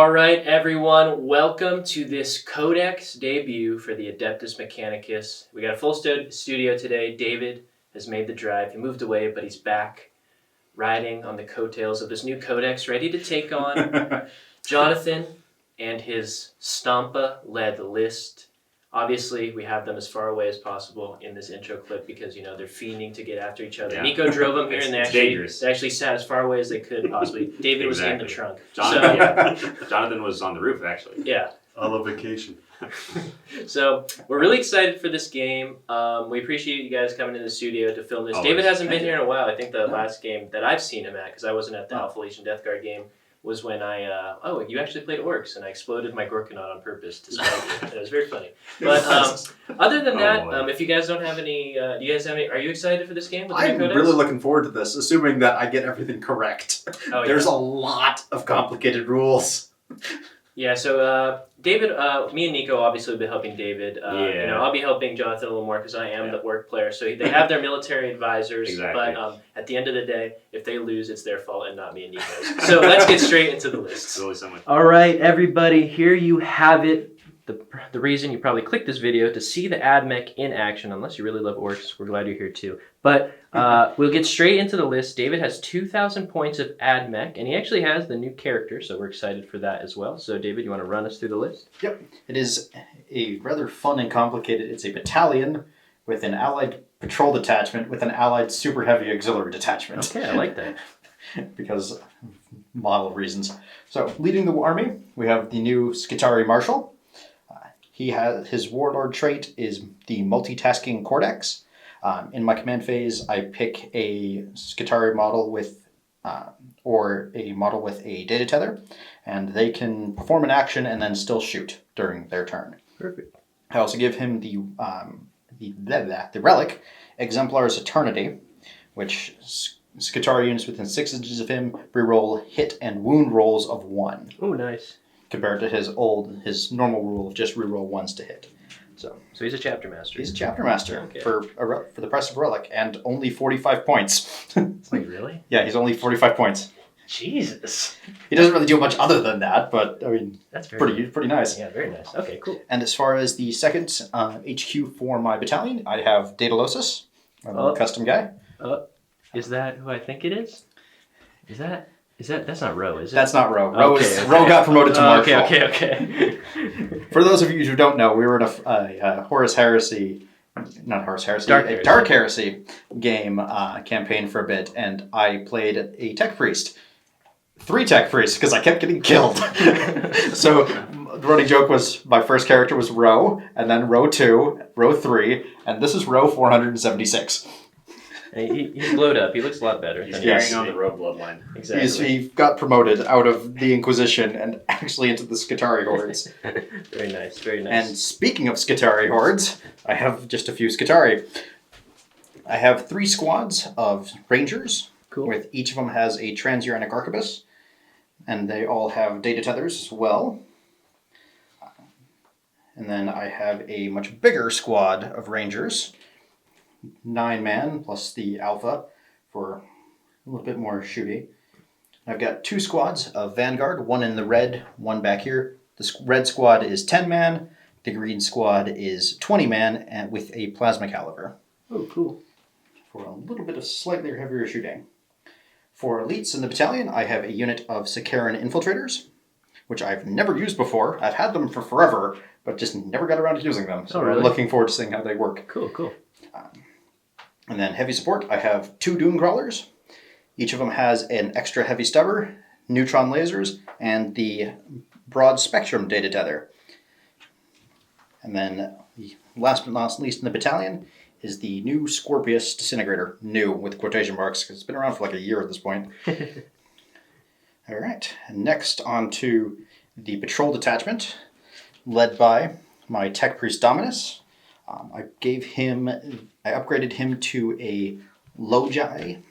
All right, everyone, welcome to this Codex debut for the Adeptus Mechanicus. We got a full studio today. David has made the drive. He moved away, but he's back riding on the coattails of this new Codex, ready to take on Jonathan and his Stampa-led list. Obviously, we have them as far away as possible in this intro clip because, you know, they're fiending to get after each other. Yeah. Nico drove them here and they actually sat as far away as they could possibly. David was in the trunk. Jonathan was on the roof, actually. Yeah. On a vacation. So, we're really excited for this game. We appreciate you guys coming to the studio to film this. Always. David hasn't been here in a while. I think the last game that I've seen him at, because I wasn't at the Alpha Legion Death Guard game, was when I, you actually played Orks, and I exploded my Gorkanaut on purpose to spite you. It was very funny. But other than that, if you guys don't have any, do you guys have any, are you excited for this game? I'm really looking forward to this, assuming that I get everything correct. Oh, yeah. There's a lot of complicated rules. Yeah, so David, me and Nico obviously will be helping David. You know, I'll be helping Jonathan a little more because I am the orc player. So they have their military advisors, but at the end of the day, if they lose, it's their fault and not me and Nico's. So let's get straight into the list. All right, everybody, here you have it. The reason you probably clicked this video to see the AdMech in action, unless you really love orcs, we're glad you're here too. But we'll get straight into the list. David has 2,000 points of AdMech, and he actually has the new character, so we're excited for that as well. So David, you want to run us through the list? Yep. It is a rather fun and complicated, it's a battalion with an allied patrol detachment with an allied super heavy auxiliary detachment. Okay, I like that. Because of model reasons. So, leading the army, we have the new Skitari Marshal. He has his warlord trait is the multitasking Codex. In my command phase, I pick a Skitari model with, or a model with a data tether, and they can perform an action and then still shoot during their turn. Perfect. I also give him the relic, Exemplar's Eternity, which Skitari units within 6 inches of him reroll hit and wound rolls of 1. Oh, nice. Compared to his normal rule of just reroll 1s to hit. So he's a chapter master. He's a chapter master for the price of relic and only 45 points. Wait, really? Yeah, he's only 45 points. Jesus. He doesn't really do much other than that, but I mean, that's pretty nice. Yeah, very nice. Okay, cool. And as far as the second HQ for my battalion, I have Daedalosus, a custom guy. Is that who I think it is? Is that that's not Ro, is it? That's not Ro. Ro got promoted to Marshal. Okay. For those of you who don't know, we were in a Horus Heresy, Dark Heresy game campaign for a bit, and I played a tech priest. 3 tech priests, because I kept getting killed. So the running joke was my first character was Ro, and then Ro 2, Ro 3, and this is Ro 476. He's glowed up. He looks a lot better. He's carrying on the road bloodline. Exactly. He got promoted out of the Inquisition and actually into the Skitari hordes. Very nice, very nice. And speaking of Skitari hordes, I have just a few Skitari. I have 3 squads of Rangers. Cool. With each of them has a transuranic arquebus. And they all have data tethers as well. And then I have a much bigger squad of Rangers. 9-man plus the Alpha for a little bit more shooty. I've got 2 squads of Vanguard, 1 in the red, 1 back here. The red squad is 10-man. The green squad is 20-man and with a plasma caliber. Oh, cool. For a little bit of slightly heavier shooting. For elites in the battalion, I have a unit of Sakaran infiltrators, which I've never used before. I've had them for forever, but just never got around to using them. So I'm looking forward to seeing how they work. Cool. And then heavy support, I have 2 Doom Crawlers. Each of them has an extra heavy stubber, Neutron Lasers, and the broad spectrum data tether. And then the last but not least in the battalion is the new Scorpius Disintegrator. New, with quotation marks, because it's been around for like a year at this point. All right, and next on to the patrol detachment, led by my Tech Priest Dominus. I upgraded him to a Logi,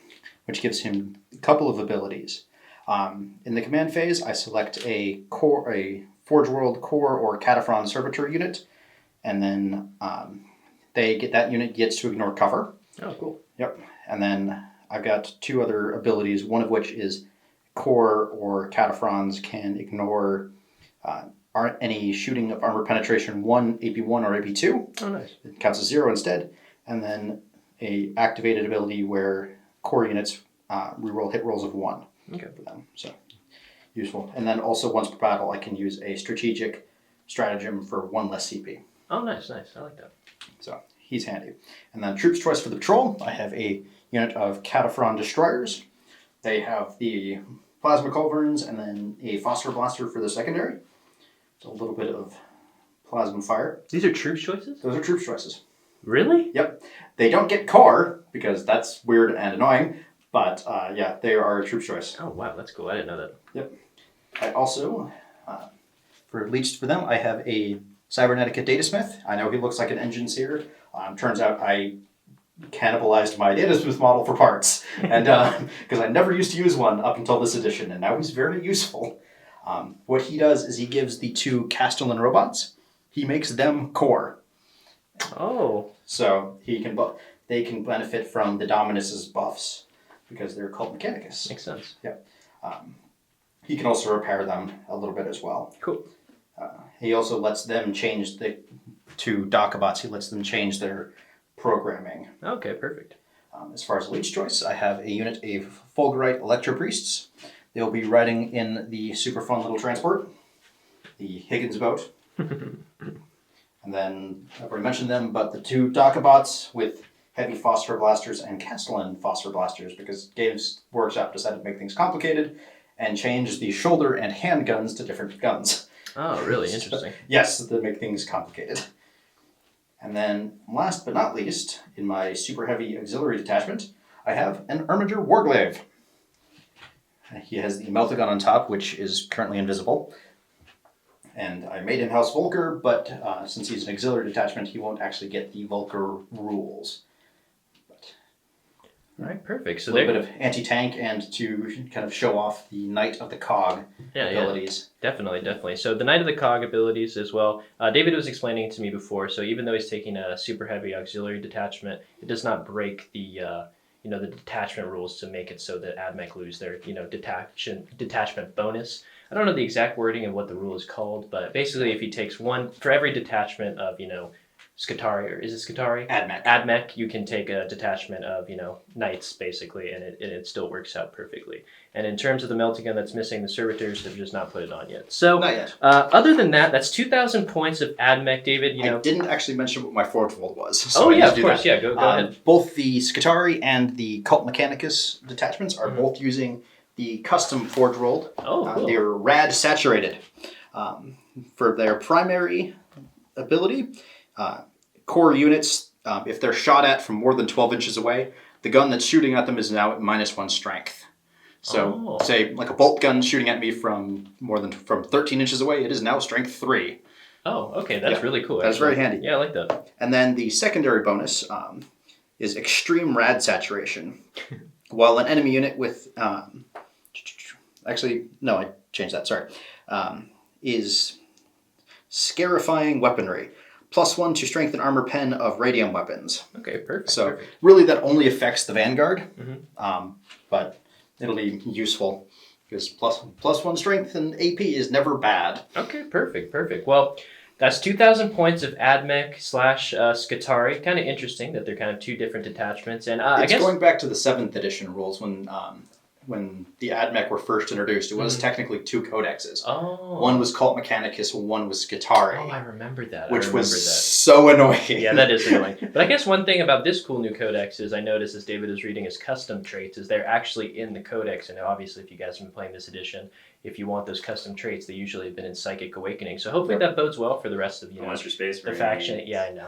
which gives him a couple of abilities. In the command phase, I select a Forge World Core or Cataphren Servitor unit, and then that unit gets to ignore cover. Oh, cool. Yep. And then I've got 2 other abilities, one of which is Core or Cataphrons can ignore Aren't any shooting of armor penetration 1, AP1, or AP2. Oh, nice. It counts as 0 instead. And then a activated ability where core units reroll hit rolls of 1 for them. So useful. And then also once per battle, I can use a strategic stratagem for 1 less CP. Oh, nice. I like that. So he's handy. And then troops choice for the patrol, I have a unit of Caliper destroyers. They have the plasma culverins and then a phosphor blaster for the secondary. So a little bit of plasma fire. These are troops choices? Those are troops choices. Really? Yep. They don't get core because that's weird and annoying, but yeah, they are a troops choice. Oh wow, that's cool. I didn't know that. Yep. I also, for leached for them, I have a Cybernetica Datasmith. I know he looks like an engine seer. Turns out I cannibalized my Datasmith model for parts, and because I never used to use one up until this edition, and now he's very useful. What he does is he gives the 2 Castellan robots, he makes them core. Oh. So they can benefit from the Dominus's buffs because they're called Mechanicus. Makes sense. Yep. He can also repair them a little bit as well. Cool. He also lets them change the 2 Dokabots. He lets them change their programming. Okay, perfect. As far as leech choice, I have a unit of Fulgurite Electro Priests. They'll be riding in the super fun little transport, the Higgins boat. And then, I've already mentioned them, but the 2 Dokabots with heavy phosphor blasters and Castellan phosphor blasters, because Games Workshop decided to make things complicated and change the shoulder and handguns to different guns. Oh, really? Interesting. Yes, to make things complicated. And then, last but not least, in my super heavy auxiliary detachment, I have an Armiger Warglaive. He has the Meltagun on top, which is currently invisible. And I made him House Volker, but since he's an auxiliary detachment, he won't actually get the Volker rules. All right, perfect. So a little bit of anti-tank and to kind of show off the Knight of the Cog abilities. Yeah, definitely. So the Knight of the Cog abilities as well. David was explaining it to me before. So even though he's taking a super heavy auxiliary detachment, it does not break the the detachment rules to make it so that AdMech lose their detachment bonus. I don't know the exact wording of what the rule is called, but basically if he takes 1 for every detachment of Skitarii, or is it Skitarii? AdMech, you can take a detachment of, knights, basically, and it still works out perfectly. And in terms of the Meltagun that's missing, the servitors have just not put it on yet. So, not yet. Other than that, that's 2,000 points of AdMech, David. I didn't actually mention what my Forge World was. So of course, yeah, go ahead. Both the Skitarii and the Cult Mechanicus detachments are both using the custom Forge World. Oh, cool. They're rad saturated. For their primary ability, core units, if they're shot at from more than 12 inches away, the gun that's shooting at them is now at -1 strength. So, say, like a bolt gun shooting at me from 13 inches away, it is now strength 3. Oh, okay, that's really cool. That's very handy. Yeah, I like that. And then the secondary bonus is extreme rad saturation. While an enemy unit with... actually, no, I changed that, sorry. Is scarifying weaponry. +1 to strength and armor pen of radium weapons. Okay, perfect. So really that only affects the Vanguard, but it'll be useful because +1 strength and AP is never bad. Okay, perfect. Well, that's 2,000 points of AdMech / Skitarii. Kind of interesting that they're kind of 2 different detachments. And I guess going back to the 7th edition rules when the AdMech were first introduced, it was technically 2 codexes. Oh. One was Cult Mechanicus, one was Skitarii. Oh, I remember that. Which was so annoying. Yeah, that is annoying. But I guess one thing about this cool new codex is I noticed as David was reading his custom traits is they're actually in the codex. And obviously if you guys have been playing this edition, if you want those custom traits, they usually have been in Psychic Awakening. So hopefully that bodes well for the rest of the faction. Yeah, I know.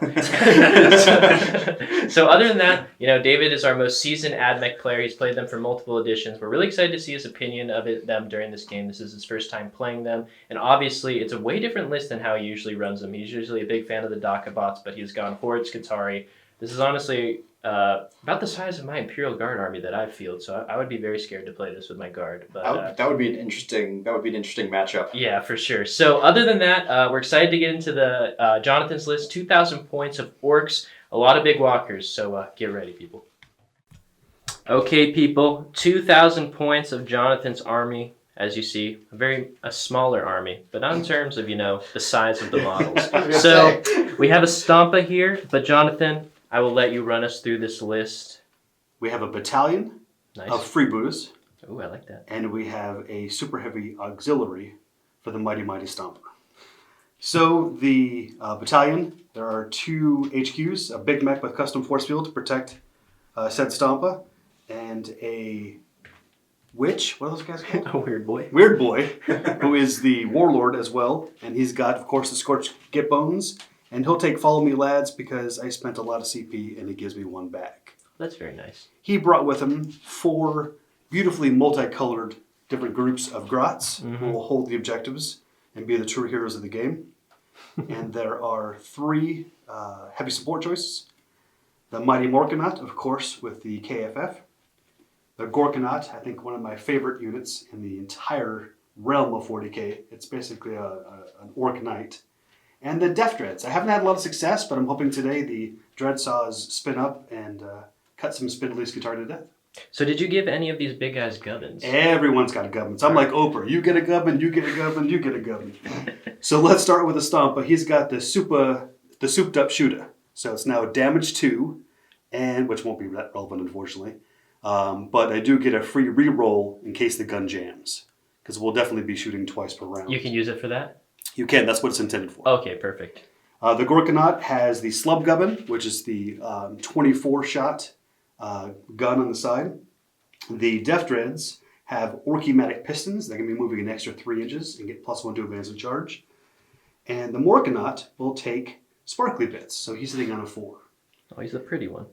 So other than that, David is our most seasoned AdMech player. He's played them for multiple editions. We're really excited to see his opinion of them during this game. This is his first time playing them, and obviously it's a way different list than how he usually runs them. He's usually a big fan of the Dokabots, but he's gone Horde Skitarii. This is honestly about the size of my Imperial Guard army that I field, so I would be very scared to play this with my guard. But that would be an interesting matchup. Yeah, for sure. So other than that, we're excited to get into the Jonathan's list. 2,000 points of Orks, a lot of big walkers. So get ready, people. Okay, people. 2,000 points of Jonathan's army. as you see, a smaller army, but not in terms of, the size of the models. So we have a Stompa here, but Jonathan, I will let you run us through this list. We have a battalion of freebooters. Oh, I like that. And we have a super heavy auxiliary for the Mighty Stompa. So the battalion, there are 2 HQs, a big mech with custom force field to protect said Stompa, and a witch, what are those guys called? A weird boy. Weird boy, who is the warlord as well, and he's got, of course, the Scorched Get Bones, and he'll take Follow Me Lads because I spent a lot of CP and he gives me 1 back. That's very nice. He brought with him 4 beautifully multicolored different groups of grots who will hold the objectives and be the true heroes of the game. And there are 3 heavy support choices. The Mighty Morkanaut, of course, with the KFF. The Gorkanaut, I think one of my favorite units in the entire realm of 40k. It's basically an Ork Knight. And the Death Dreads. I haven't had a lot of success, but I'm hoping today the Dread Saws spin up and cut some Spindly's guitar to death. So did you give any of these big guys gubbins? Everyone's got a gubbin. So I'm like Oprah. You get a gubbin, you get a gubbin, you get a gubbin. So let's start with the Stompa. He's got the souped up shooter. So it's now damage 2, and which won't be relevant, unfortunately. But I do get a free reroll in case the gun jams, because we'll definitely be shooting twice per round. You can use it for that? You can. That's what it's intended for. Okay, perfect. The Gorkanaut has the Slub Gubbin, which is the 24-shot gun on the side. The Death Dreads have Orkimatic Pistons that can be moving an extra 3 inches and get +1 to advance and charge. And the Morkanaut will take Sparkly Bits, so he's sitting on a 4. Oh, he's the pretty one.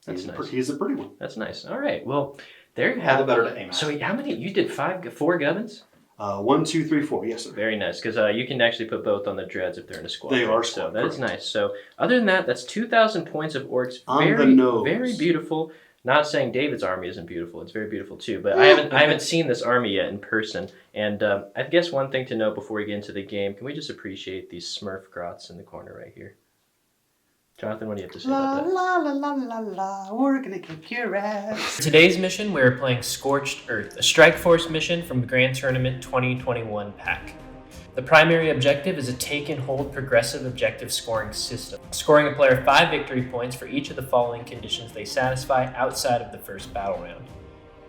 That's nice. He's a pretty one. That's nice. All right. Well, there you have it. All the better to aim at. So how many? You did 4 gubbins? 1, 2, 3, 4. Yes, sir. Very nice, because you can actually put both on the dreads if they're in a squad. They are so squad, that is nice. So other than that, that's 2,000 points of orcs. On the nose. Very beautiful. Not saying David's army isn't beautiful; it's very beautiful too. But I haven't seen this army yet in person. And I guess one thing to note before we get into the game: can we just appreciate these Smurf grots in the corner right here? Jonathan, what do you have to say about that? La la la la la, we're gonna kick your ass. For today's mission, we're playing Scorched Earth, a Strike Force mission from the Grand Tournament 2021 pack. The primary objective is a take and hold progressive objective scoring system, scoring a player 5 victory points for each of the following conditions they satisfy outside of the first battle round.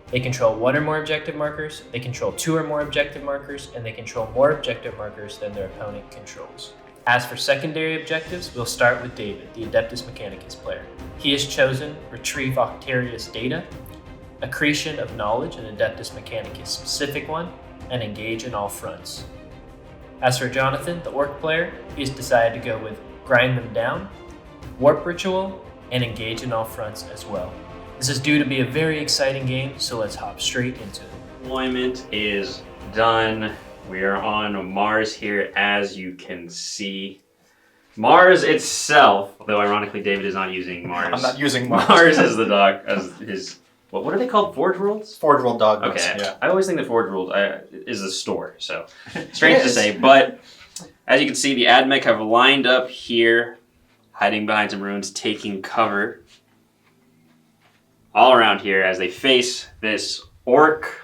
They control 1 or more objective markers, they control 2 or more objective markers, and they control more objective markers than their opponent controls. As for secondary objectives, we'll start with David, the Adeptus Mechanicus player. He has chosen Retrieve Octarius Data, Accretion of Knowledge, an Adeptus Mechanicus specific one, and Engage in all fronts. As for Jonathan, the Orc player, he's decided to go with Grind Them Down, Warp Ritual, and Engage in all fronts as well. This is due to be a very exciting game, so let's hop straight into it. Deployment is done. We are on Mars here, as you can see. Mars itself, though ironically David is not using Mars. I'm not using Mars. Mars as the dog, as his, what are they called? Forge Worlds? Forge World Dog. Okay, Yeah. I always think the Forge World is a store, so strange to say. But as you can see, the AdMech have lined up here, hiding behind some ruins, taking cover all around here as they face this Orc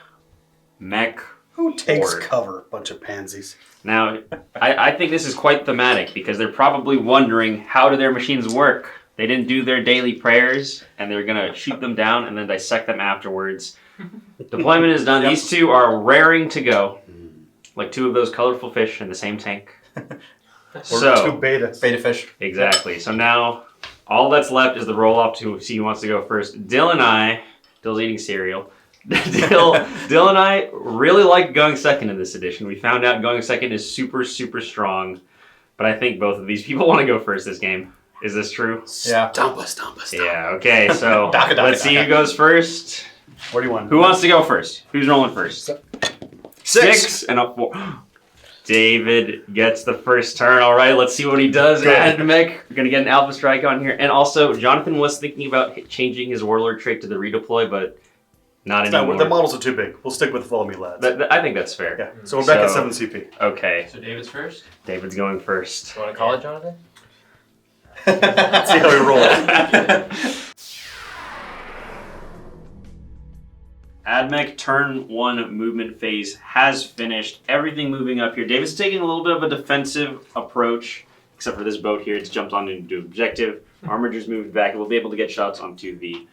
mech. Who takes Horde. cover? Bunch of pansies. Now, I think this is quite thematic because they're probably wondering, how do their machines work? They didn't do their daily prayers, and they're going to shoot them down and then dissect them afterwards. Deployment is done. Yep. These 2 are raring to go, like 2 of those colorful fish in the same tank. Or So, 2 beta. Beta fish. exactly. So now, all that's left is the roll-up to see who wants to go first. Dill's eating cereal. Dill and I really like going second in this edition. We found out going second is super, super strong. But I think both of these people want to go first this game. Is this true? Yeah. Stompa. Yeah, okay, so Daka, let's see who goes first. What do you want? Who wants to go first? Who's rolling first? 6 and up 4. David gets the first turn. All right, let's see what he does. AdMech, we're going to get an Alpha Strike on here. And also, Jonathan was thinking about changing his Warlord trait to the redeploy, but not anymore. The models are too big. We'll stick with the Follow Me Lads. I think that's fair. Yeah, so we're back at 7 CP. Okay, So David's first? David's going first. You want to call it, Jonathan? Let's see how we roll. AdMech turn 1 movement phase has finished. Everything moving up here. David's taking a little bit of a defensive approach, except for this boat here. It's jumped on into objective. Armager's moved back. We'll be able to get shots onto the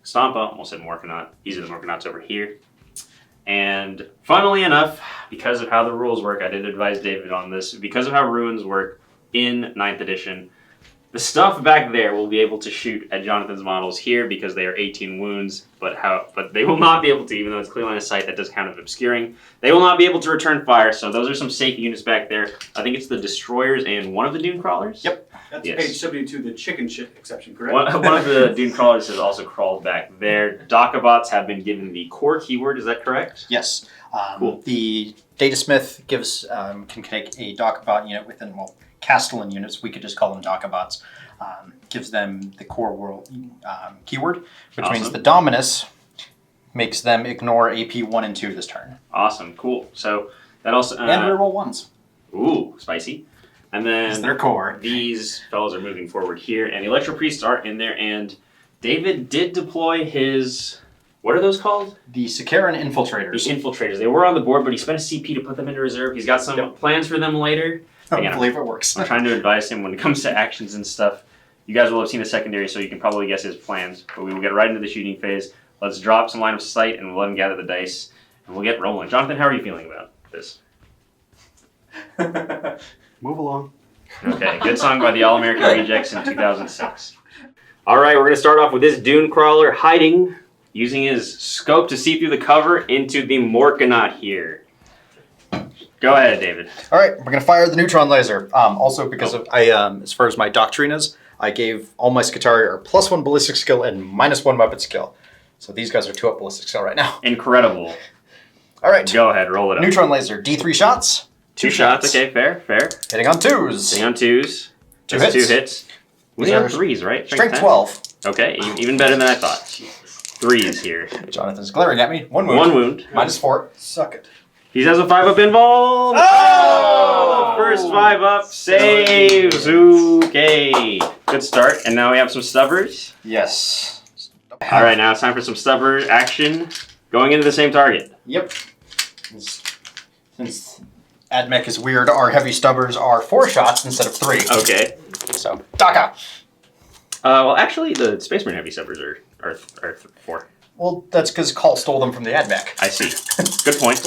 Stompa. Almost said Morkanaut. These are the Morkanauts over here. And funnily enough, because of how the rules work, I did advise David on this, because of how ruins work in 9th edition, the stuff back there will be able to shoot at Jonathan's models here because they are 18 wounds, but they will not be able to, even though it's clear line of sight, that does count as obscuring. They will not be able to return fire, so those are some safe units back there. I think it's the Destroyers and one of the Dune Crawlers? Yep. That's page 72, the chicken shit exception, correct? One of the Dune Crawlers has also crawled back there. Docabots have been given the core keyword, is that correct? Yes. Cool. The Datasmith gives can take a Docabot unit within, well, Castellan units, we could just call them Docabots, gives them the core world keyword, which means the Dominus makes them ignore AP 1 and 2 this turn. Awesome, cool. So that also... and reroll 1s. Ooh, spicy. And then their core. These fellows are moving forward here, and the Electro Priests are in there, and David did deploy his... What are those called? The Sakaran Infiltrators. The Infiltrators. They were on the board, but he spent a CP to put them into reserve. He's got some plans for them later. I believe it works. I'm trying to advise him when it comes to actions and stuff. You guys will have seen the secondary, so you can probably guess his plans. But we will get right into the shooting phase. Let's drop some line of sight, and we'll let him gather the dice, and we'll get rolling. Jonathan, how are you feeling about this? Move along. Okay, good song by the All-American Rejects in 2006. All right, we're going to start off with this Dune Crawler hiding, using his scope to see through the cover into the Morkanaut here. Go ahead, David. All right, we're going to fire the Neutron Laser. Also, because of as far as my Doctrinas, I gave all my Skitarii +1 ballistic skill and -1 weapon skill. So these guys are 2-up ballistic skill right now. Incredible. All right. Go ahead, roll it up. Neutron Laser, D3 shots. 2 shots, okay, fair. Hitting on 2s. Hitting on 2s. Two That's hits. 2 hits. Hitting on 3s, right? Strength 10? 12. Okay, even better than I thought. 3s here. Jonathan's glaring at me. 1 wound. 1 wound. -4. Suck it. He has a 5-up involved. Oh! First 5-up saves. Okay. Good start. And now we have some Stubbers. Yes. All right, now it's time for some Stubber action. Going into the same target. Yep. Since AdMech is weird, our heavy Stubbers are 4 shots instead of 3. Okay. So, Daka. Well, actually, the Space Marine heavy Stubbers are 4. Well, that's because Call stole them from the AdMech. I see. Good point.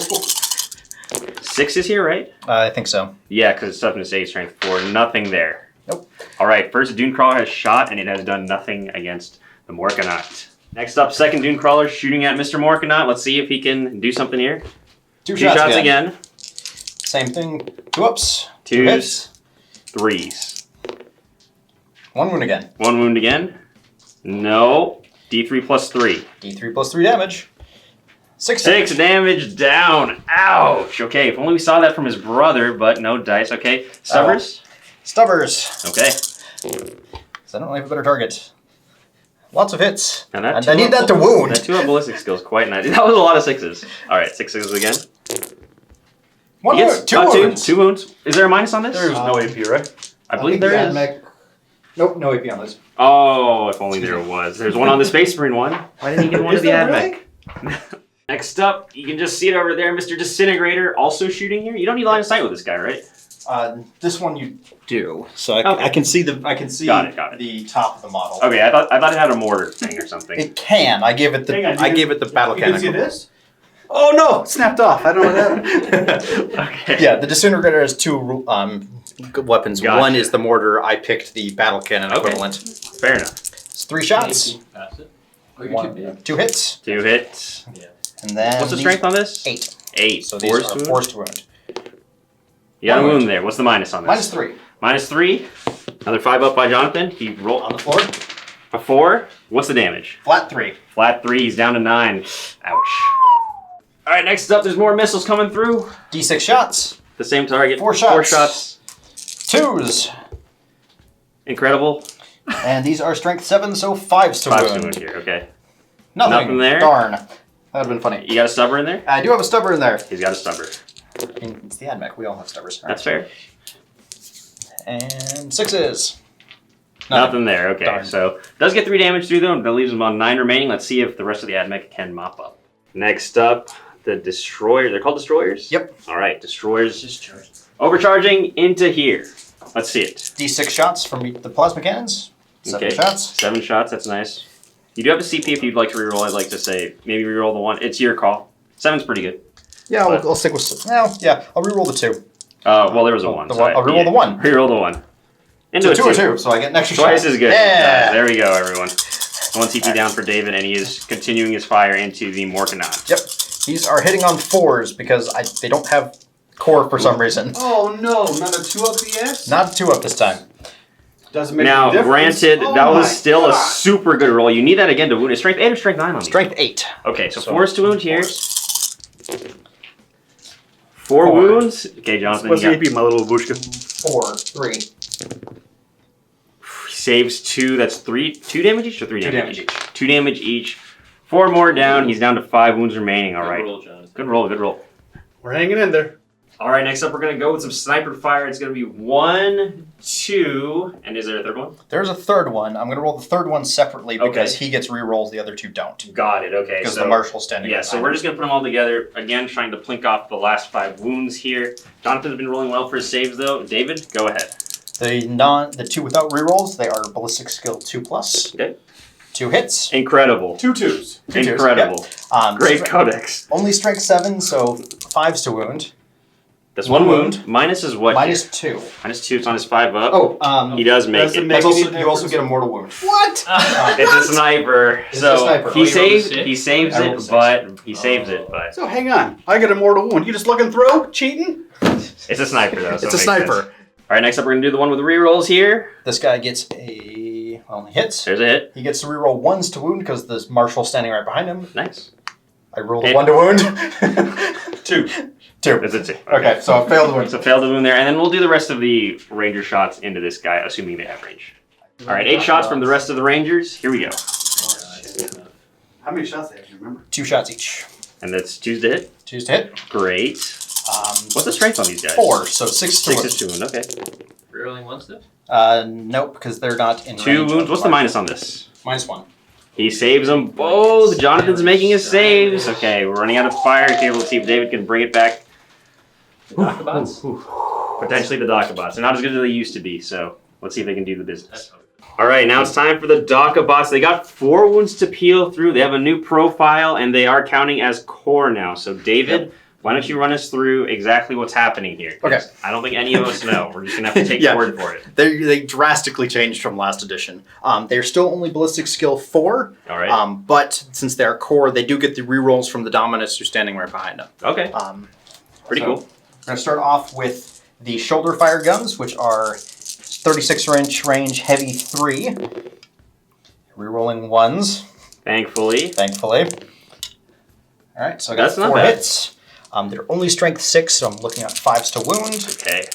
6 is here, right? I think so. Yeah, because it's toughness 8, strength 4. Nothing there. Nope. All right, first Dune Crawler has shot, and it has done nothing against the Morkanaut. Next up, second Dune Crawler shooting at Mr. Morkanaut. Let's see if he can do something here. 2 shots again. Same thing. 2-ups. 2s. hits. 3s. 1 wound again. 1 wound again. No. D3 plus 3. D3 plus 3 damage. 6 damage down. Ouch. Okay, if only we saw that from his brother, but no dice. Okay. Stubbers? Stubbers. Okay. So I don't have a better target. Lots of hits. And I need that to wound. That 2-up ballistic skill is quite nice. That was a lot of 6s. All right, 6 6s again. 1 wound. 2 wounds. 2 wounds. Is there a minus on this? There's no AP, right? I believe there is. Nope, no AP on this. Oh, if only there was. There's one on the Space Marine one. Why didn't he get one of the AdMech? Next up, you can just see it over there, Mr. Disintegrator, also shooting here. You don't need line of sight with this guy, right? This one you do. So Okay. I can see the Got it. the top of the model. Okay, I thought it had a mortar thing or something. It can. I gave it the battle You cannon. can see this? Oh no! It snapped off. I don't know what happened. Okay. Yeah, the Disintegrator has 2 weapons. Gotcha. One is the mortar. I picked the battle cannon equivalent. Fair enough. It's 3 shots. Pass it. 2 hits. 2 hits. And then What's the strength on this? 8. 8. So these Forced are wound? forced wound. You got a One wound wound. there. What's the minus on this? -3. -3. Another 5 up by Jonathan. He rolled On the floor. a 4. What's the damage? Flat 3. Flat 3. He's down to 9. Ouch. All right, next up, there's more missiles coming through. D6 shots. The same target. 4 shots. 4 shots. 2s. Incredible. And these are strength 7, so 5s to 5 wound. to wound here. Okay. Nothing there? Darn. That would have been funny. You got a stubber in there? I do have a stubber in there. He's got a stubber. It's the AdMech. We all have stubbers. That's fair. And 6s. Nothing there. Okay. Darn. So does get 3 damage through them. That leaves him on 9 remaining. Let's see if the rest of the AdMech can mop up. Next up, the Destroyer. They're called Destroyers? Yep. All right, Destroyers. Overcharging into here. Let's see it. D6 shots from the plasma cannons. 7 shots. 7 shots, that's nice. You do have a CP if you'd like to reroll. I'd like to say maybe reroll the 1. It's your call. 7's pretty good. Yeah, I'll stick with... Well, yeah, I'll reroll the 2. Well, there was a 1. I'll reroll the 1. Reroll the 1. Into so 2 or 2, so I get an extra Twice shot. as good. Yeah. There we go, everyone. 1 CP down for David, and he is continuing his fire into the Morkanons. Yep. These are hitting on 4s because they don't have core for some reason. Oh no, not a 2 up the ass? Not 2 up this time. Doesn't make now, any difference. granted, Oh that was my still God. a super good roll. You need that again to wound. Is strength 8 or strength 9 on these? Strength 8. Okay, so 4s to wound here. 4 4 wounds. Okay, Jonathan. What's you the got AP, my little babushka? 4, 3. saves 2. That's 2 damage each or 3 2 damage damage each? 2 damage each. 4 more down. He's down to 5 wounds remaining. All right. Good roll, Jonathan. Good roll. Good roll. We're hanging in there. All right, next up we're going to go with some sniper fire. It's going to be 1, 2, and is there a third one? There's a third one. I'm going to roll the third one separately because he gets rerolls, the other 2 don't. Got it, okay. Because So, the marshal's standing yeah, right so behind we're him. just going to put them all together. Again, trying to plink off the last 5 wounds here. Jonathan's been rolling well for his saves, though. David, go ahead. The 2 without rerolls, they are ballistic skill 2+. Okay. 2 hits. Incredible. 2 2s. 2 twos, Incredible. yep. Great codex. Only strength 7, so 5s to wound. That's 1 1 wound. Minus is what? Minus here? 2. Minus 2, it's on his 5 up. Oh, He does make Does it it. make that's also, any you also difference? get a mortal wound. What? It's a sniper. It's So a sniper. he Oh, you rolled a saves. 6? He saves I rolled a it, 6. but he saves it, but So hang on. I get a mortal wound. You just look and throw? Cheating? it's a sniper though. So It's a it makes sniper. sense. All right, next up we're gonna do the one with the rerolls here. This guy gets he hits. There's a hit. He gets to reroll 1s to wound because there's marshal's standing right behind him. Nice. I rolled Hit. 1 to wound. 2. 2. It's a 2. Okay, so I failed the wound. So failed the wound there, and then we'll do the rest of the ranger shots into this guy, assuming they have range. All right, 8 shots from the rest of the rangers. Here we go. How many shots they have? Do you remember? 2 shots each. And that's 2's to hit. 2s to hit. Great. What's the strength on these guys? 4, so 6 to 6 wound. is 2 wound. Okay. Rerolling 1 stuff? Nope, because they're not in 2 range wounds. of What's the mark. minus on this? -1. He saves them both. Jonathan's making his saves. Okay, we're running out of fire here. Let's see if David can bring it back. Docabots? Potentially the Docabots. They're not as good as they used to be, so let's see if they can do the business. All right, now it's time for the Docabots. They got 4 wounds to peel through. They have a new profile, and they are counting as core now. So, David, why don't you run us through exactly what's happening here? 'Cause Okay. I don't think any of us know. We're just going to have to take Yeah. your word for it. They drastically changed from last edition. They're still only ballistic skill 4. All right. But since they're core, they do get the rerolls from the Dominus who's standing right behind them. Okay. Pretty cool. We're going to start off with the shoulder fire guns, which are 36-inch range heavy 3. Rerolling 1s, Thankfully. thankfully. All right, so I got That's not 4 bad. hits. They're only strength 6, so I'm looking at 5s to wound. Okay.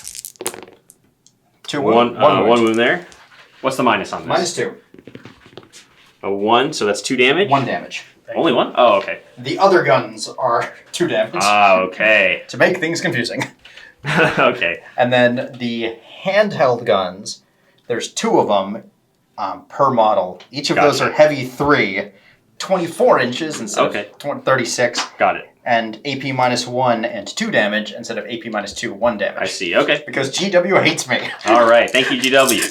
2 One wound. wound there. What's the minus on this? -2. A 1, so that's 2 damage? 1 damage. Only 1? Oh, okay. The other guns are 2 damage. Ah, okay. To make things confusing. Okay. And then the handheld guns, there's 2 of them per model. Each of those Gotcha. are heavy 3, 24 inches instead Okay. of 36, Got it. and AP -1 and 2 damage instead of AP -2, 1 damage. I see. Okay. Because GW hates me. All right. Thank you, GW.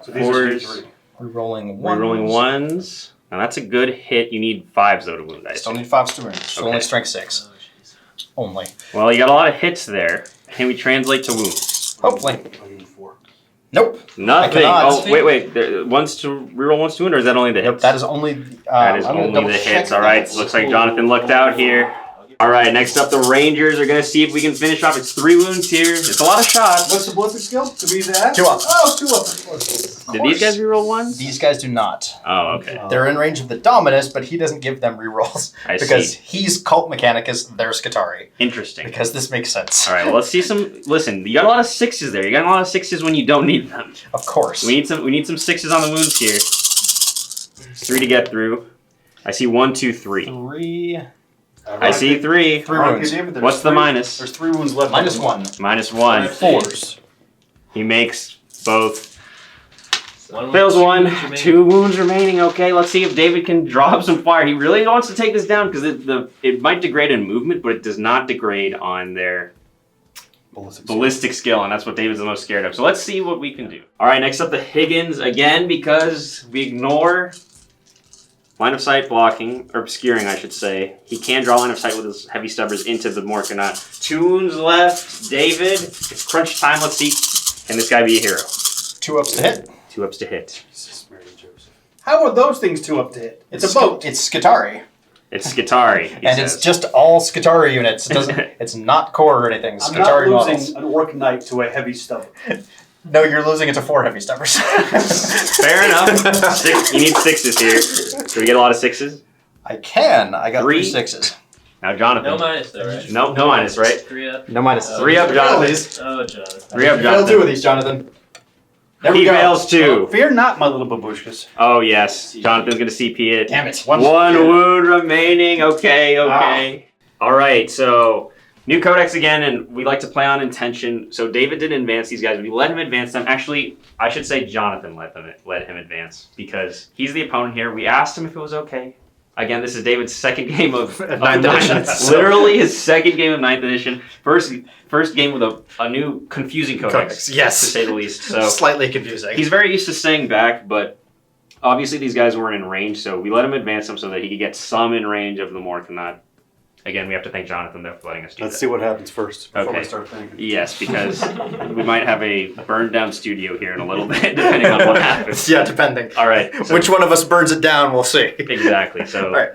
So these are Fours. 3. We're rolling We're 1s. rolling 1s. Now that's a good hit. You need 5s though to wound. I Still assume. need 5s to wound. Still Okay. only strength 6. Oh, jeez. Only. Well, you got a lot of hits there. Can we translate to wounds? Hopefully. I need 4. Nope. Nothing. cannot. Oh, wait. One's to reroll 1s to wound, or is that only the hits? Nope. That is only. That is I'm gonna only double the check hits. All right. that. Looks like Jonathan lucked out here. All right. Next up, the Rangers are gonna see if we can finish off. It's 3 wounds here. It's a lot of shots. What's the ballistic skill? To be that? 2 up. Oh, 2 up. Did these guys reroll 1s? These guys do not. Oh, okay. They're in range of the Dominus, but he doesn't give them rerolls. I because see. he's Cult Mechanicus, they're Skitari. Interesting. Because this makes sense. All right. Well, let's see some. Listen, you got a lot of 6s there. You got a lot of 6s when you don't need them. Of course. We need some 6s on the wounds here. 3 to get through. I see 1, 2, 3. 3. I see 3. 3 wounds. What's the minus? There's 3 wounds left. -1. -1. 4s. He makes both. Fails 1, 2 wounds remaining. Okay, let's see if David can drop some fire. He really wants to take this down because it might degrade in movement, but it does not degrade on their ballistic skill, and that's what David's the most scared of. So let's see what we can do. All right, next up the Higgins again, because we ignore line of sight blocking, or obscuring, I should say. He can draw line of sight with his heavy stubbers into the Morkanaut. 2 wounds left. David, it's crunch time. Let's see. Can this guy be a hero? 2 ups to hit. 2 ups to hit. Jesus, Mary and Joseph. How are those things 2 up to hit? It's a boat. It's Skitari. It's Skitari. And it's just all Skitari units. It doesn't. It's not core or anything. I'm Skitari not models. losing an Orc Knight to a heavy stubber. No, you're losing it to 4 heavy stubbers. Fair enough. You need 6s here. Do we get a lot of 6s? I can. I got 3 3 6s. Now, Jonathan. No minus though, right? No minus, right? 3 up. No minus. 3 up, Jonathan. Oh, Jonathan. 3 up, You failed Jonathan. 2 of these, Jonathan. There we He go. fails 2. Fear not, my little babushkas. Oh, yes. Jonathan's going to CP it. Damn it. 1 wound remaining. Okay. All right, so new codex again, and we like to play on intention. So David didn't advance these guys. We let him advance them. Actually, I should say Jonathan let him advance because he's the opponent here. We asked him if it was okay. Again, this is David's second game of 9th edition. Literally his second game of 9th edition. First game with a new confusing codex. Yes. To say the least. So Slightly confusing. he's very used to staying back, but obviously these guys weren't in range, so we let him advance them so that he could get some in range of the Morkanaut. Again, we have to thank Jonathan though for letting us do that. Let's see what happens first before Okay. we start thinking. Yes, because we might have a burned down studio here in a little bit, depending on what happens. Yeah, depending. All right. So, Which one of us burns it down, we'll see. exactly. So. All right.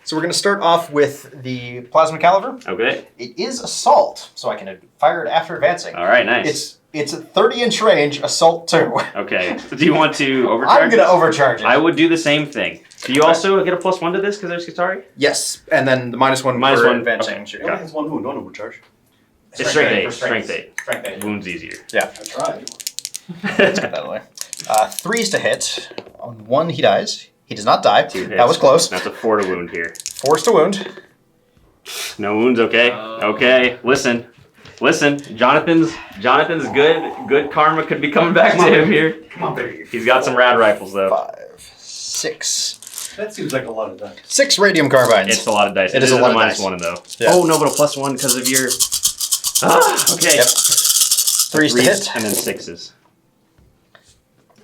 So we're going to start off with the Plasma Caliper. Okay. It is Assault, so I can fire it after advancing. All right. Nice. It's a 30-inch range, Assault 2. Okay. Do you want to overcharge? I'm going to overcharge it. I would do the same thing. Do you also get a +1 to this because there's Skitari? Yes, and then the -1 Minus for one, advancing. okay. Sure. It only has 1 wound, don't overcharge. It's strength 8. for Strength 8. Strength 8. Wounds easier. Yeah. I tried. Let's get that away. 3s to hit. On 1, he dies. He does not die. 2 hits. That was close. That's a 4 to wound here. 4s to wound. No wounds, okay. Okay, listen. Jonathan's good karma could be coming back to him here. Come on, baby. He's got some rad rifles though. 5, 6. That seems like a lot of dice. 6 radium carbines. It's a lot of dice. It is a lot of minus dice. 1 though. Yeah. Oh no, but a +1 because of your. Okay. Yep. 3s to hit. and then 6s.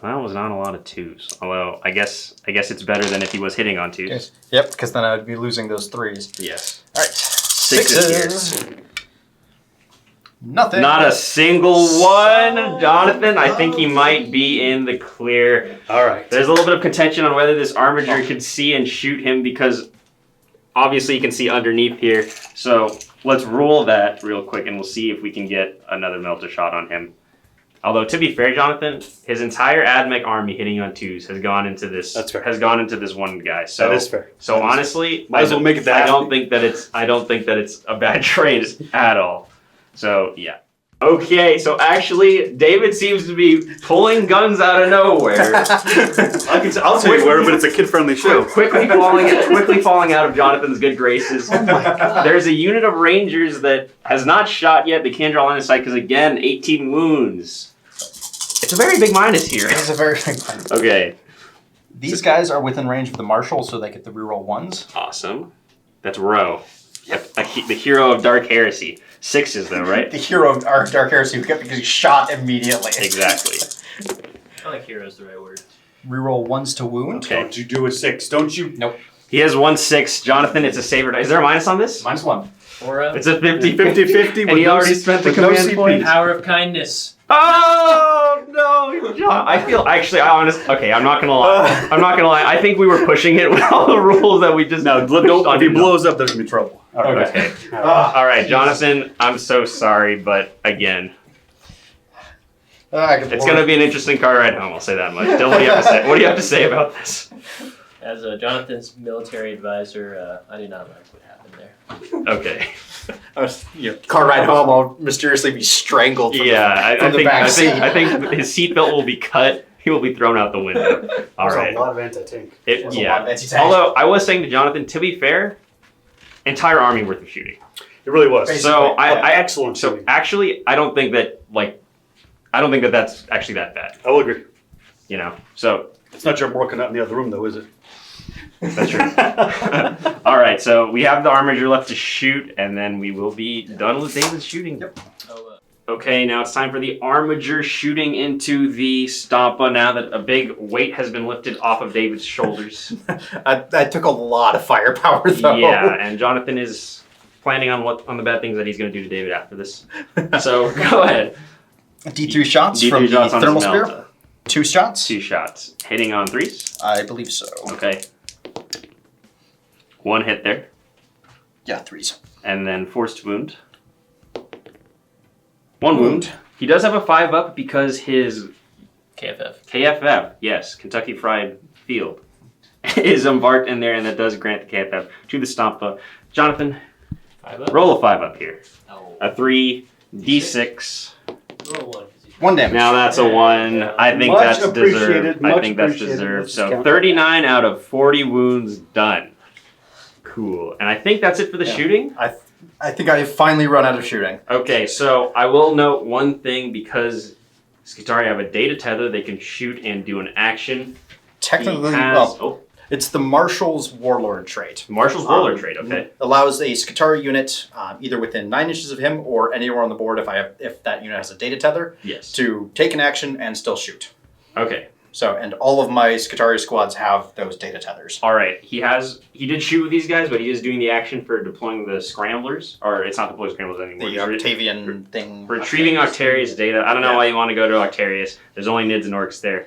Well, that was not a lot of 2s. Although I guess it's better than if he was hitting on 2s. Yes. Yep, because then I would be losing those 3s. Yes. All right. 6s. Nothing. Not a single one, Jonathan. I think he might be in the clear. All right. There's a little bit of contention on whether this armiger can see and shoot him because obviously you can see underneath here. So let's roll that real quick and we'll see if we can get another melter shot on him. Although to be fair, Jonathan, his entire AdMech army hitting on 2s has gone into this. That's fair. Has gone into this one guy. So That is fair. So That is honestly, Might as well make it that. I don't think that it's a bad trade at all. So yeah. Okay, so actually, David seems to be pulling guns out of nowhere. I'll tell you where, but it's a kid-friendly show. quickly falling out of Jonathan's good graces. There's a unit of Rangers that has not shot yet. They can draw line of sight because again, 18 wounds. It's a very big minus here. It is a very big one. Okay. These guys are within range of the Marshal, so they get the reroll 1s. Awesome. That's Roe. Yep. The hero of Dark Heresy. 6s though, right? The hero of our Dark Heresy we get because he shot immediately. Exactly. I like hero is the right word. Reroll 1s to wound. Okay. Don't you do a 6, don't you? Nope. He has 1/6. Jonathan, it's a saver. Is there a minus on this? -1. Or It's a 50-50. 50-50 And he already spent the with no command CP. point. power of kindness. Oh no, John! I feel actually. Okay, I'm not gonna lie. I think we were pushing it with all the rules that we just. No, if he blows up, there's gonna be trouble. All right. Okay. All right, Jonathan. I'm so sorry, but again, it's gonna be an interesting car ride home. I'll say that much. Dylan, what do you have to say? What do you have to say about this? As Jonathan's military advisor, I do not like what happened there. Okay. Car ride home, I'll mysteriously be strangled. From Yeah, from the back seat. I think his seatbelt will be cut. He will be thrown out the window. All There's right. a lot of anti-tank. There's a lot of anti-tank. Although I was saying to Jonathan, to be fair, entire army worth of shooting. It really was. So excellent So shooting. actually, I don't think that that's actually that bad. I will agree. You know, so It's not your working out in the other room, though, is it? that's true. All right, so we have the armature left to shoot, and then we will be done with David's shooting. Yep. Okay, now it's time for the armature shooting into the Stompa now that a big weight has been lifted off of David's shoulders. I took a lot of firepower, though. Yeah, and Jonathan is planning on the bad things that he's going to do to David after this. So go ahead. D3 shots D3 from shots the on thermal Smelta. spear. 2 shots. 2 shots. Hitting on 3s? I believe so. Okay. 1 hit there. Yeah, 3s. And then forced wound. 1 wound. He does have a 5 up because his KFF, yes, Kentucky Fried Field, is embarked in there, and that does grant the KFF to the Stompa. Jonathan, 5 up? roll a 5 up here. Oh. A 3, D6. Roll 1. 1 damage. Now that's a 1. I think Much that's appreciated, deserved. much I think that's appreciated. deserved. Let's So count 39 out of 40 wounds done. Cool. And I think that's it for the shooting. I think I have finally run out of shooting. Okay, so I will note one thing because Skitari have a data tether. They can shoot and do an action. Technically, He has- well, it's the Marshal's Warlord trait. Marshall's roller trait. Okay. Allows a Skitari unit either within 9 inches of him or anywhere on the board if that unit has a data tether Yes. to take an action and still shoot. Okay. So, and all of my Skitari squads have those data tethers. All right. He did shoot with these guys, but he is doing the action for deploying the scramblers, or it's not deploying scramblers anymore. The He's Octavian thing. retrieving Octarius data. I don't know Yeah. why you want to go to Octarius. There's only Nids and Orks there.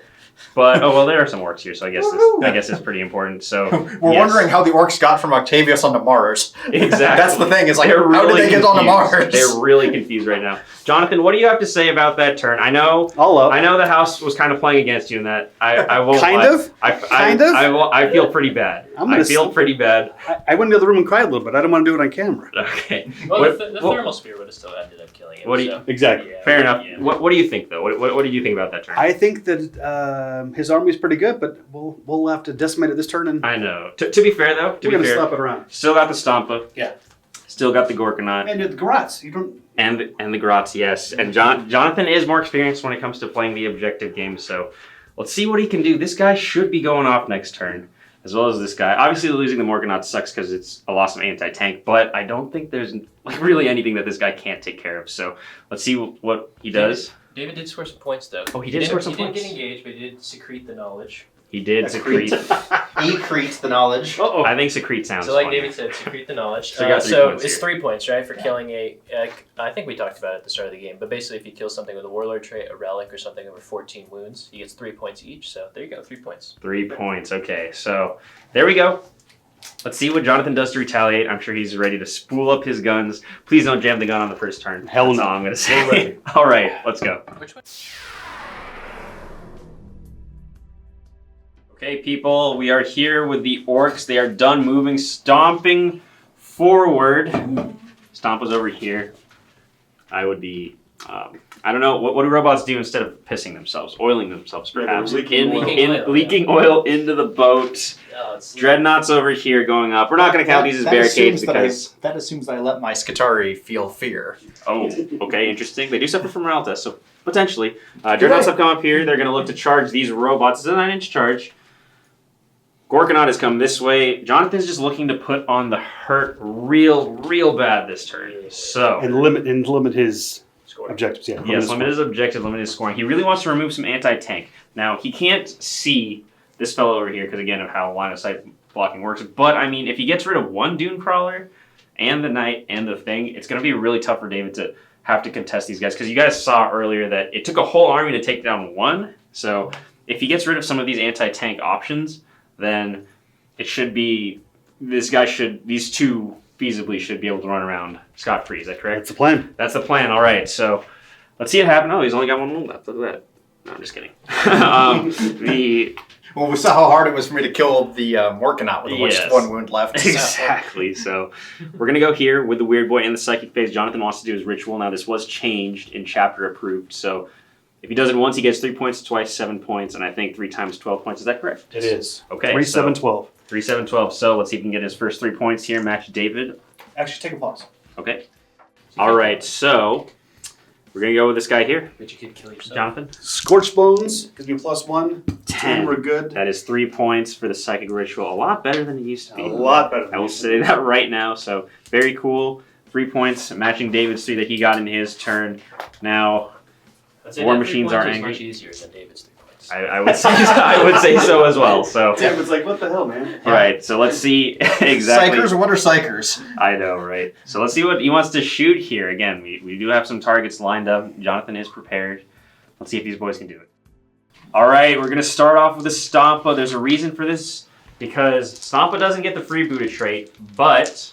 But there are some Orks here, so I guess it's pretty important. So We're yes. wondering how the Orks got from Octavius onto Mars. Exactly. That's the thing. Is like, They're how did they get onto confused. Mars? They're really confused right now. Jonathan, what do you have to say about that turn? I know the house was kind of playing against you in that. I won't. Kind lie. of? Kind of? I feel pretty bad. I feel pretty bad. I went into the other room and cried a little bit. I don't want to do it on camera. Okay. Well, the thermal spear would have still ended up killing him. What do you- so. Exactly. Yeah, Fair enough. yeah. What do you think though? What did you think about that turn? I think that his army is pretty good, but we'll have to decimate it this turn, and I know. To be fair though, we're going to slap it around. still got the Stompa. Yeah. Still got the Gorkanaut. And the Garats, you don't. And the Grotz, yes. And Jonathan is more experienced when it comes to playing the objective games, so let's see what he can do. This guy should be going off next turn, as well as this guy. Obviously, losing the Morganaut sucks because it's a loss of anti-tank, but I don't think there's really anything that this guy can't take care of. So let's see what he does. David did score some points, though. Oh, he did score some He points. didn't get engaged, but he did secrete the knowledge. He did secrete. Accrete the knowledge. I think secrete sounds So, like funny. David said, secrete the knowledge. So you got 3 points it's here. 3 points, right, for killing I think we talked about it at the start of the game, but basically if you kill something with a Warlord trait, a relic, or something over 14 wounds, he gets 3 points each. So there you go, 3 points. 3 points. Okay, so there we go. Let's see what Jonathan does to retaliate. I'm sure he's ready to spool up his guns. Please don't jam the gun on the first turn. Hell That's no. all I'm going to say. All right, let's go. Which one? Okay, people, we are here with the Orks. They are done moving, stomping forward. Stompa's over here. I would be, I don't know, what do robots do instead of pissing themselves? Oiling themselves, perhaps. leaking Leaking oil into the boat. Oh, it's Dreadnoughts over here going up. We're not going to count these as barricades because... That assumes that I let my Skitari feel fear. Oh, okay, interesting. They do suffer from morale tests, so potentially. Dreadnoughts have come up here. They're going to look to charge these robots. It's a 9-inch charge. Gorkanaut has come this way. Jonathan's just looking to put on the hurt real bad this turn. So, And limit his score. objectives. Yeah. yes, limit his objective, limit his scoring. He really wants to remove some anti-tank. Now, he can't see this fellow over here because, again, of how line of sight blocking works. But, I mean, if he gets rid of one Dune Crawler and the Knight and the Thing, it's going to be really tough for David to have to contest these guys. Because you guys saw earlier that it took a whole army to take down one. So, if he gets rid of some of these anti-tank options, then it should be, these two feasibly should be able to run around scot-free. Is that correct? That's the plan. That's the plan. All right, so let's see it happen. Oh, he's only got 1 wound left. Look at that. No, I'm just kidding. Well, we saw how hard it was for me to kill the Morkanaut with Yes. just 1 wound left. so. Exactly. So we're going to go here with the Weird Boy and the Psychic Phase. Jonathan wants to do his ritual. Now, this was changed in chapter approved. So if he does it once, he gets 3 points, twice 7 points, and I think 3 times 12 points. Is that correct? It is. Okay. 3, 7, 12. 3, 7, 12. So let's see if we can get his first 3 points here. Match David. Actually, take a pause. Okay. All right. So We're gonna go with this guy here, Bet you could kill yourself. Jonathan. Scorched Bones gives me +1. 10 were good. That is 3 points for the psychic ritual. A lot better than it used to be. A lot better. I will say that right now. So very cool. 3 points, matching David's 3 that he got in his turn. Now, War Machines are angry. Much easier than David's 3 points. I would say so as well. So David's like, what the hell, man? right. So let's see exactly. Psychers? What are psychers? I know, right? So let's see what he wants to shoot here. Again, we do have some targets lined up. Jonathan is prepared. Let's see if these boys can do it. All right, we're gonna start off with a Stompa. There's a reason for this because Stompa doesn't get the freebooted trait, but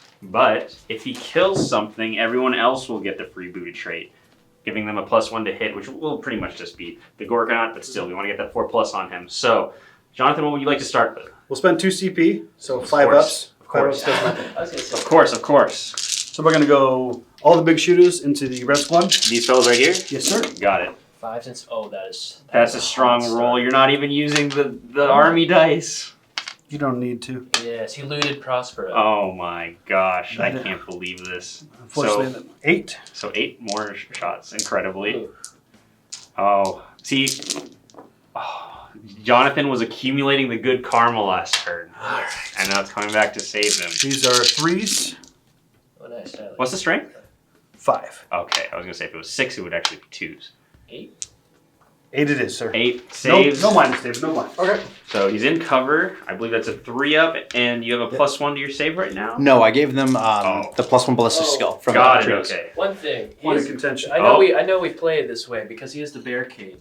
if he kills something, everyone else will get the freebooted trait, giving them a +1 to hit, which will pretty much just be the Gorgonaut, but still, we want to get that 4+ on him. So, Jonathan, what would you like to start with? We'll spend 2 CP, so 5 ups. Of course. 5 ups does nothing. I was gonna say. Of course. So we're going to go all the big shooters into the red squad. These fellas right here? Yes, sir. Got it. 5 since. Oh, That's a strong roll. You're not even using the army dice. You don't need to. Yes, he looted Prospero. Oh my gosh, I can't believe this. Unfortunately, 8. So 8 more shots, incredibly. Ooh. Oh, see, Jonathan was accumulating the good karma last turn. Alright. And now it's coming back to save him. These are 3s. Oh, nice, Tyler. What's the strength? 5. Okay, I was going to say if it was 6, it would actually be 2s. 8? 8 it is, sir. 8 saves. No minus, David. No minus. Okay. So he's in cover. I believe that's a 3-up, and you have a +1 to your save right now? No, I gave them the +1 ballistic skill from Got the it, trees. okay. One thing. Point of contention. I know we play it this way because he has the barricade.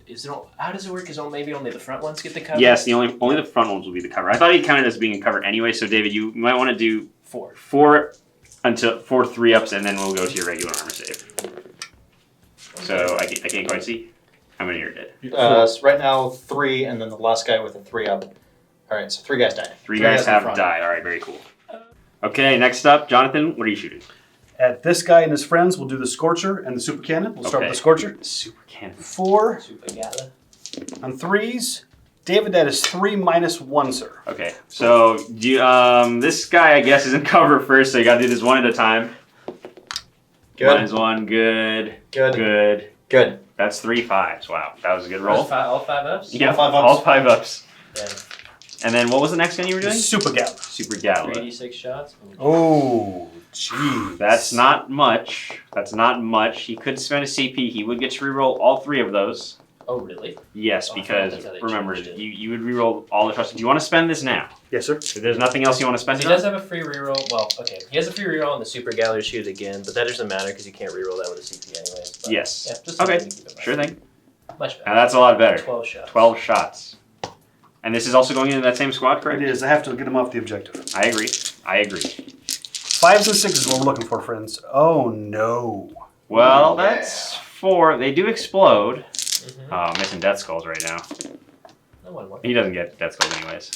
How does it work? Is maybe only the front ones get the cover? Yes, only the front ones will be the cover. I thought he counted as being in cover anyway, so David, you might want to do 4 until 4 3-ups, and then we'll go to your regular armor save. So I can't quite see. How many are dead? So right now 3, and then the last guy with a 3-up. All right, so 3 guys died. 3 guys in have front. died. All right, very cool. Okay, next up, Jonathan, what are you shooting? At this guy and his friends, we'll do the Scorcher and the Super Cannon. We'll start with the Scorcher. Super cannon. 4 Super Gala. on 3s. David, that is 3 -1, sir. Okay, so this guy, I guess, is in cover first, so you got to do this one at a time. Good. -1, good. Good. Good. Good. That's 3 5s. Wow, that was a good roll. All 5 ups? Yeah, All 5 ups. all 5 ups. Yeah. And then what was the next gun you were doing? Super Gala. Super Gala. 3d6 shots. Oh, jeez. That's not much. That's not much. He could spend a CP. He would get to reroll all 3 of those. Oh, really? Yes, Oh, because that's how they remember, changed it. you would reroll all the shots. Do you want to spend this now? Yes, sir. If there's nothing else you want to spend He it does on? have a free reroll. Well, okay. He has a free reroll on the Super Gallery shoot again, but that doesn't matter because you can't reroll that with a CP anyways. But Yes. Yeah, just Okay, something to keep in mind. sure thing. Much Now better. that's a lot better. 12 shots. 12 shots. And this is also going into that same squad, correct? It is. I have to get him off the objective. I agree. 5s and 6s is what we're looking for, friends. Oh, no. Well, that's 4. They do explode. Mhm. Oh, missing Death Skulls right now. No one more. He doesn't get Death Skulls anyways.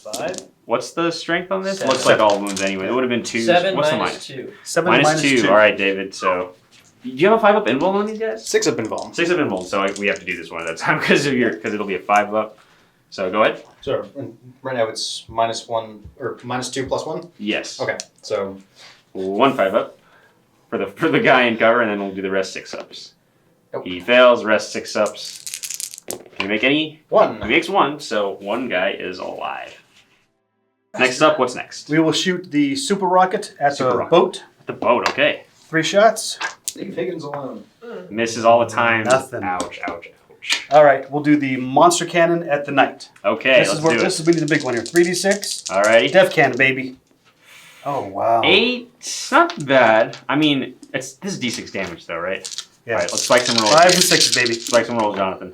5. What's the strength on this? 7. Looks like all wounds anyway. It would have been 2. 7 What's the minus minus? 2. 7 Minus 2. All right, David. So, do you have a 5-up invuln on these guys? 6 up invuln. 6 up invuln. So we have to do this one at a time because it'll be a 5-up. So go ahead. So right now it's -1 or -2 +1. Yes. Okay, so 1 5-up for the guy in cover, and then we'll do the rest 6-ups. Nope. He fails. Rest 6-ups. Can he make any? 1. He makes 1. So 1 guy is alive. Next up, what's next? We will shoot the Super Rocket at Super the Rocket. boat. The boat. Okay. 3 shots. Leave Higgins alone. Misses all the time. Nothing. Ouch. Ouch. Ouch. All right, we'll do the Monster Cannon at the Night. Okay. This Let's is where do this it. is really the big one here. 3d6. Alrighty. Death Cannon, baby. Oh wow. 8. Not bad. I mean, this is D6 damage though, right? Yeah. All right. Let's spike some rolls. 5s here. and 6s, baby. Spike some rolls, Jonathan.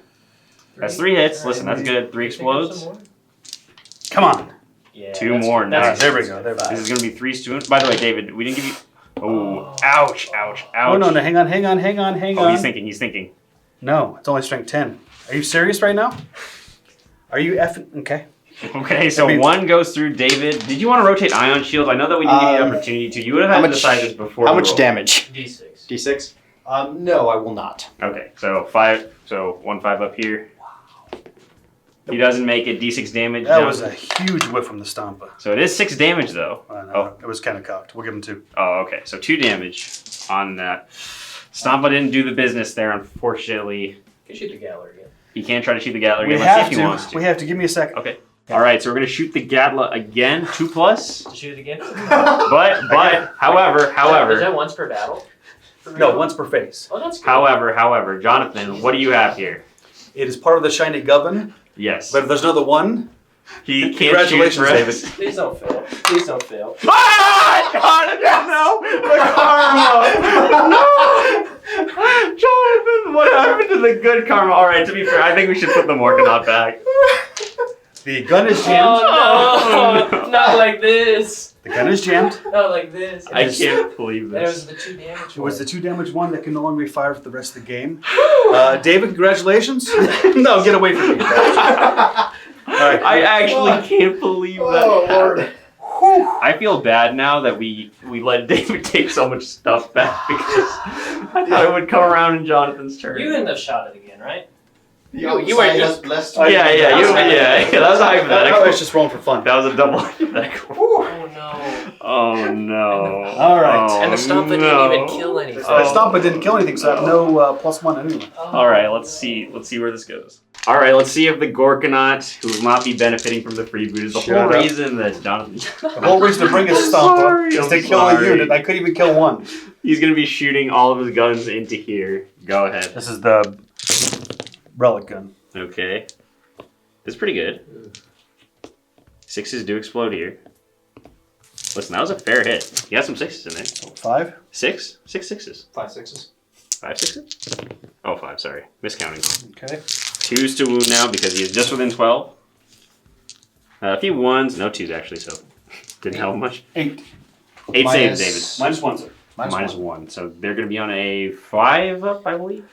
That's 3 hits. Listen, that's good. 3 explodes. Come on. Yeah, 2 that's- more. that's- Nice. There we go. There we go. This is gonna be 3 students. By the way, David, we didn't give you. Oh, ouch, ouch, ouch. Oh no, no, hang on. Oh, he's thinking. No, it's only strength 10. Are you serious right now? Are you effing okay? Okay, so I mean- 1 goes through David. Did you want to rotate Ion Shield? I know that we didn't give you the opportunity to. You would have had to decide this before. How the much roll. damage? D6. D6? No, I will not. Okay, so 5. So 1 5 up here. He doesn't make it. D6 damage. That down. was a huge whiff from the Stompa. So it is 6 damage though. No, Oh. it was kind of cocked. We'll give him 2. Oh, okay. So 2 damage on that. Stompa didn't do the business there, unfortunately. You can shoot the Gatler again. He can try to shoot the Gatler We again. Let's see have if he wants to. We have to. Give me a second. Okay. All right, so we're going to shoot the Gatla again, 2+. To shoot it again? But, however. Is that once per battle? No, once per phase. Oh, that's good. However, Jonathan, what do you have here? It is part of the shiny gubbin, Yes. but if there's another one, He can't congratulations, shoot for David. us. Please don't fail. Please don't fail. Jonathan, no! The karma! No! Jonathan, what happened to the good karma? All right, to be fair, I think we should put the Morkanaut back. the gun is jammed. Oh no! Not like this. The gun is jammed. Not like this. I can't believe That was this. the 2 damage. It was the 2 damage one that can no longer be fired for the rest of the game. David, congratulations. No, get away from me. All right. I actually can't believe that. Oh, Lord. I feel bad now that we let David take so much stuff back because I thought it would come around in Jonathan's turn. You wouldn't have shot it again, right? You were just- blessed. Yeah, that was I hypothetical. was just rolling for fun. That was a double hypothetical. Oh no. Oh no. All right. Oh, And the Stompa no. didn't even kill anything. Oh. Stompa didn't kill anything, so I have no +1 anyway. All right, let's see where this goes. All right, let's see if the Gorkanaut, who will not be benefiting from the freeboot, is the Shut whole up. reason that Jonathan. The whole reason to bring a Stompa is to kill a unit. I couldn't even kill one. He's gonna be shooting all of his guns into here. Go ahead. This is the relic gun. Okay. This is pretty good. 6s do explode here. Listen, that was a fair hit. You got some 6s in there. 5. 6? 6 6s. 5 6s. 5 6s? Oh, 5, sorry. Miscounting. Okay. 2s to wound now because he is just within 12. A few 1s, no 2s actually, so didn't help much. 8. 8 saves, David. -1, sir. Minus 1. So they're going to be on a 5 up, I believe?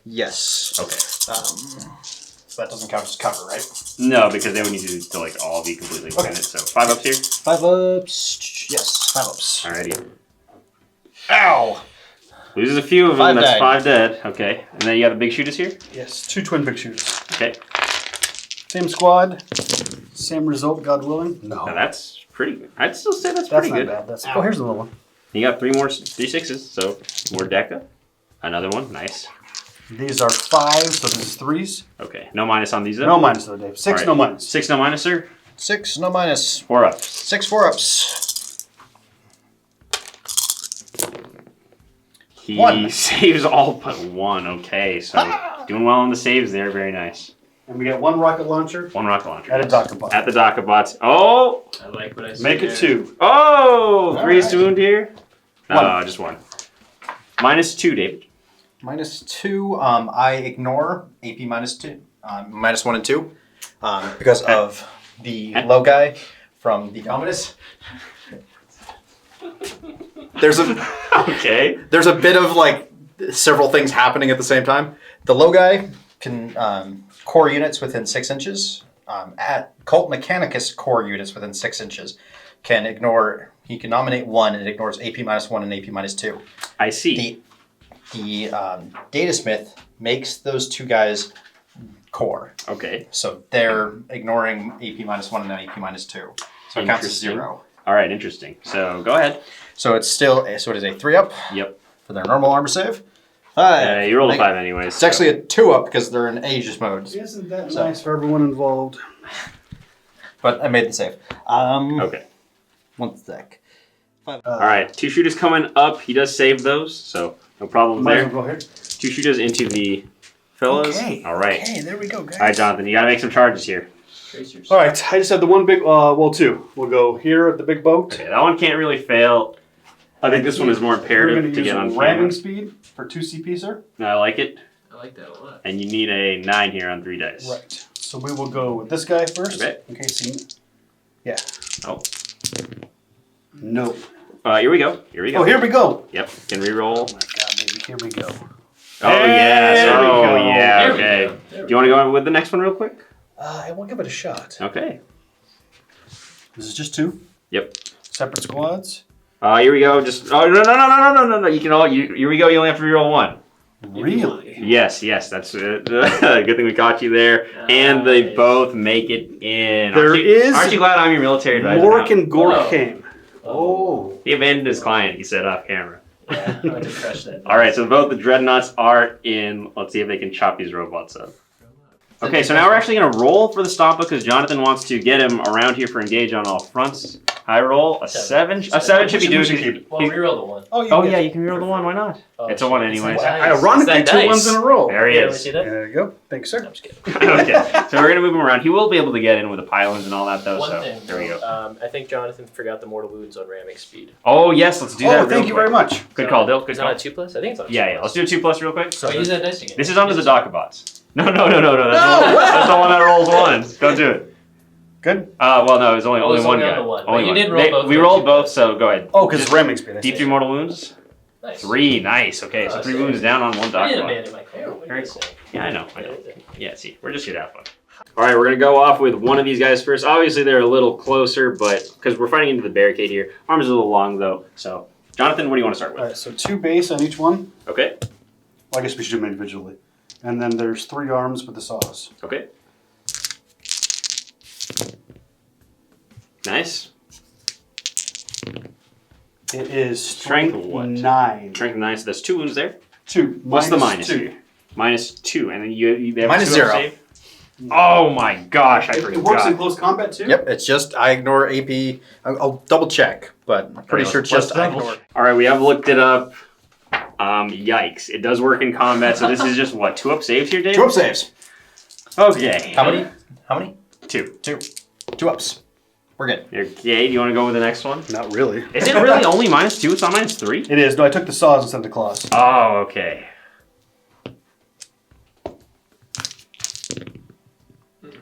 Yes. Okay. So that doesn't count as cover, right? No, because they would need to like all be completely within it. So 5 ups here. 5 ups. Yes, 5 ups. Alrighty. Ow! Loses a few of them. 5 That's died. 5 dead. Okay. And then you got the big shooters here. Yes, 2 twin big shooters. Okay. Same squad, same result, God willing. No. Now that's pretty good. I'd still say that's That's pretty not good. bad. That's, oh, here's another one. You got 3 6s, so more Deca. Another one. Nice. These are 5s, so this is 3s. Okay. No minus on these though. No minus though, Dave. 6, Alright. no minus. 6 no minus, sir. 6, no minus. 4 ups. 6 4-ups. He 1. saves all but 1. Okay, so doing well on the saves there. Very nice. And we got 1 rocket launcher 1 rocket launcher. at a Docker bot. At the Docker bots. Oh! I like what I see. Make it there. 2. Oh! 3 Alright. to wound here. No, One. just 1. -2, David. -2. I ignore AP -2. -1 and 2. Because of the low guy from the Ominous. There's a bit of like several things happening at the same time. The low guy can core units within 6 inches. At Cult Mechanicus core units within 6 inches can ignore. He can nominate 1 and it ignores AP -1 and AP -2. I see. The Datasmith makes those 2 guys core. Okay. So they're ignoring AP -1 and AP -2. So it counts as Interesting. 0. All right, interesting. So go ahead. So it's still so it is a 3-up Yep. for their normal armor save. Hi. You rolled a 5 anyways. It's actually a 2-up because they're in Aegis mode. Isn't that So- nice for everyone involved? But I made the save. Okay. 1 sec. All right. 2 shooters coming up. He does save those, so no problem Might as there. well go here. 2 shooters into the fellas. Okay. All right. Okay, there we go, guys. All right, Jonathan. You got to make some charges here. Tracers. All right, I just have the one big, 2. We'll go here at the big boat. Okay, that one can't really fail. I think this one is more We're imperative going to use get on ramming camera. speed for 2 CP, sir. I like it. I like that a lot. And you need a 9 here on 3 dice. Right. So we will go with this guy first. Okay. In case he... Yeah. Oh. Nope. Here we go. Here we go. Oh, here we go. Yep. Can re-roll. Oh my God, baby. Here we go. Oh, yes. There we Oh, go. yeah. There we Okay. go. There we Do you want to go with the next one real quick? I will give it a shot. Okay. This is just 2 Yep. separate squads. Here we go. Just no. You can all. Here we go. You only have to re-roll 1. Really? Yes. That's it. Good thing we caught you there. And they both make it in. There is Aren't you glad I'm your military advisor? Mork now? and Gork Oh. came. Oh. He abandoned his client. He said off camera. Yeah, I want to crush that. All right, so both the dreadnoughts are in. Let's see if they can chop these robots up. Okay, so now we're actually going to roll for the Stompa because Jonathan wants to get him around here for engage on all fronts. High roll, a 7. A 7 should be doing. Well, reroll the 1. Oh yeah, you can reroll the 1. Why not? Oh, it's a 1 anyway. Ironically, 2 ones in a row. There he Yeah, we is. see that? There you go. Thanks, sir. I'm just kidding. Okay, so we're going to move him around. He will be able to get in with the pylons and all that though. One So thing, there we go. I think Jonathan forgot the mortal wounds on ramming speed. Oh yes, let's do that. Thank you very much. Good call, Dill. Good Is it call. on a 2+? I think it's on a 2+. Yeah, let's do a 2+ real quick. So use that dice again. This is under the Docabots. No. That's the one that rolls 1s. Don't do it. Good. Well, no, it was only It was one only guy. on the one, but Only you one. did roll both We of rolled them. both, so go ahead. Oh, because ramming speed. I see. D3 mortal wounds. Nice. 3, nice. Okay, so Oh, 3 sick. wounds down on one I didn't Docbot. abandon my car. What are Very you cool. saying? Yeah, I know. Yeah, see, we're just here to have fun. All right, we're gonna go off with one of these guys first. Obviously, they're a little closer, but because we're fighting into the barricade here, arms are a little long though. So, Jonathan, what do you want to start All with? right, so 2 base on each one. Okay. Well, I guess we should do them individually. And then there's 3 arms with the saws. Okay. Nice. It is Strength what? 9. Strength 9. So that's 2 wounds there. 2. What's the minus 2. here? -2, and then they have Minus 2 0. save? Oh my gosh, I forgot. It works in close combat too? Yep, it's just I ignore AP. I'll double check, but I'm pretty sure it's just I ignore. All right, we have looked it up. Yikes! It does work in combat, so this is just what 2-up saves here, Dave. 2 up saves. Okay. How many? How many? 2. 2 ups. We're good. Okay, do you want to go with the next one? Not really. Is it really only -2? It's not -3? It is. No, I took the saws instead of the claws. Oh, okay.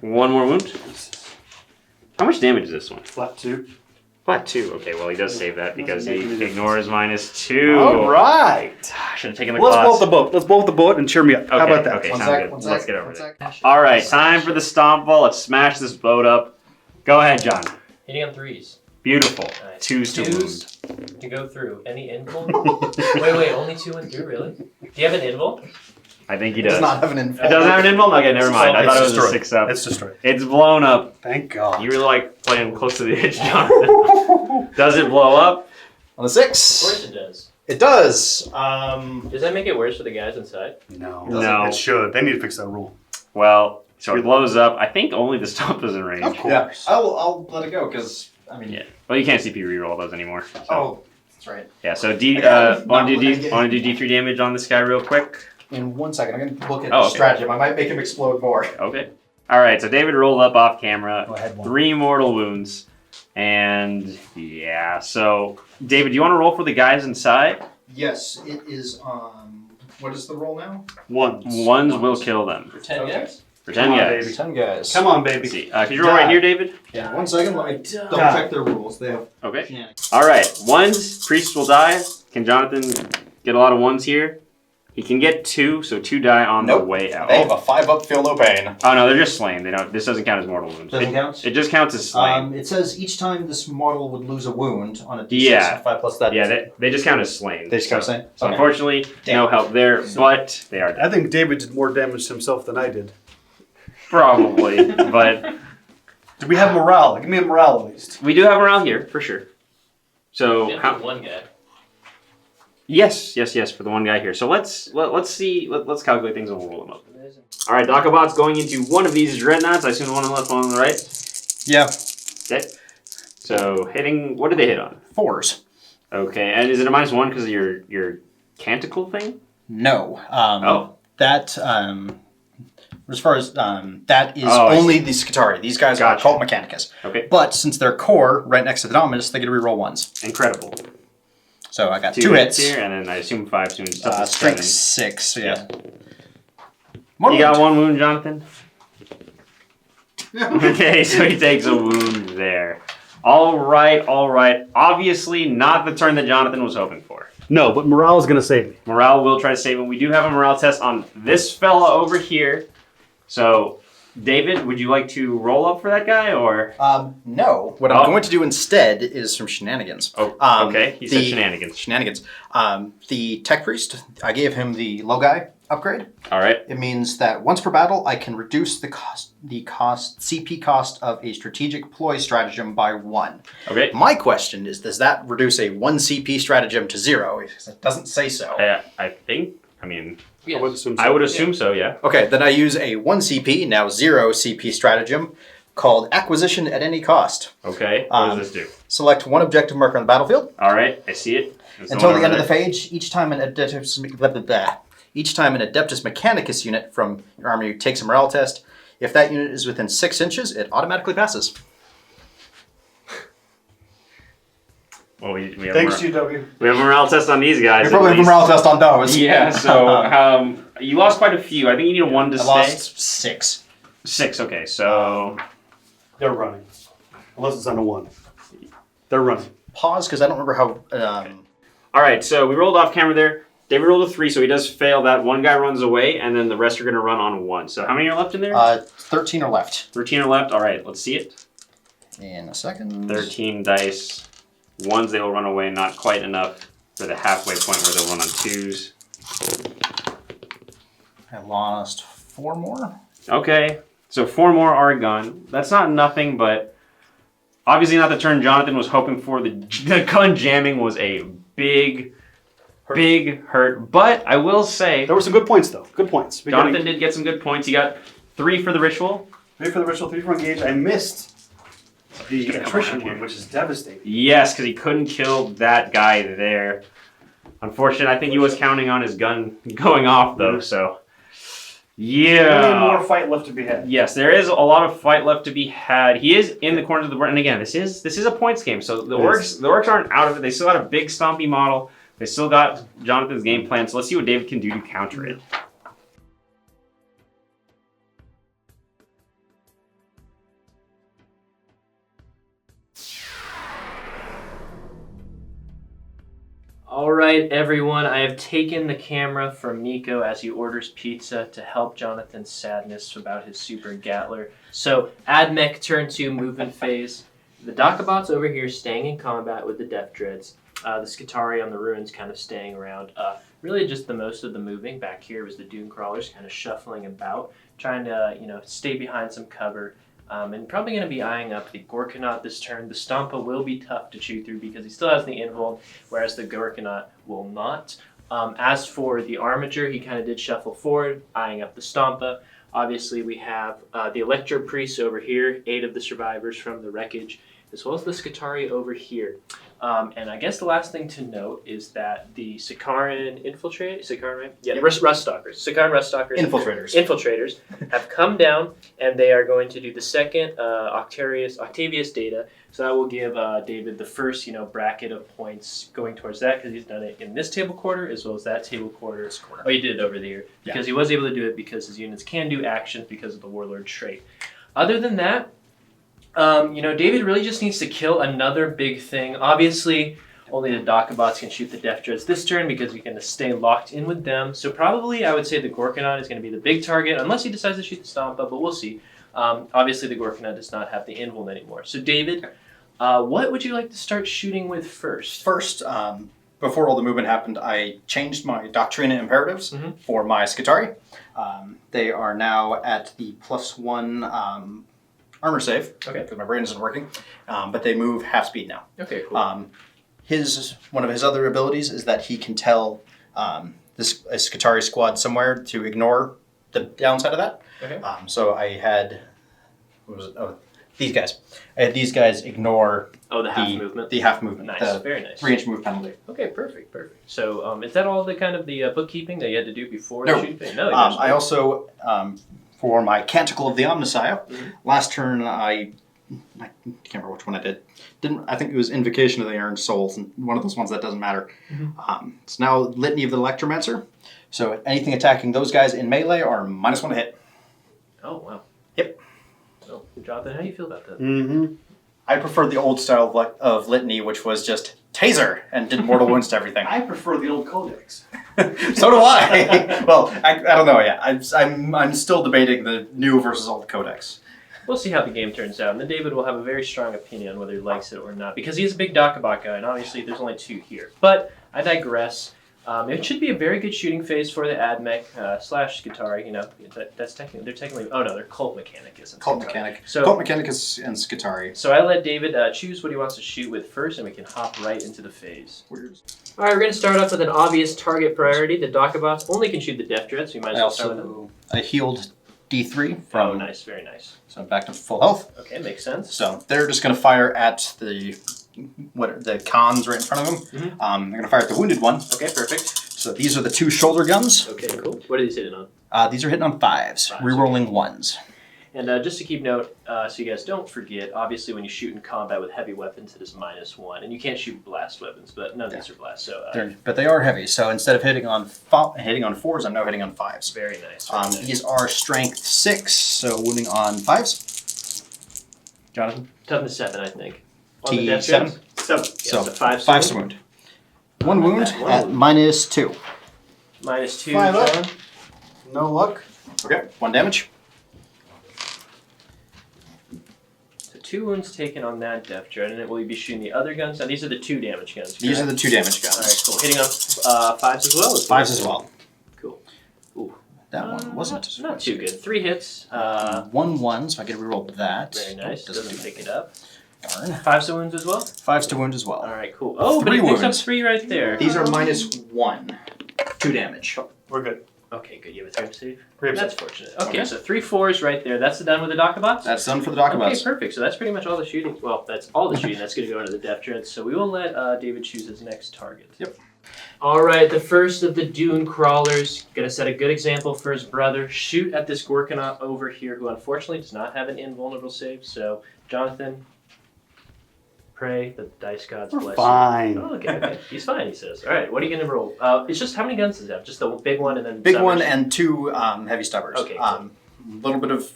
One more wound. How much damage is this one? Flat 2. Flat 2. Okay, well, he does save that because he ignores -2. All right. Should have taken the Let's claws. bolt the boat. Let's bolt the boat and cheer me up. Okay, How about that? okay, One sounds sec, good. one Let's sec, get over one there. sec. All right, time for the stomp ball. Let's smash this boat up. Go ahead, John. Hitting on 3s. Beautiful. Nice. 2s to wound. 2s to go through. Any invul? wait, only 2 went through, really? Do you have an invul? I think he It does. does not have an info. It doesn't have an invul? Okay, never mind. I It's thought it was a destroyed. 6-up. It's destroyed. It's blown up. Thank God. You really like playing close to the edge, Jonathan. Does it blow up? On the Of course 6. it does. It does. Does that make it worse for the guys inside? No. No. It should. They need to fix that rule. Well, so it blows up. I think only the stomp is in range. Of course. Yeah, I'll let it go because I mean. Yeah. Well, you can't CP reroll those anymore. So. Oh, that's right. Yeah. So I got it. want to do Not want to do D3 damage on this guy real quick? In 1 second, I'm gonna look at Oh, the okay. stratagem. I might make him explode more. Okay. All right. So David rolled up off camera. Go ahead, 3 mortal wounds, and yeah. So David, do you want to roll for the guys inside? Yes, it is. What is the roll now? Ones. Ones will kill them. For 10 Okay. guys? For 10 Come on, guys. baby. 10 guys. Come on, Let's baby. see. Can you roll right here, David? Yeah. 1 second. Let me double Die. check their rules. They have. Okay. All right. Ones. Priests will die. Can Jonathan get a lot of ones here? He can get 2, so 2 die on the Nope. way out. They have a 5 up, feel no pain. Oh no, they're just slain. They don't. This doesn't count as mortal wounds. Doesn't it, count? It just counts as slain. It says each time this model would lose a wound on a d6 Yeah. of 5 plus that. Yeah, they just count as slain. They just count as slain? So Okay. unfortunately, Damn. no help there, but they are dead. I think David did more damage to himself than I did. Probably, but Do we have morale? Give me a morale at least. we do have morale here for sure. So Yeah, how, for one guy. yes, for the one guy here. So let's see. Let's calculate things and we'll roll them up. All right, Docobot's going into one of these dreadnoughts. I assume the one on the left, one on the right. Yeah. Okay. So hitting. What did they hit on? 4s. Okay, and is it a -1 because of your canticle thing? No. Oh. That, as far as, that is Oh, I only the Scutari. These guys Gotcha. are called Mechanicus. Okay, But since they're core right next to the Dominus, they get to reroll 1s. incredible. So I got 2 2 hits. here, and then I assume 5 soon. It's up to Strength 7. 6, yeah. You got 1 wound, Jonathan? Okay, so he takes a wound there. All right. Obviously not the turn that Jonathan was hoping for. No, but morale is going to save me. Morale will try to save him. We do have a morale test on this fella over here. So, David, would you like to roll up for that guy, or? No. What I'm going to do instead is some shenanigans. Oh, okay. He said shenanigans. Shenanigans. The tech priest, I gave him the low guy, upgrade. All right. It means that once per battle, I can reduce the CP cost of a strategic ploy stratagem by 1. Okay. My question is, does that reduce a 1 CP stratagem to 0? It doesn't say so. I think. I mean, I would assume so. I would assume so. Yeah. Okay, then I use a 1 CP, now 0 CP stratagem called Acquisition at Any Cost. Okay. What does this do? Select one objective marker on the battlefield. All right. I see it. Until the end of the phase, each time an Adeptus Mechanicus unit from your army takes a morale test, if that unit is within 6 inches, it automatically passes. Well, we have Thanks, GW. We have a morale test on these guys. We probably have a morale test on those. Yeah. So you lost quite a few. I think you need a 1 to I stay. lost 6. 6. Okay. So They're running. Unless it's on a 1. They're running. Pause, because I don't remember how... all right. So we rolled off camera there. David rolled a 3, so he does fail that. One guy runs away, and then the rest are going to run on 1. So how many are left in there? 13 are left. 13 are left. All right, let's see it. In a second. 13 dice. 1s, they will run away. Not quite enough for the halfway point where they'll run on 2s. I lost 4 more. Okay, so 4 more are gone. That's not nothing, but obviously not the turn Jonathan was hoping for. The gun jamming was a big hurt. But I will say... There were some good points, though. Good points. Jonathan did get some good points. He got 3 for the ritual. 3 for the ritual, 3 for engage. I missed the attrition one, which is devastating. Yes, because he couldn't kill that guy there. Unfortunately, I think he was counting on his gun going off, though, so... Yeah. Only more fight left to be had. Yes, there is a lot of fight left to be had. He is in the corners of the board, and again, this is a points game, so the Orks aren't out of it. They still got a big stompy model. They still got Jonathan's game plan, so let's see what David can do to counter it. All right, everyone, I have taken the camera from Nico as he orders pizza to help Jonathan's sadness about his super Gatler. So, AdMech turn 2 movement phase. The Dakabot's over here staying in combat with the Death Dreads. The Skitarii on the ruins kind of staying around. Really just the most of the moving. Back here was the Dune Crawlers kind of shuffling about, trying to, stay behind some cover. And probably going to be eyeing up the Gorkanaut this turn. The Stampa will be tough to chew through because he still has the Invuln, whereas the Gorkanaut will not. As for the Armiger, he kind of did shuffle forward, eyeing up the Stampa. Obviously, we have the Electro Priests over here, 8 of the survivors from the wreckage, as well as the Skitarii over here. And I guess the last thing to note is that the Sikaran Sikaran, right? Yeah, yep. Ruststalkers. Sikaran Ruststalkers. Infiltrators have come down, and they are going to do the second Octavius data. So that will give David the first, bracket of points going towards that, because he's done it in this table quarter as well as that table quarter. Oh, he did it over there because he was able to do it because his units can do actions because of the Warlord trait. Other than that, David really just needs to kill another big thing. Obviously, only the Dakabots can shoot the Death Dreads this turn because he's going to stay locked in with them. So probably I would say the Gorkanaut is going to be the big target, unless he decides to shoot the Stampa, but we'll see. Obviously, the Gorkanaut does not have the Invuln anymore. So David, what would you like to start shooting with first? First, before all the movement happened, I changed my Doctrina Imperatives for my Skitarii. They are now at the +1... armor save, because my brain isn't working, but they move half speed now. Okay, cool. One of his other abilities is that he can tell a Skitarii squad somewhere to ignore the downside of that. Okay. So I had, these guys. I had these guys ignore the half movement. The half movement. Nice, very nice. 3-inch move penalty. Okay, perfect. So is that all the kind of the bookkeeping that you had to do before the shooting? No. I also. For my Canticle of the Omnissiah, last turn I can't remember which one I did. I think it was Invocation of the Iron Souls, and one of those ones that doesn't matter. It's now Litany of the Electromancer. So anything attacking those guys in melee are -1 to hit. Oh, wow. Yep. Oh, Jonathan, how do you feel about that? I prefer the old style of Litany, which was just taser and did mortal wounds to everything. I prefer the old Codex. So do I. Well, I don't know yet. I'm still debating the new versus old Codex. We'll see how the game turns out, and then David will have a very strong opinion on whether he likes it or not, because he's a big Dakabot guy, and obviously there's only 2 here. But I digress. It should be a very good shooting phase for the Admech slash Skitarii. You know, that's technically. Oh no, they're Cult Mechanicus. Cult Mechanic. So Cult Mechanicus and Skitarii. So I let David choose what he wants to shoot with first, and we can hop right into the phase. Weird. All right, we're going to start off with an obvious target priority. The Dokabots only can shoot the Death Dread, so you might as well start with them. I healed D3 from. Oh, nice, very nice. So back to full health. Okay, makes sense. So they're just going to fire at the cons right in front of them. Mm-hmm. They're going to fire at the wounded one. Okay, perfect. So these are the 2 shoulder guns. Okay, cool. What are these hitting on? These are hitting on 5s, rerolling 1s. And just to keep note, so you guys don't forget, obviously when you shoot in combat with heavy weapons, it is -1. And you can't shoot blast weapons, but none of these are blast. So, But they are heavy, so instead of hitting on 4s, I'm now hitting on 5s. Very nice. These are strength 6, so wounding on 5s. Jonathan? Toughness 7, I think. On T7? the Death Dreads? 7. Yeah, So, so 5 5 to wound. 1 wound at -2. -2, 5 up. John. No luck. Okay, 1 damage. So 2 wounds taken on that Death Dread, and will you be shooting the other guns? Now these are the 2 damage guns. Correct? These are the 2 damage guns. Alright, cool. Hitting on 5s as well? 5s as well. Cool. Ooh. That one wasn't. Not too good. 3 hits. 1-1, so I get to reroll that. Very nice. Doesn't pick it up. Darn. 5s to wounds as well? 5s to wound as well. Alright, cool. Oh, but 3 it picks up wounds. 3 right there. These are -1. 2 damage. We're good. Okay, good. You have a 3 save? 3 That's fortunate. Okay, so 3 4s right there. That's done with the Dokabots? That's done for the Okay, Dokabots. perfect. So that's pretty much all the shooting. Well, that's all the shooting that's going to go into the Death Dread. So we will let David choose his next target. Yep. All right, the first of the Dune Crawlers. Going to set a good example for his brother. Shoot at this Gorkanaut over here, who unfortunately does not have an invulnerable save. So, Jonathan, pray the dice gods bless Fine. you. Oh, okay. He's fine, he says. All right, what are you going to roll? It's just how many guns does it have? Just the big one and then Big Stubbers? one and 2 heavy stubbers. Okay, cool. Little bit of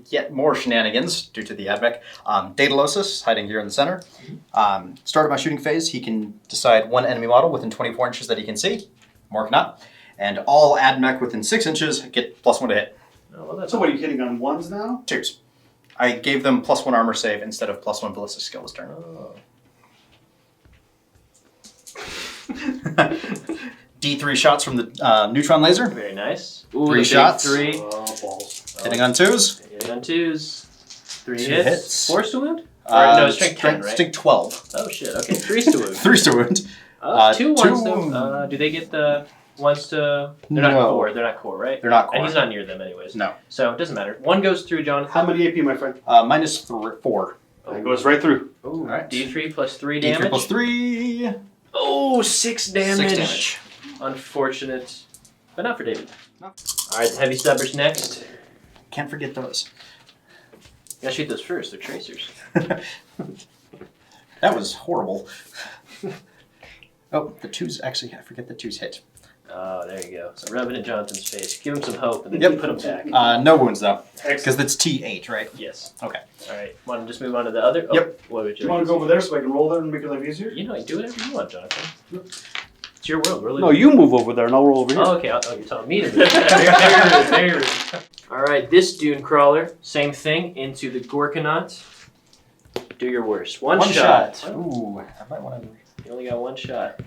yet more shenanigans due to the Admech. Daedalosus, hiding here in the center. Start of my shooting phase, he can decide 1 enemy model within 24 inches that he can see. More cannot. And all Admech within 6 inches get +1 to hit. Oh, well, that's So what, are you hitting on 1s now? 2s. I gave them +1 armor save instead of +1 ballistic skill this turn. Oh. D3 shots from the Neutron Laser. Very nice. Ooh, 3 the big shots. 3. Oh, balls. Hitting on 2s. Hitting on 2s. 3 2 hits. hits. 4s to wound? No, strength 10, right? Strength 12. Oh shit, okay. 3s to wound. 3s to wound. 2 2 ones though. Do they get the ones to... They're not No. core, they're not core, right? They're not core. And he's not near them anyways. No. So it doesn't matter. 1 goes through Jonathan. How many AP, my friend? -4. It goes right through. Ooh, Alright. D3 plus 3 D3 damage. plus 3. Oh, 6 damage. 6 damage. Unfortunate. But not for David. No. Alright, the heavy stubbers next. Can't forget those. You gotta shoot those first, they're tracers. That was horrible. Oh, the 2s actually, I forget the 2s hit. Oh, there you go. So rub it in Jonathan's face. Give him some hope and then Yep. put him back. No wounds though, Excellent. because it's T8, right? Yes. Okay. Alright, want to just move on to the other? Oh, Yep. What would Do you want to go over there so I can roll there and make your life easier? You know, do whatever you want, Jonathan. It's your world. We're No, you move over there and I'll roll over here. Oh, okay. You're telling me to do it. Very rude. All right, this Dune Crawler, same thing, into the Gorkanaut. Do your worst. One shot. Ooh, I might want to. You only got 1 shot.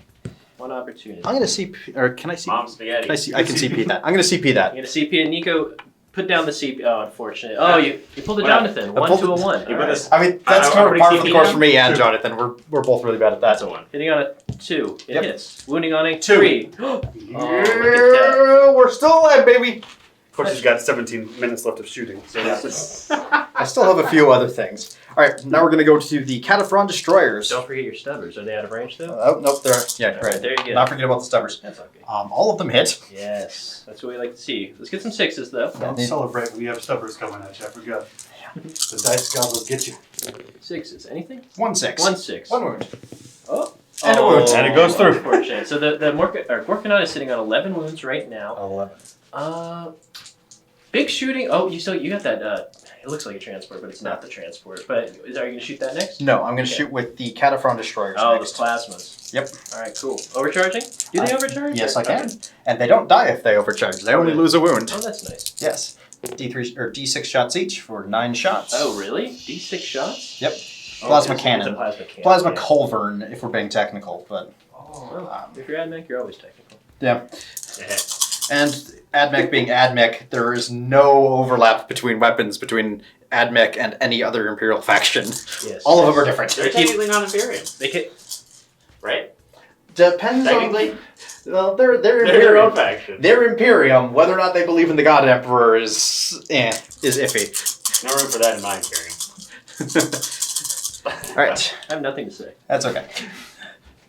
1 opportunity. I'm gonna CP, or can I see? Mom spaghetti. Can I see? I can CP that. I'm gonna CP that. You're going to CP and Nico, put down the CP. Oh, unfortunate. Oh, you pulled a What? Jonathan. 1 to a 1. All You put right. this- I mean, that's I kind of already par for the CP course now? for me and Jonathan. We're both really bad at that. That's a 1. Hitting on a 2. It Yep. hits. Wounding on a 2. 3. Yeah, that. we're still alive, baby. Of course, he's got 17 minutes left of shooting. So that's I still have a few other things. All right, now we're gonna go to the Caliper destroyers. Don't forget your stubbers. Are they out of range though? Oh nope, they're All right, there you go. Not forget about the stubbers. That's okay. All of them hit. Yes, that's what we like to see. Let's get some 6s though. don't celebrate when you have stubbers coming at you. I forgot. The dice god will get you. 6s. Anything? 1 6. 1 6. 1 wound. Oh. And a wound. And it goes through. Unfortunate. So the Gorkanaut is sitting on 11 wounds right now. 11. Big shooting. Oh, you got that. It looks like a transport, but it's not the transport. But are you going to shoot that next? No, I'm gonna Okay. shoot with the Caliper destroyers Oh, next. the plasmas. Yep. All right, cool. Overcharging? Do they overcharge? Yes, I Okay. can. And they don't die if they overcharge. They only lose a wound. Oh, that's nice. Yes. D3 or D6 shots each for 9 shots. Oh, really? D6 shots? Yep. Oh, Plasma it's a cannon. plasma cannon. Plasma yeah. culvern, if we're being technical, but Oh, well, if you're Admech, you're always technical. Yeah. And AdMech being AdMech, there is no overlap between weapons between AdMech and any other Imperial faction. Yes. All of them are different. They're technically not Imperium. They can. Right? Depends on Technically. well, they're They're Imperium. their own faction. They're Imperium. Whether or not they believe in the God Emperor is iffy. No room for that in my Imperium. All right, I have nothing to say. that's okay.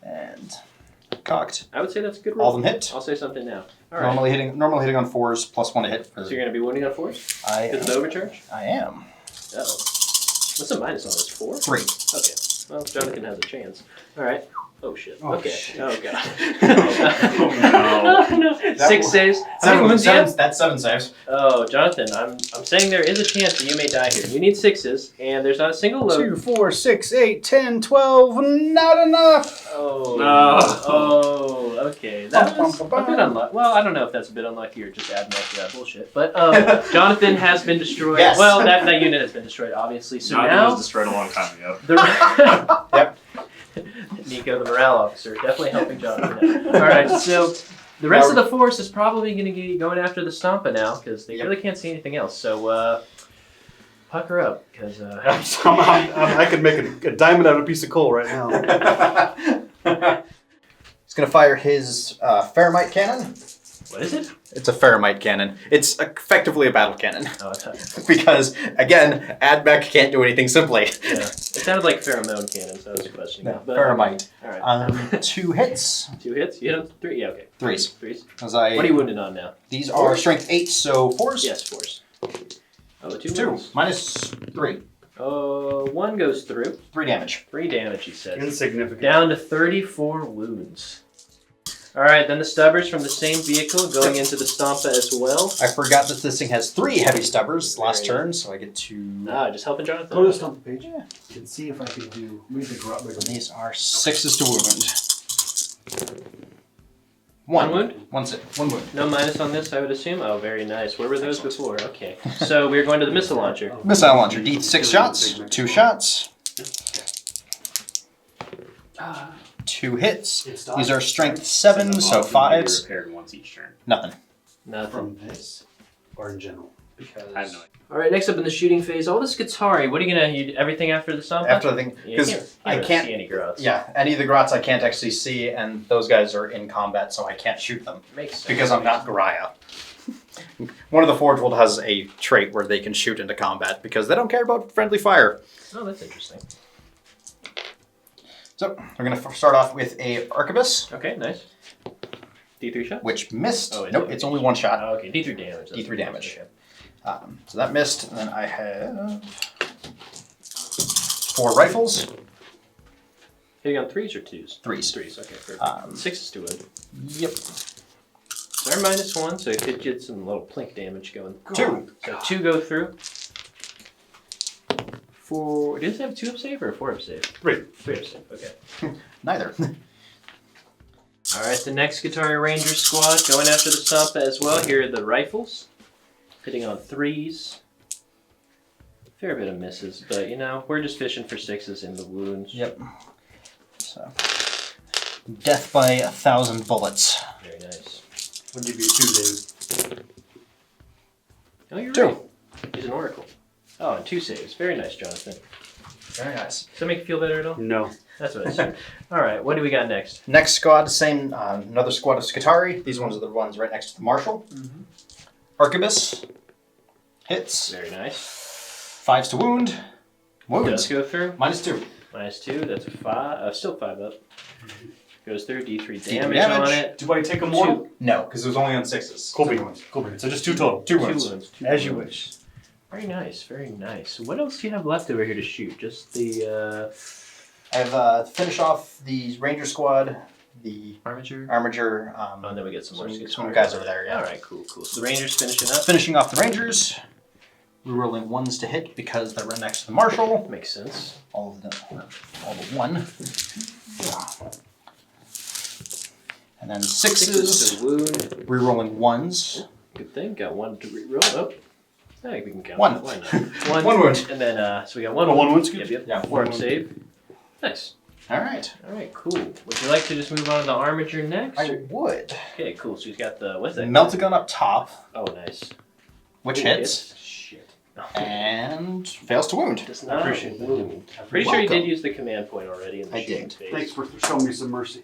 And cocked. I would say that's a good roll. All of them hit. I'll say something now. All right. Normally hitting on 4s plus 1 to hit. So you're going to be wounding on 4s? I Because of the overcharge? I am. Uh-oh. What's the minus on this? 4? 3. Okay. Well, Jonathan has a chance. All right. Oh, shit. Oh, okay. shit. Oh, God. Oh, no. 6 saves. How many wounds do you have? That's 7 saves. Oh, Jonathan, I'm saying there is a chance that you may die here. You need 6s, and there's not a single load. 2, 4, 6, 8, 10, 12. Not enough. Oh. No. Oh, okay. That was a bit unlucky. Well, I don't know if that's a bit unlucky or just AdMech bullshit. But Jonathan has been destroyed. Yes. Well, that unit has been destroyed, obviously. So Jonathan now was destroyed a long time ago. Yep. Nico, the morale officer, definitely helping Jonathan out. All right, so the rest of the force is probably going to be going after the Stompa now because they really can't see anything else. So pucker up because I could make a diamond out of a piece of coal right now. He's going to fire his Thermite Cannon. what is it? It's a Thermite Cannon. It's effectively a battle cannon. Oh, it's Because, again, AdMech can't do anything simply. yeah. It sounded like pheromone cannon, so I was questioning it. But, Thermite. All right. 2 hits. 2 hits. You hit him 3. Yeah, okay. 3s. 3s. As What are you wounded on now? These are strength 8, so 4s. Yes, 4s. Oh, 2 2. wounds. Minus 3. 1 goes through. 3 damage. 3 damage, he said. Insignificant. Down to 34 wounds. All right, then the Stubbers from the same vehicle going into the Stompa as well. I forgot that this thing has 3 heavy Stubbers last Very turn, so I get to... Just helping Jonathan. Go to the stump page and see if I can do. Read the grot bigger. These are 6s to wound. One wound? 1 wound. No minus on this, I would assume. Oh, very nice. Where were those before? Okay. So we're going to the missile launcher. Missile launcher. D6 shots. 2 shots. 2 hits. These are strength 7, so 5s. Repaired once each turn. Nothing. Nothing. From this or in general. Because... I have no idea. All right, next up in the shooting phase, all this Guitari. What are you gonna? Everything after the Stompa? After the thing, Yeah, you because can't I really can't. see any grots. Yeah, any of the grots I can't actually see, and those guys are in combat, so I can't shoot them Makes sense. because I'm not Garaya. One of the Forge World has a trait where they can shoot into combat because they don't care about friendly fire. Oh, that's interesting. So we're gonna start off with a Arquebus, Okay, nice. D3 shot? which missed. Oh, Nope, it's only 1 shot. Oh, okay, D3 damage. D3 damage. So that missed, and then I have 4 rifles. Hitting on 3s or 2s? 3s. 3s, okay, perfect. 6 is to win. Yep. So they're -1, so it could get some little plink damage going. 2. So 2 go through. 4. Does it have 2 up save or a 4 up save? 3. 3 up save, okay. Neither. Alright, the next Guitar Ranger squad going after the Stompa as well. Here are the rifles. Hitting on 3s. Fair bit of misses, but you know, we're just fishing for 6s in the wounds. Yep. So, death by 1,000 bullets. Very nice. Would you be 2 days? Oh, you're 2. right. He's an oracle. Oh, and 2 saves. Very nice, Jonathan. Very nice. Does that make you feel better at all? No. That's what I assumed. Alright, what do we got next? Next squad, same, another squad of Skitari. These ones are the ones right next to the Marshal. Arquebus. Hits. Very nice. 5s to wound. Does Wounds. go through. -2. -2, that's a 5. Still 5 up. Goes through, D3 D3 damage, damage. on it. Do I take a more? 2. No, because it was only on 6s. Cool bean. Cool bean. So just 2 total. 2 2 wounds. wounds. As you wish. Very nice, very nice. So what else do you have left over here to shoot? Just the I have finish off the Ranger squad, the armature? Armature, Oh, and then we get some more some guys over there, yeah. Alright, cool, cool. So the Rangers finishing up. Finishing off the Rangers. Rerolling 1s to hit because they're right next to the Marshal. Makes sense. All of the 1. And then 6s. to wound. Rerolling 1s. Good thing. Got 1 to reroll. Oh. I think we can count. 1. Why not? 1. 1 wound. And then, so we got 1 Oh, wound. 1 wound's good? Yep, yep. Yeah, 4 1 up save. Nice. All right. All right, cool. Would you like to just move on to the armature next? I would. Okay, cool. So he's got the what's that? Meltagun up top, Oh, nice. which Ooh, hits Shit. and fails to wound. Does not appreciate that. wound. I'm pretty sure you Welcome. did use the command point already in the I shooting did. phase. Thanks for showing me some mercy.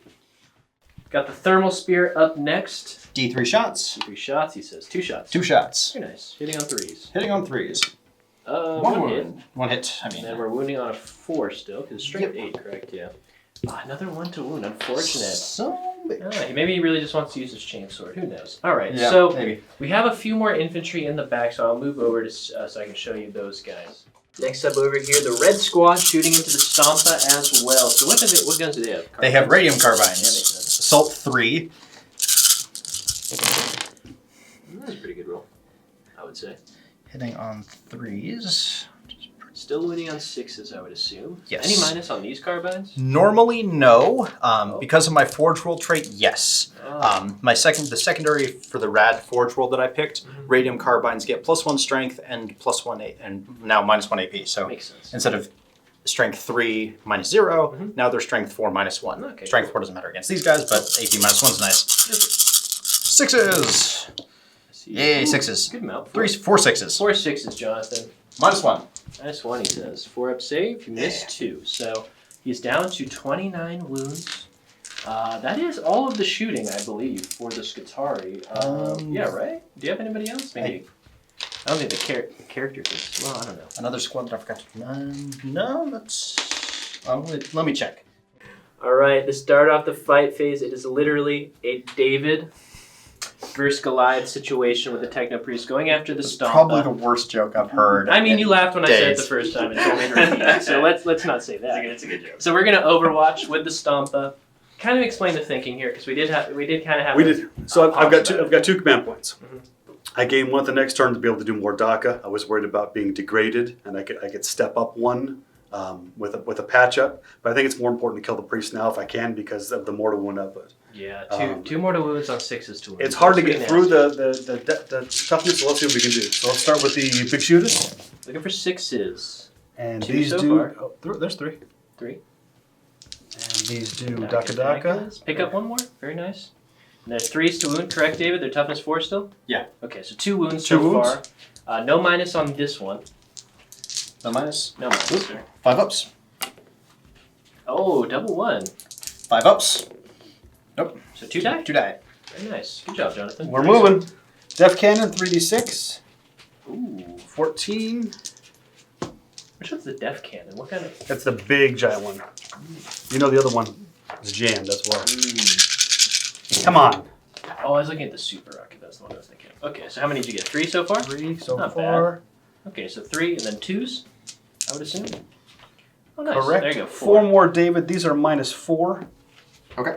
Got the thermal spear up next. D3 shots. 3 shots, he says. 2 shots. 2 shots. Very nice. Hitting on 3s. Hitting on 3s. One hit. wound. 1 hit. I And mean, then we're wounding on a 4 still, because strength 8, correct? Yeah. Another 1 to wound. Unfortunate. so Maybe he really just wants to use his chainsword. Who knows? All right. Yeah, so maybe. we have a few more infantry in the back, so I'll move over to so I can show you those guys. Next up over here, the red squad shooting into the Stompa as well. So what guns do they have? They have radium Yeah, makes carbines. sense. Assault 3. That's a pretty good roll, I would say. Hitting on 3s. Still winning on 6s, I would assume. Yes. Any minus on these carbines? Normally, no. Because of my Forge Roll trait, yes. Oh. The secondary for the rad Forge Roll that I picked, radium carbines get +1 strength and +1 and now -1 AP. So Makes sense. instead of strength 3 -0, now they're strength 4 -1. Okay, Strength cool. 4 doesn't matter against these guys, but AP -1 is nice. 6s. Yay, Ooh, 6s. Good amount. 4 6s. 4 6s, Jonathan. -1. -1, he says. 4 up save, you missed 2. So he's down to 29 wounds. That is all of the shooting, I believe, for the Scutari. Yeah, right? Do you have anybody else? Maybe. I don't think the character fits. Well, I don't know. Another squad that I forgot to... No, that's... let me check. All right, to start off the fight phase, it is literally a David versus Goliath situation with the Techno Priest going after the Stompa. Probably the worst joke I've heard. I mean, you laughed when I said it the days. first time, and told me to repeat it, so let's not say that. It's a good joke. So we're gonna Overwatch with the Stompa. Kind of explain the thinking here, because we did kind of have. We did. So I've got pause two. I've got 2 command points. Mhm. I gained 1 the next turn to be able to do more DACA. I was worried about being degraded, and I could step up 1 with a patch up. But I think it's more important to kill the priest now if I can because of the mortal wound output. Yeah, two more to wounds on 6s to wounds. It's hard to That's get pretty through nasty. the toughness. So let's see what we can do. So let's start with the big shooters. Looking for 6s. And 2 these so do. far. Oh, there's 3. 3. And these do DACA. Pick up 1 more. Very nice. And there's 3s to wound, correct, David? They're toughness 4 still? Yeah. Okay, so 2 wounds 2 so wounds. far. No minus on this one. No minus. No minus, sir. 5 ups. Oh, double 1. 5 ups. Nope. So 2 die? 2 die. Very nice. Good job, Jonathan. We're moving. Def Cannon 3d6. Ooh. 14. Which one's the Def Cannon? What kind of... That's the big giant one. You know the other one is jammed as well. Come on. Oh, I was looking at the Super Rocket. That's the one I was thinking of. Okay, so how many did you get? 3 so far? 3 so Not far. Okay, so 3 and then 2s, I would assume. Oh, nice. Correct. There you go. 4 more, David. These are -4. Okay.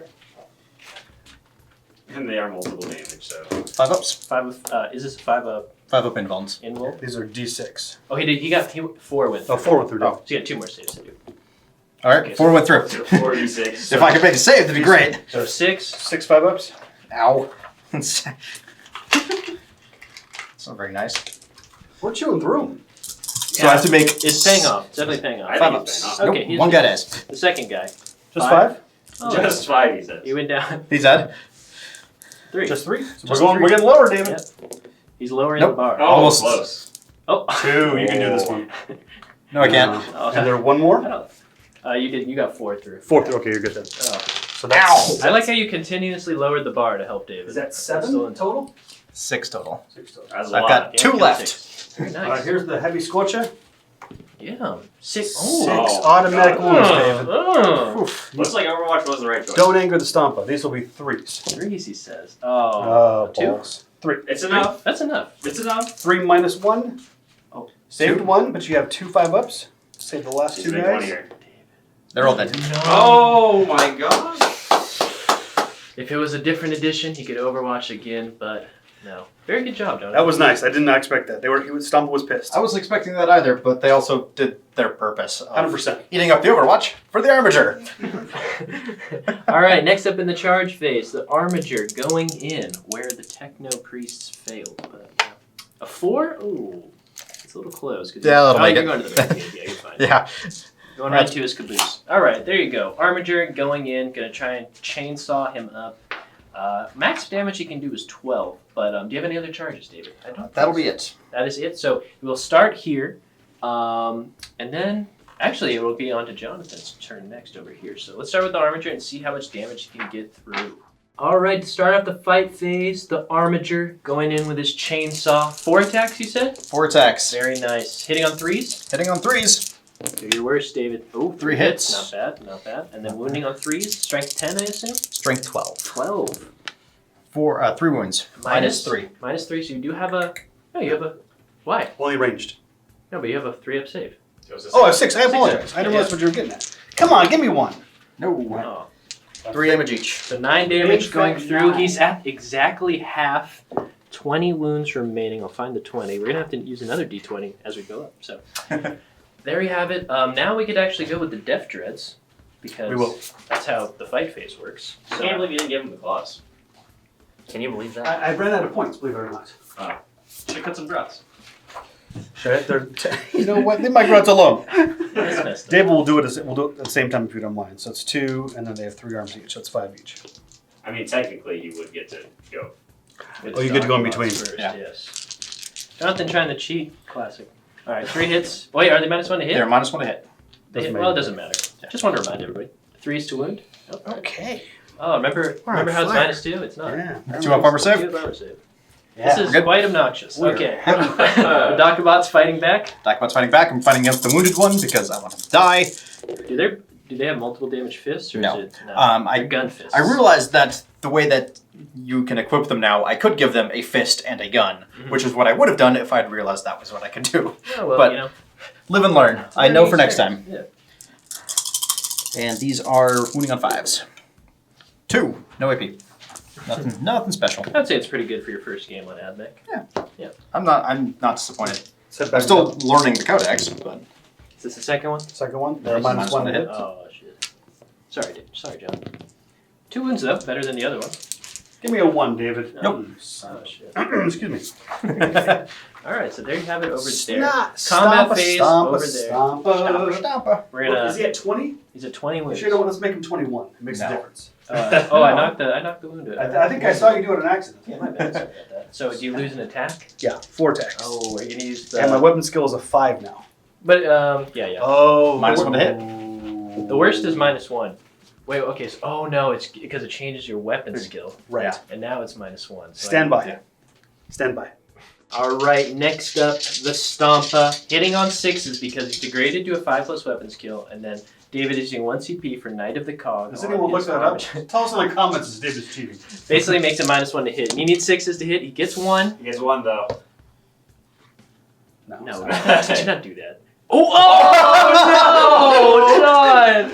And they are multiple damage, so. 5 ups. 5 with, is this 5 up 5 up invulns. in roll? These are d6. Oh, he got 4 with. Oh, 4 went through. Oh. So you got 2 more saves to do. All right, Okay, 4 went through. So 46. If I could make a save, that'd be great. So 6. 6 5-ups. Ow. It's not very nice. We're chewing through 'em. So I have to make... It's paying off. It's definitely paying off. I 5 think it's ups. paying off. Okay, Nope, he's- 1 guy dies. The second guy. Just 5? 5? Oh, Just 5, he says. he went down. He's dead. 3. 3. Just 3. So Just we're 3. getting lower, David. Yep. He's lowering Nope. the bar. Oh, Almost. close. Oh. 2. You can do this one. No, I can't. Oh, And there 1 I more? don't. You got 4 through. 4 through. Okay, you're good then. Oh. So that's I like how you continuously lowered the bar to help David. Is that That's 7 still in total? 6 total. 6 total. That's a I've lot. got Yeah, 2 kill left. 6. Very All right, nice. here's the heavy Scorcher. Yeah. 6. 6 Oh. automatic God. wounds, David. Oh. Looks like Overwatch was the right choice. Don't anger the Stompa. These will be 3s. 3s, he says. Oh, Oh. 2? balls. 3. It's enough. That's enough. It's enough. 3 minus 1. Oh. Saved 1, but you have 2 5-ups. Save the last She's 2 made guys. 20 here. They're all dead. Oh my god. If it was a different edition, he could Overwatch again, but no. Very good job, Jonathan. That was nice. I did not expect that. Stompa was pissed. I wasn't expecting that either, but they also did their purpose of 100%. eating up the Overwatch for the Armature. All right, next up in the charge phase, the Armature going in where the Techno Priests failed. But, yeah. A 4? Ooh, it's a little close. Yeah, that'll make you're it. going to the main game. Yeah, you're fine. Yeah. Going right to his caboose. All right, there you go. Armiger going in, gonna try and chainsaw him up. Max damage he can do is 12, but do you have any other charges, David? I don't. That'll be it. That is it. So we'll start here, and then actually it will be on to Jonathan's turn next over here. So let's start with the Armiger and see how much damage he can get through. All right, to start off the fight phase, the Armiger going in with his chainsaw. 4 attacks, you said? 4 attacks. Very nice. Hitting on 3s? Hitting on 3s. Do your worst, David. Oh, 3 hits. Not bad, not bad. And then wounding on 3s. Strength 10, I assume? Strength 12. 12. 3 wounds. Minus 3. Minus 3, so you do have a... No, you have a... Why? Only ranged. No, but you have a 3-up save. Oh, I have 6. I apologize. I didn't realize what you were getting at. Come on, give me one. No. Oh. 3 damage each. So 9 damage Big going fat through. 9. He's at exactly half. 20 wounds remaining. I'll find the 20. We're going to have to use another d20 as we go up. So there you have it. Now we could actually go with the Death Dreads because We will. that's how the fight phase works. I can't believe you didn't give him the claws. Can you believe that? I ran out of points, believe it or not. Should cut some drops. You know what? Leave my grunts alone. That's messed up. David will do it. We'll do it at the same time if you don't mind. So it's 2, and then they have 3 arms each. So it's 5 each. I mean, technically, he would get to go. Oh, you get to go in between. First, Yeah. Yes. Jonathan trying to cheat. Classic. All right, 3 hits. Wait, are they -1 to hit? They're -1 to hit. Well, it doesn't matter. Just want to remind everybody. 3s to wound. Oh, all right. Okay. Oh, remember how it's fire. -2? It's not. Yeah. 2 up armor save. 2 up armor save. Yeah. This is Good. quite obnoxious. We're Okay. The Doctobot's fighting back. Dakbot's fighting back. I'm fighting against the wounded one because I want him to die. Do they have multiple damage fists or No. is it They're I gun fists? I realized that the way that you can equip them now, I could give them a fist and a gun, which is what I would have done if I'd realized that was what I could do. Oh, well, but- you know. Live and learn. I know for next time. Yeah. And these are wounding on 5s. 2. No AP. Nothing special. I'd say it's pretty good for your first game on Admech. I'm not disappointed. Set I'm back still up. learning the codex, but Is this the second one? Second one. They're Minus -1 1 to to hit. Oh, shit. Sorry, John. 2 wounds, though. Better than the other one. Give me a 1, David. Nope. Son Oh, shit. of- Excuse me. All right, so there you have it over there. Combat Combat phase over there. Stampa. We're gonna. Is he at 20? He's at 20 wounds. Sure, let's make him 21. It makes a No. difference. I knocked the wound out. I think I saw you do it on accident. Yeah, my bad. Sorry about that. So do you lose an attack? Yeah, 4 attacks. Oh, are you gonna use the? And my weapon skill is a 5 now. But yeah. Oh, -1 to hit. The worst is -1. Wait, okay. So, oh no, it's because it changes your weapon skill, Right. Yeah. and now it's -1. So Stand by. Stand by. All right, next up, the Stompa. Hitting on 6s because he's degraded to a 5+ weapon skill, and then David is using 1 CP for Knight of the Cog. Has on anyone his looked that up? armor. Tell us in the comments if David's cheating. Basically makes it -1 to hit. And you need 6s to hit. He gets 1. He gets 1, though. No, it's do not. not do that. Oh no, John!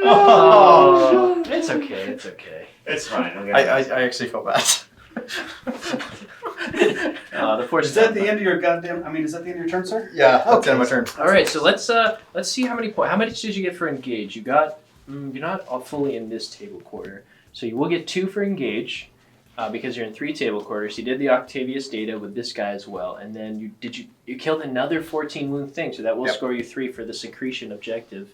Oh, it's okay. It's okay. It's fine. I actually feel bad. The force Is that the end of your goddamn? I mean, is that the end of your turn, sir? Yeah, that's the end of my turn. All right, so let's see how many points. How much did you get for engage? You got. You're not all fully in this table quarter, so you will get 2 for engage, because you're in 3 table quarters. You did the Octavius data with this guy as well, and then you killed another 14 wound thing, so that will Yep. score you 3 for the secretion objective.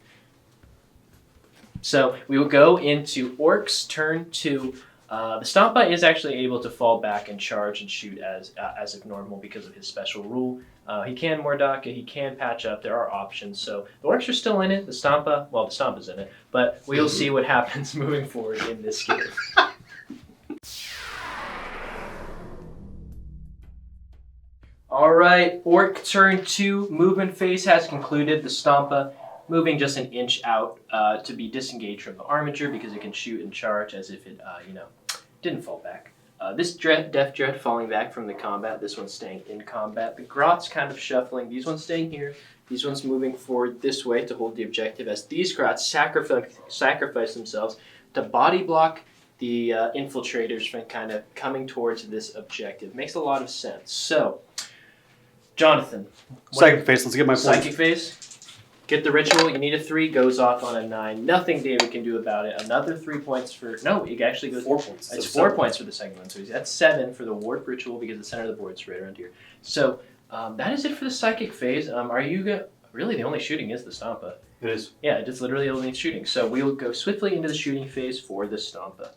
So we will go into Orks turn 2. The Stompa is actually able to fall back and charge and shoot as if normal because of his special rule. He can Mordaka, he can patch up, there are options. So the Orks are still in it, the Stompa's in it, but we'll see what happens moving forward in this game. Alright, Orc turn 2, movement phase has concluded. The Stompa moving just an inch out to be disengaged from the Armiger because it can shoot and charge as if it, didn't fall back. This Death Dread falling back from the combat, this one's staying in combat. The Grot's kind of shuffling, these ones staying here, these ones moving forward this way to hold the objective as these Grots sacrifice themselves to body block the infiltrators from kind of coming towards this objective. Makes a lot of sense. So, Jonathan. Psychic face. Let's get my point. Psychic phase. Get the ritual. You need a 3. Goes off on a 9. Nothing David can do about it. Another 3 points for... No, it actually goes... 4 points. It's So 4 7. points for the second one. So that's 7 for the warp ritual because the center of the board's right around here. So that is it for the psychic phase. Are you really the only shooting is the Stompa. It is. Yeah, it's literally only shooting. So we will go swiftly into the shooting phase for the Stompa.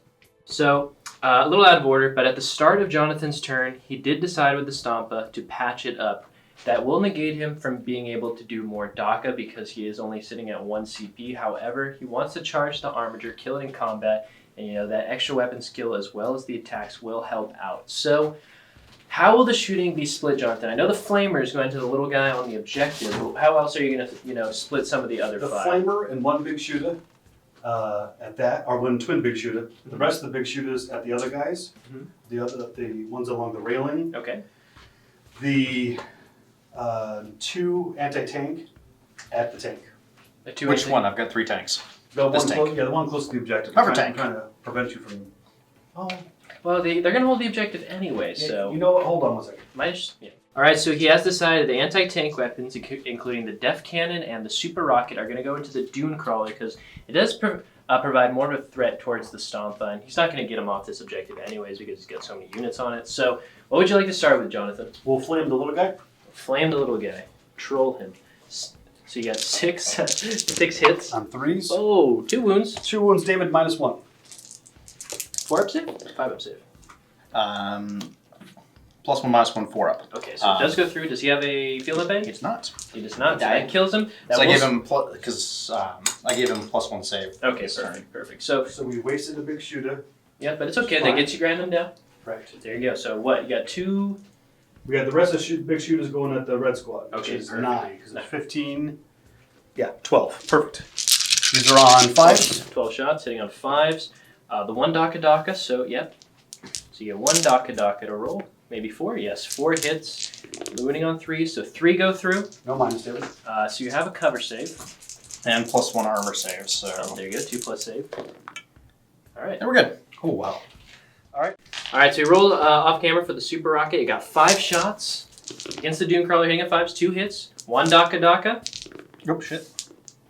So, a little out of order, but at the start of Jonathan's turn, he did decide with the Stompa to patch it up. That will negate him from being able to do more DACA because he is only sitting at 1 CP. However, he wants to charge the Armiger, kill it in combat, and that extra weapon skill as well as the attacks will help out. So, how will the shooting be split, Jonathan? I know the Flamer is going to the little guy on the objective. How else are you going to, split some of the other 5? The Flamer and 1 big shooter at that, or 1 twin big shooter. The rest of the big shooters at the other guys. The ones along the railing. Okay. The 2 anti-tank at the tank. Which one? I've got 3 tanks. The This tank. the one close to the objective. Cover I'm tank. trying to prevent you from. Oh. Well, they're going to hold the objective anyway, so... You know what? Hold on 1 second. Alright, so he has decided the anti-tank weapons, including the Def Cannon and the Super Rocket, are going to go into the Dune Crawler because it does provide more of a threat towards the Stompa, and he's not going to get him off this objective anyways because he's got so many units on it. So, what would you like to start with, Jonathan? We'll flame the little guy. Flame the little guy. Troll him. So you got 6 hits. On 3s. Oh, 2 wounds. 2 wounds, David, -1. 4 up save? 5 up save. +1, -1, 4 up. Okay, so it does go through. Does he have a field of bang? It's not. He does not. So that kills him. So I gave him I gave him +1 save. Okay, perfect. So we wasted a big shooter. yeah, but it's okay. That gets you grinding down. Right. There you go. So what? You got 2. We got the rest of the big shooters going at the red squad, which Okay, is perfect. 9, because it's 15. Yeah, 12. Perfect. These are on 5s. 12 shots, hitting on 5s. The 1 DACA, so yep. So you get 1 DACA to roll. Maybe 4, yes. 4 hits. Wounding on 3, so 3 go through. No minus, David. So you have a cover save. And +1 armor save, so... There you go, 2 plus save. Alright. And we're good. Oh, wow. Alright, so you roll off camera for the Super Rocket. You got 5 shots against the Dune Crawler, hitting at 5s, 2 hits. 1 DACA. Oh, shit.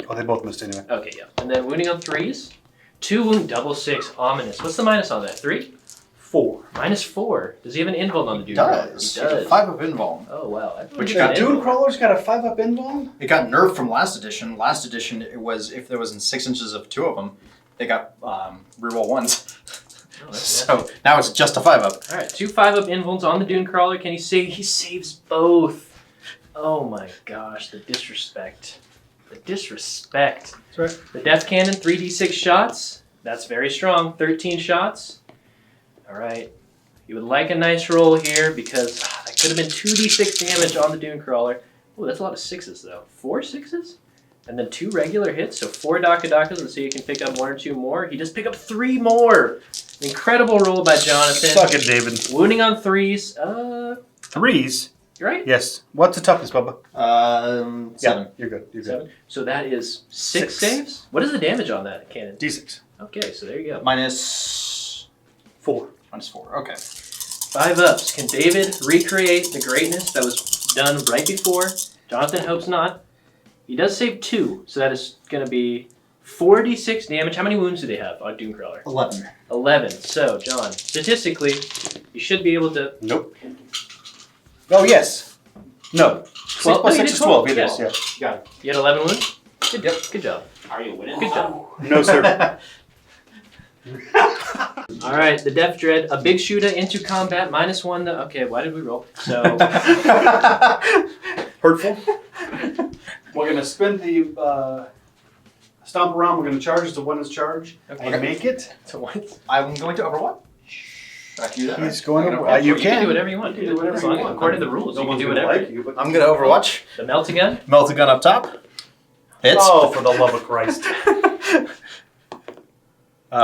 Oh, they both missed anyway. Okay, yeah. And then wounding on 3s. 2 wound, double 6, ominous. What's the minus on that? 3? 4. -4. Does he have an invuln on the Dune He Crawler? does. He does. 5 up invuln. Oh, wow. Which you got Dune Crawler's got a 5-up invuln? It got nerfed from last edition. Last edition, it was if there was in 6 inches of 2 of them, they got reroll 1s. Oh, that's So now it's just a 5-up. All right, 2 5-up invulns on the Dune Crawler. Can he save? He saves both. Oh my gosh, the disrespect. The disrespect. That's right. The Def Cannon, 3d6 shots. That's very strong. 13 shots. All right. You would like a nice roll here because that could have been 2d6 damage on the Dune Crawler. Oh, that's a lot of 6s though. 4 6s? And then 2 regular hits, so 4 DACAs. Let's see if you can pick up 1 or 2 more. He just picked up 3 more. Incredible roll by Jonathan. Suck it, David. Wounding on 3s. 3s? You're right. Yes. What's the toughness, Bubba? 7. Yeah, you're good. You're good. 7. So that is 6 saves. What is the damage on that cannon? D6. Okay, so there you go. -4. -4. Okay. 5 ups. Can David recreate the greatness that was done right before? Jonathan hopes not. He does save 2, so that is going to be 4d6 damage. How many wounds do they have on Doomcrawler? 11. 11. So, John, statistically, you should be able to... Nope. Oh, yes. No. 6 Well, plus no, you 6 did is 12. It 12, is, yeah. Got it. You had 11 wounds? Good, Yep. Good job. Are you winning? Good job. No, sir. All right, the Def Dread, a big shooter into combat, -1. Okay, why did we roll? So, Hurtful. We're going to spin the stomp around. We're going to charge as the one is charged. Okay. And make it. so what? I'm going to Overwatch. I can do that. He's right? going I'm to. gonna- You You can do can. whatever you want. You can do whatever As you long- want. According to the rules, No you can one's do gonna whatever. like you, but I'm going to Overwatch. The melting gun? Melt a gun up top. Hits. Oh, for the love of Christ.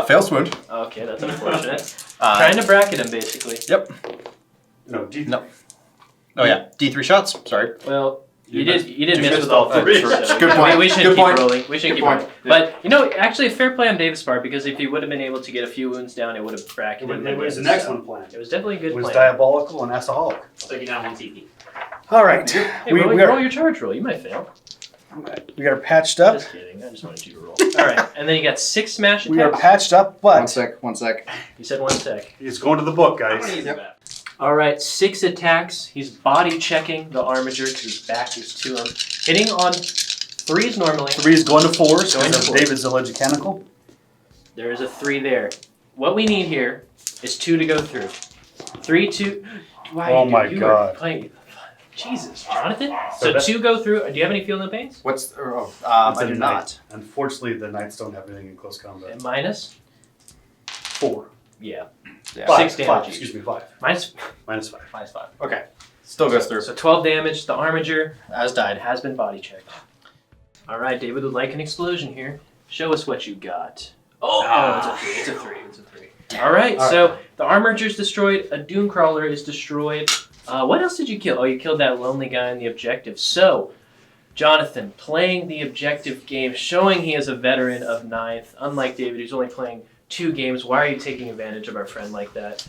Fail swoon. Okay, that's unfortunate. Trying to bracket him, basically. Yep. No, D. No. Oh yeah. D3 shots. Sorry. Well, you You did miss with all 3. True. So Good point. We shouldn't Good keep point. rolling. We shouldn't Good keep point. rolling. But, actually a fair play on Davis' part because if he would have been able to get a few wounds down, it would have bracketed him. It was an again. excellent plan. It was definitely a It good was plan. diabolical and asaholic. I'll take you down 1 TP. All right. Hey, we roll are your charge roll. You might fail. we are patched up. Just kidding. I just wanted you to roll. All right, and then you got 6 smash attacks. We are patched up, One but sec. You said 1 sec. it's going to the book, guys. All right, 6 attacks. He's body checking the Armiger because his back is to him. Hitting on 3s normally. 3 is going to 4s Going to because of 4s. David's Mechanical. There is a 3 there. What we need here is 2 to go through. 3, 2. Why Oh you- my you God. Were playing. Jesus, Jonathan. So So that- 2 go through. Do you have any field no pains? What's It's I a do knight. not. Unfortunately, the knights don't have anything in close combat. And minus? 4. Yeah. Yeah. 6 damage. 5. each. Excuse me, 5. Minus -5. 5. Okay. Still goes through. So 12 damage. The armature, as died, has been body checked. All right, David would like an explosion here. Show us what you got. Oh, it's a 3. It's a 3. It's a 3. All right, so the armature's destroyed. A Dune Crawler is destroyed. What else did you kill? Oh, you killed that lonely guy in the objective. So, Jonathan, playing the objective game, showing he is a veteran of 9th, unlike David, who's only playing 2 games. Why are you taking advantage of our friend like that?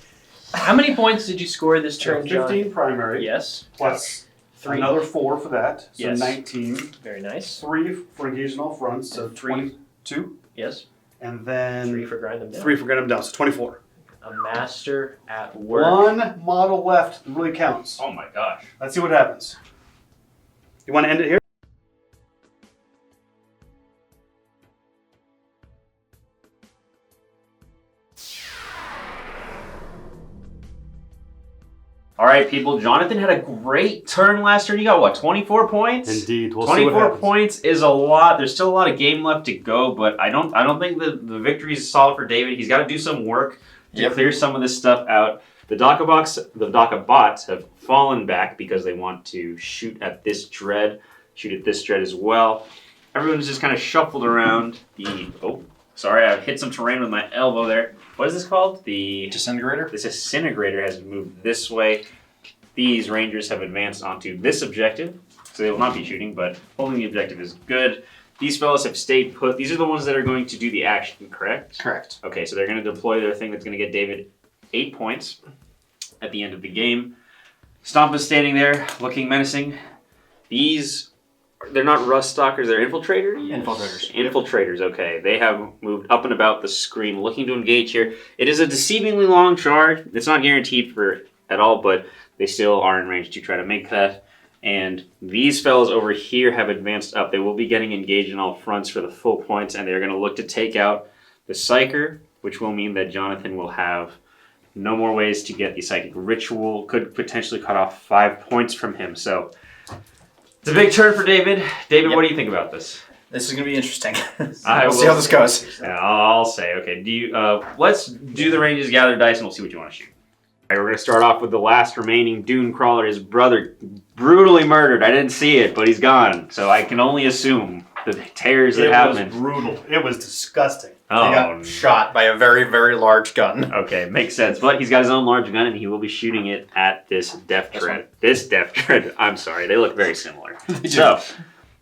How many points did you score this turn, John? 15 primary. Yes. Plus 3. another 4 for that. So Yes. 19. Very nice. 3 for engaging all fronts. So And 3. 22. Yes. And then 3 for grind them down. 3 for getting them down. So 24. A master at work. 1 model left that really counts. Oh my gosh. Let's see what happens. You want to end it here? All right, people. Jonathan had a great turn last turn. You got what? 24 points. Indeed. We'll see what 24 happens. points is a lot. There's still a lot of game left to go, but I don't think the victory is solid for David. He's got to do some work to clear some of this stuff out. The DACA bots have fallen back because they want to shoot at this dread as well. Everyone's just kind of shuffled around sorry, I hit some terrain with my elbow there. What is this called? The Disintegrator? This disintegrator has moved this way. These rangers have advanced onto this objective, so they will not be shooting, but holding the objective is good. These fellows have stayed put. These are the ones that are going to do the action, correct? Correct. Okay, so they're going to deploy their thing that's going to get David 8 points at the end of the game. Stomp is standing there, looking menacing. They're not rust stalkers, they're infiltrators? Infiltrators. Infiltrators, okay. They have moved up and about the screen, looking to engage here. It is a deceivingly long charge. It's not guaranteed at all, but they still are in range to try to make that. And these fellows over here have advanced up. They will be getting engaged in all fronts for the full points, and they're going to look to take out the Psyker, which will mean that Jonathan will have no more ways to get the Psychic Ritual. Could potentially cut off 5 points from him. So it's a big turn for David. David, what do you think about this? This is going to be interesting. We'll We'll see how this goes. Yeah, I'll say, okay. Let's do the ranges, gather dice, and we'll see what you want to shoot. All right, we're going to start off with the last remaining Dune Crawler. His brother brutally murdered. I didn't see it, but he's gone. So I can only assume the tears that happened. It was brutal. It was disgusting. He got shot by a very, very large gun. Okay, makes sense. But he's got his own large gun, and he will be shooting it at this Death Dread. This Death Dread. I'm sorry, they look very similar. So,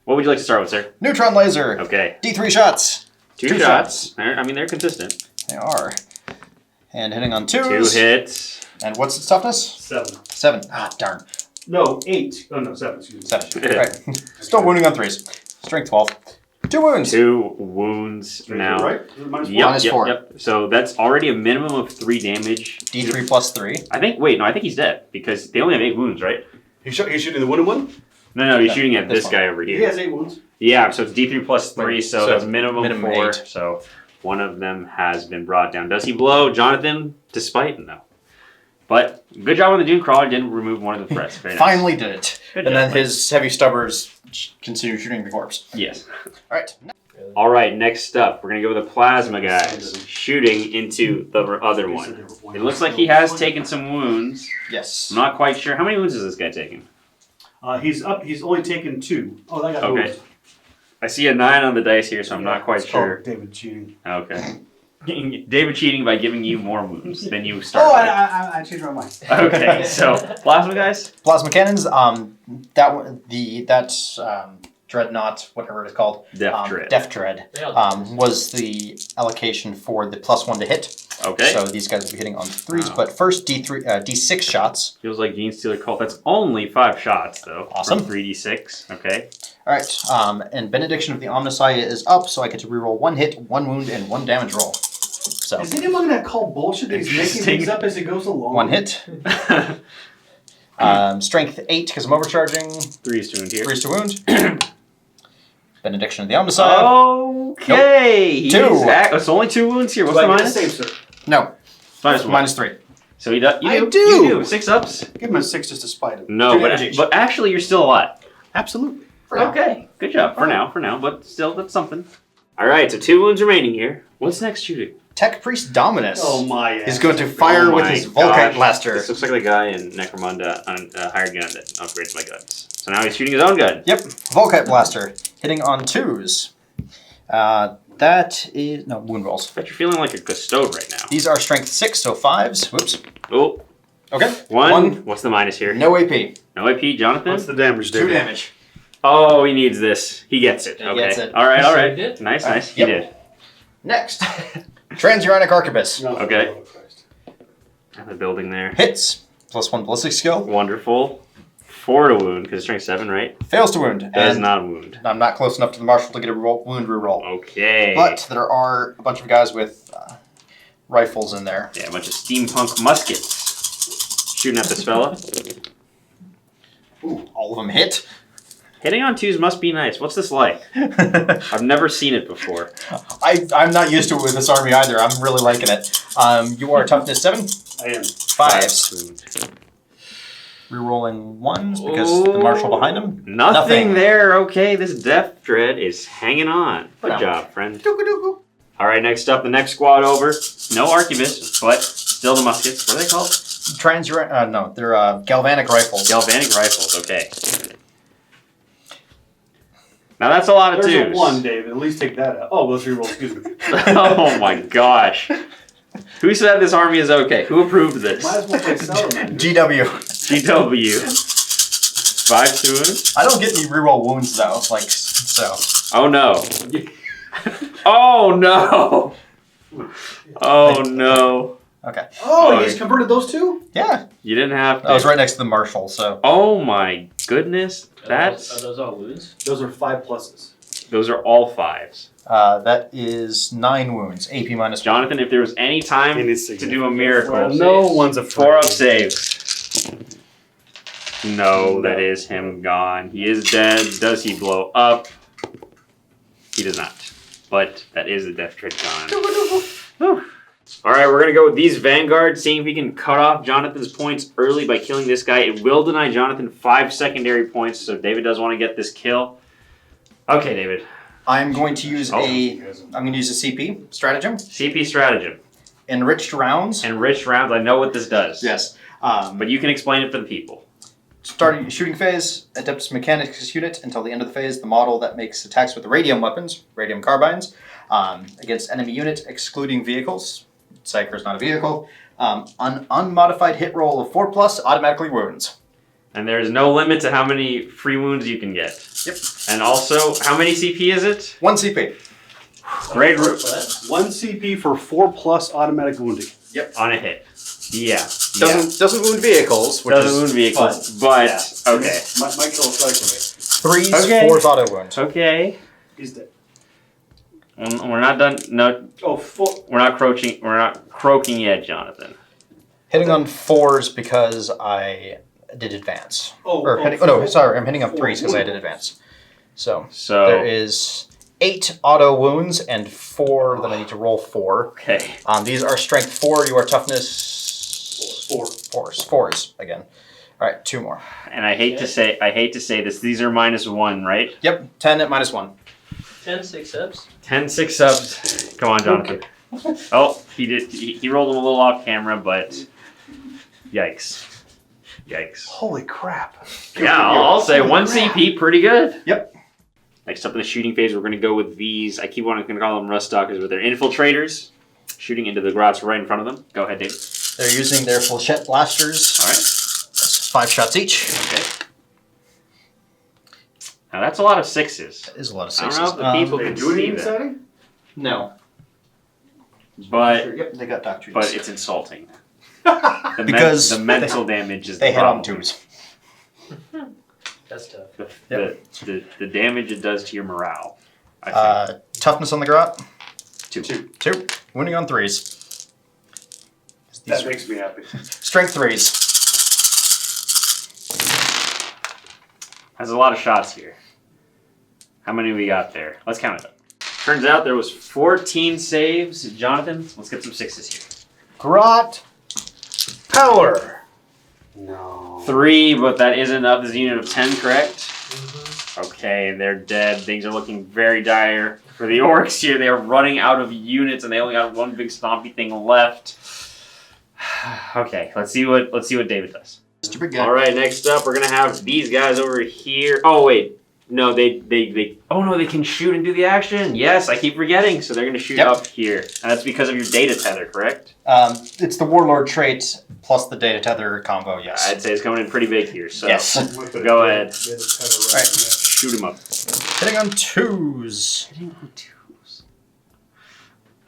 what would you like to start with, sir? Neutron Laser. Okay. D3 shots. Two shots. They're consistent. They are. And hitting on 2s. 2 hits. And what's its toughness? 7. 7. Ah, darn. No, 8. Oh, no, 7. Excuse me. 7. Right. Still wounding on 3s. Strength 12. 2 wounds. 2 wounds now. Right? Is it minus 4? Minus 4. Yep. So that's already a minimum of 3 damage. D3 plus 3. I think he's dead because they only have 8 wounds, right? He's shooting the wounded one? No, he's shooting at this this guy over He here. has 8 wounds. Yeah, so it's D3 plus 3, Right. so that's minimum 4. 8. So one of them has been brought down. Does he blow Jonathan despite? No. But good job on the Dune Crawler. Didn't remove one of the threats. Very nice. Finally did it. Good And job, then buddy. his heavy stubbers continue shooting the corpse. Yes. Alright. All right, next up, we're going to go with the Plasma guys shooting into the other one. It looks like he has taken some wounds. Yes. I'm not quite sure. How many wounds has this guy taken? He's only taken 2. Oh, that got Okay. moved. I see a 9 on the dice here, so I'm not quite It's called sure. David cheating. Okay. David cheating by giving you more wounds than you start Oh, with. I changed my mind. Okay, so Plasma guys? Plasma cannons, that's Dreadnought, whatever it's called. Death Dread. Death Dread was the allocation for the +1 to hit. Okay. So these guys will be hitting on 3s, but first D6 shots. Feels like Gene Stealer Cult. That's only 5 shots, though. Awesome. From 3d6. Okay. All right, and Benediction of the Omnissiah is up, so I get to reroll 1 hit, 1 wound, and 1 damage roll. So Is anyone going to call bullshit that he's making Interesting. things up as he goes along? 1 hit. Strength 8 because I'm overcharging. 3 is to wound here. 3 is to wound. Benediction of the Omnissiah. Okay. Nope. 2. It's only 2 wounds here. What's Do the I get minus? save, sir? No. Minus 1. Minus 3. So you do. I do. You do. 6 ups. Give him a 6 just to spite him. No, Two but, damage each. but actually you're still alive. Absolutely. Okay. Good job. For now. But still, that's something. All right. So 2 wounds remaining here. What's next shooting? Tech Priest Dominus. Oh my. He's going to fire with his Volkite Blaster. This looks like the guy in Necromunda on hired gun that upgrades my guns. So now he's shooting his own gun. Yep. Volkite Blaster. Hitting on 2s. That is... No, wound rolls. I bet you're feeling like a custode right now. These are strength 6, so 5s. Whoops. Oh. Okay. 1. What's the minus here? No AP. No AP, Jonathan? What's the damage, 2 David? damage. Oh, he needs this. He gets it. He Okay. gets it. All right. So he did? Nice. Yep. He did. Next. Transuranic Arquebus. No, Okay. no, Christ. I have a building there. Hits. +1 ballistic skill. Wonderful. 4 to wound, because strength 7, right? Fails to wound. Does and not wound. I'm not close enough to the Marshal to get a wound reroll. Okay. But there are a bunch of guys with rifles in there. Yeah, a bunch of steampunk muskets. Shooting at this fella. Ooh, all of them hit. Hitting on 2s must be nice. What's this like? I've never seen it before. I'm not used to it with this army either. I'm really liking it. You are toughness 7. I am. 5s. Rerolling 1s because the Marshal behind him. Nothing there. Okay, this Death Dread is hanging on. Good No. job, friend. All right, next up, the next squad over. No Arquebus, but still the muskets. What are they called? No, they're galvanic rifles. Galvanic rifles. Okay. Now that's a lot of There's 2s. a 1, David. At least take that out. Oh, let's reroll. Excuse me. Oh my gosh. Who said this army is okay? Who approved this? Might as well play Salamander. GW. GW. 5 to wound. I don't get any reroll wounds though, like so. Oh no. Oh no. Oh no. Okay. Oh, he's converted those 2? Yeah. You didn't have to. I was right next to the Marshal, so. Oh my goodness. Are those all wounds? Those are 5 pluses. Those are all 5s. That is 9 wounds. AP minus 1. Jonathan, if there was any time to do a miracle, No one's a 4 up saves. No, that is him gone. He is dead. Does he blow up? He does not. But that is the death trick gone. All right, we're going to go with these Vanguards, seeing if we can cut off Jonathan's points early by killing this guy. It will deny Jonathan 5 secondary points, so David does want to get this kill. Okay, David. I'm going to use I'm going to use a CP stratagem. CP stratagem. Enriched rounds. Enriched rounds. I know what this does. Yes. But you can explain it for the people. Starting shooting phase, Adeptus Mechanicus unit until the end of the phase. The model that makes attacks with radium weapons, radium carbines, against enemy unit, excluding vehicles. Psyker is not a vehicle. An unmodified hit roll of 4+, automatically wounds. And there's no limit to how many free wounds you can get. Yep. And also, how many CP is it? 1 CP. Great. 1 CP for 4+ automatic wounding. Yep. On a hit. Yeah. Doesn't wound vehicles. Which Doesn't is wound vehicles, but okay. My kill strikes 3s, Okay. 4s auto wound. Okay. He's dead. We're not done. No, Oh, 4. we're not croaking. We're not croaking yet, Jonathan. Hitting on 4s because I did advance. Sorry, I'm hitting on 3s because I did advance. So there is 8 auto wounds and 4 that I need to roll 4. Okay. These are strength 4. You are toughness 4. 4s again. All right, 2 more. And I hate to say this. These are -1, right? Yep, 10 at -1. 10 6-ups. 10 6-ups. Come on, Jonathan. Okay. Oh, he did. He rolled them a little off camera, but yikes. Yikes. Holy crap. Yeah, I'll say 1 CP, pretty good. Yep. Next up in the shooting phase, we're going to go with these. I keep wanting to call them rust stalkers, but they're infiltrators. Shooting into the grots right in front of them. Go ahead, Dave. They're using their flechette blasters. All right. That's 5 shots each. Okay. Now that's a lot of 6s. That is a lot of I don't 6s. know if the people can Do see it that, setting? No. but Yep, they got doctrines. but it's insulting. Because the mental damage is they the hit on problem. 2s. That's tough. The damage it does to your morale. I think. Toughness on the grot. 2. 2. Wounding on 3s. That makes me happy. Strength 3s. That's a lot of shots here. How many we got there? Let's count it up. Turns out there was 14 saves. Jonathan, let's get some 6s here. Grot power. No. 3, but that isn't enough. This is a unit of 10, correct? Okay, they're dead. Things are looking very dire for the Orks here. They are running out of units, and they only got one big stompy thing left. Okay, let's see what David does. Stupid guy. All right, next up, we're gonna have these guys over here. Oh wait, no, oh no, they can shoot and do the action. Yes, I keep forgetting. So they're gonna shoot up here, and that's because of your data tether, correct? It's the Warlord trait plus the data tether combo. Yes. I'd say it's coming in pretty big here. So yes. Go ahead. All right. Shoot him up. Hitting on 2s. Hitting on 2s.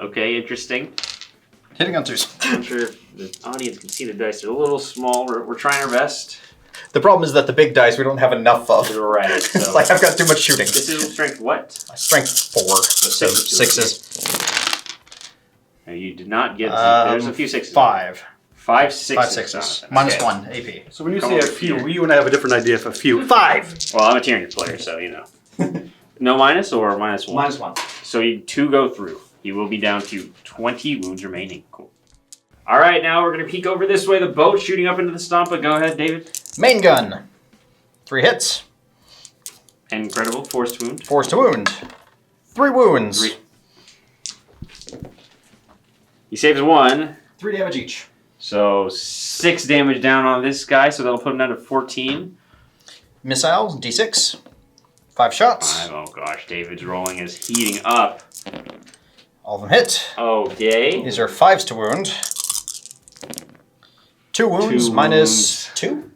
Okay, interesting. Hitting on 2s. I'm not sure if the audience can see the dice. They're a little small. We're trying our best. The problem is that the big dice we don't have enough of. Right. It's So like I've got too much shooting. this is strength what? Strength 4. So Six. 6s. No, you did not get. There's a few 6s. 5. 5 6s. 5 6s. Minus 1 AP. So when you Come say a over few, here. you and I have a different idea of a few. 5. Well, I'm a Tyranny player, so you know. No minus or minus 1? Minus 1. So you 2 go through. You will be down to 20 wounds remaining. Cool. All right, now we're going to peek over this way. The boat shooting up into the Stompa. Go ahead, David. Main gun. 3 hits. Incredible. Forced wound. Forced to wound. 3 wounds. 3. He saves 1. 3 damage each. So 6 damage down on this guy. So that'll put him down to 14. Missiles, D6. 5 shots. 5. Oh gosh, David's rolling is heating up. All of them hit. Okay. These are 5s to wound. 2 wounds minus 2.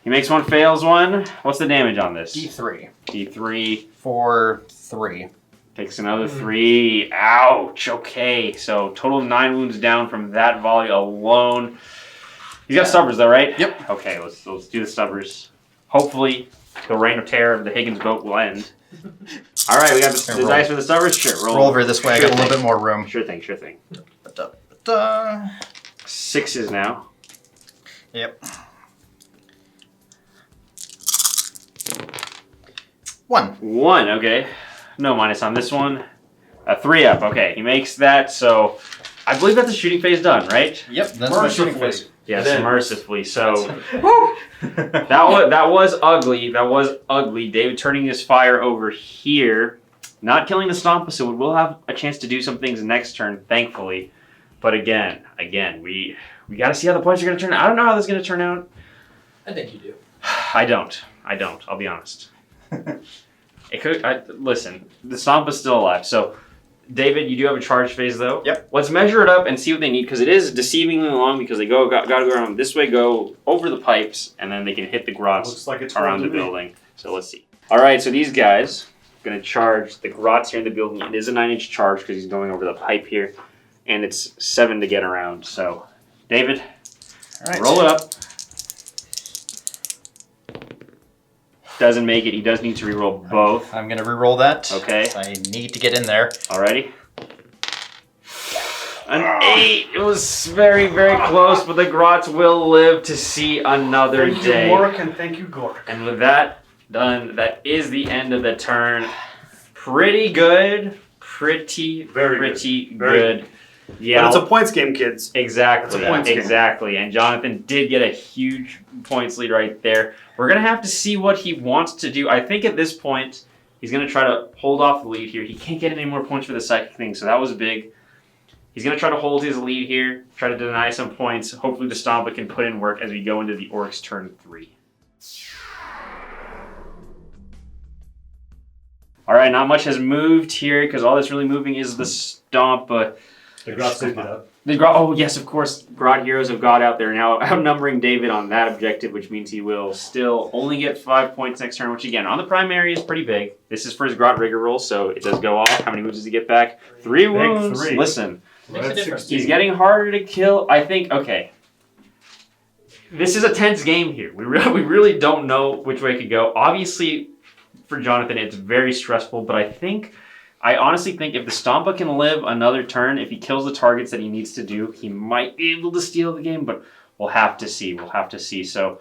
He makes 1, fails 1. What's the damage on this? D3. D3. For 3. Takes another 3. Ouch. Okay. So total of 9 wounds down from that volley alone. He's got Stubbers though, right? Yep. Okay, let's do the Stubbers. Hopefully the reign of terror of the Higgins boat will end. All right, we got the dice for the Stubbers. Sure. Roll over this way. I got a little bit more room. Sure thing. Sure thing. 6s now. Yep. 1. 1. Okay. No minus on this one. A 3 up. Okay, he makes that. So I believe that's the shooting phase done, right? Yep. That's my shooting phase. Yes, Then- mercifully. So that was ugly. That was ugly. David turning his fire over here, not killing the Stompa, so we'll have a chance to do some things next turn, thankfully. But again, we got to see how the points are going to turn out. I don't know how this is going to turn out. I think you do. I don't. I'll be honest. It could. Listen, the Stompa's still alive. So, David, you do have a charge phase though. Yep. Let's measure it up and see what they need because it is deceivingly long because they got to go around this way, go over the pipes, and then they can hit the grots Looks like it's around the building. So let's see. All right, so these guys are going to charge the grots here in the building. It is a 9-inch charge because he's going over the pipe here, and it's 7 to get around. So, David, All right. roll it up. Doesn't make it. He does need to reroll both. I'm going to re-roll that. Okay. I need to get in there. Alrighty. An 8. It was very, very close, but the grots will live to see another Thank day. you, Warwick, and thank you, Gork. And with that done, that is the end of the turn. Pretty good. Pretty Very good. Yeah. But it's a points game, kids. Exactly. It's a points game. Exactly. And Jonathan did get a huge points lead right there. We're going to have to see what he wants to do. I think at this point, he's going to try to hold off the lead here. He can't get any more points for the psychic thing, so that was big. He's going to try to hold his lead here, try to deny some points. Hopefully the Stompa can put in work as we go into the Orks turn 3. All right, not much has moved here because all that's really moving is the Stompa. The Grots did get up. Oh, yes, of course. Grot Heroes of God out there now outnumbering David on that objective, which means he will still only get 5 points next turn, which again, on the primary is pretty big. This is for his Grot Rigor roll, so it does go off. How many wounds does he get back? 3 wounds. 3. Listen, Makes a difference. he's getting harder to kill. I think, okay. This is a tense game here. We really don't know which way it could go. Obviously, for Jonathan, it's very stressful, but I honestly think if the Stompa can live another turn, if he kills the targets that he needs to do, he might be able to steal the game, but we'll have to see. So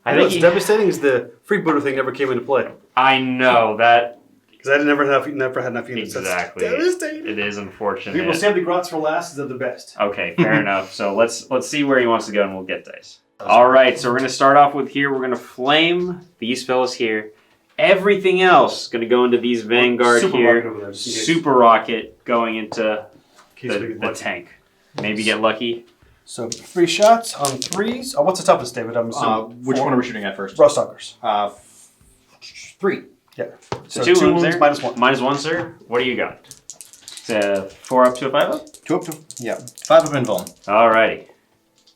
I I know think it's devastating is the freebooter thing never came into play. I know that Because I never had enough units. exactly. That's devastating. It is unfortunate. People save the grots for last. They're the best. Okay, fair enough. So let's see where he wants to go, and we'll get dice. All right, so we're gonna start off with here. We're gonna flame these fellas here. Everything else gonna go into these Vanguard Super here. rocket over there, just in case. Super rocket going into In case we the get lucky. tank. Maybe get lucky. So 3 shots on 3s. Oh, what's the toughest, David? I'm assuming. Which one are we shooting at first? Rostalkers. 3. Yeah. So two wounds there. -1. -1, sir. What do you got? It's a 4 up to a 5 up? 2 up to. Yeah. 5 up invuln. Alrighty.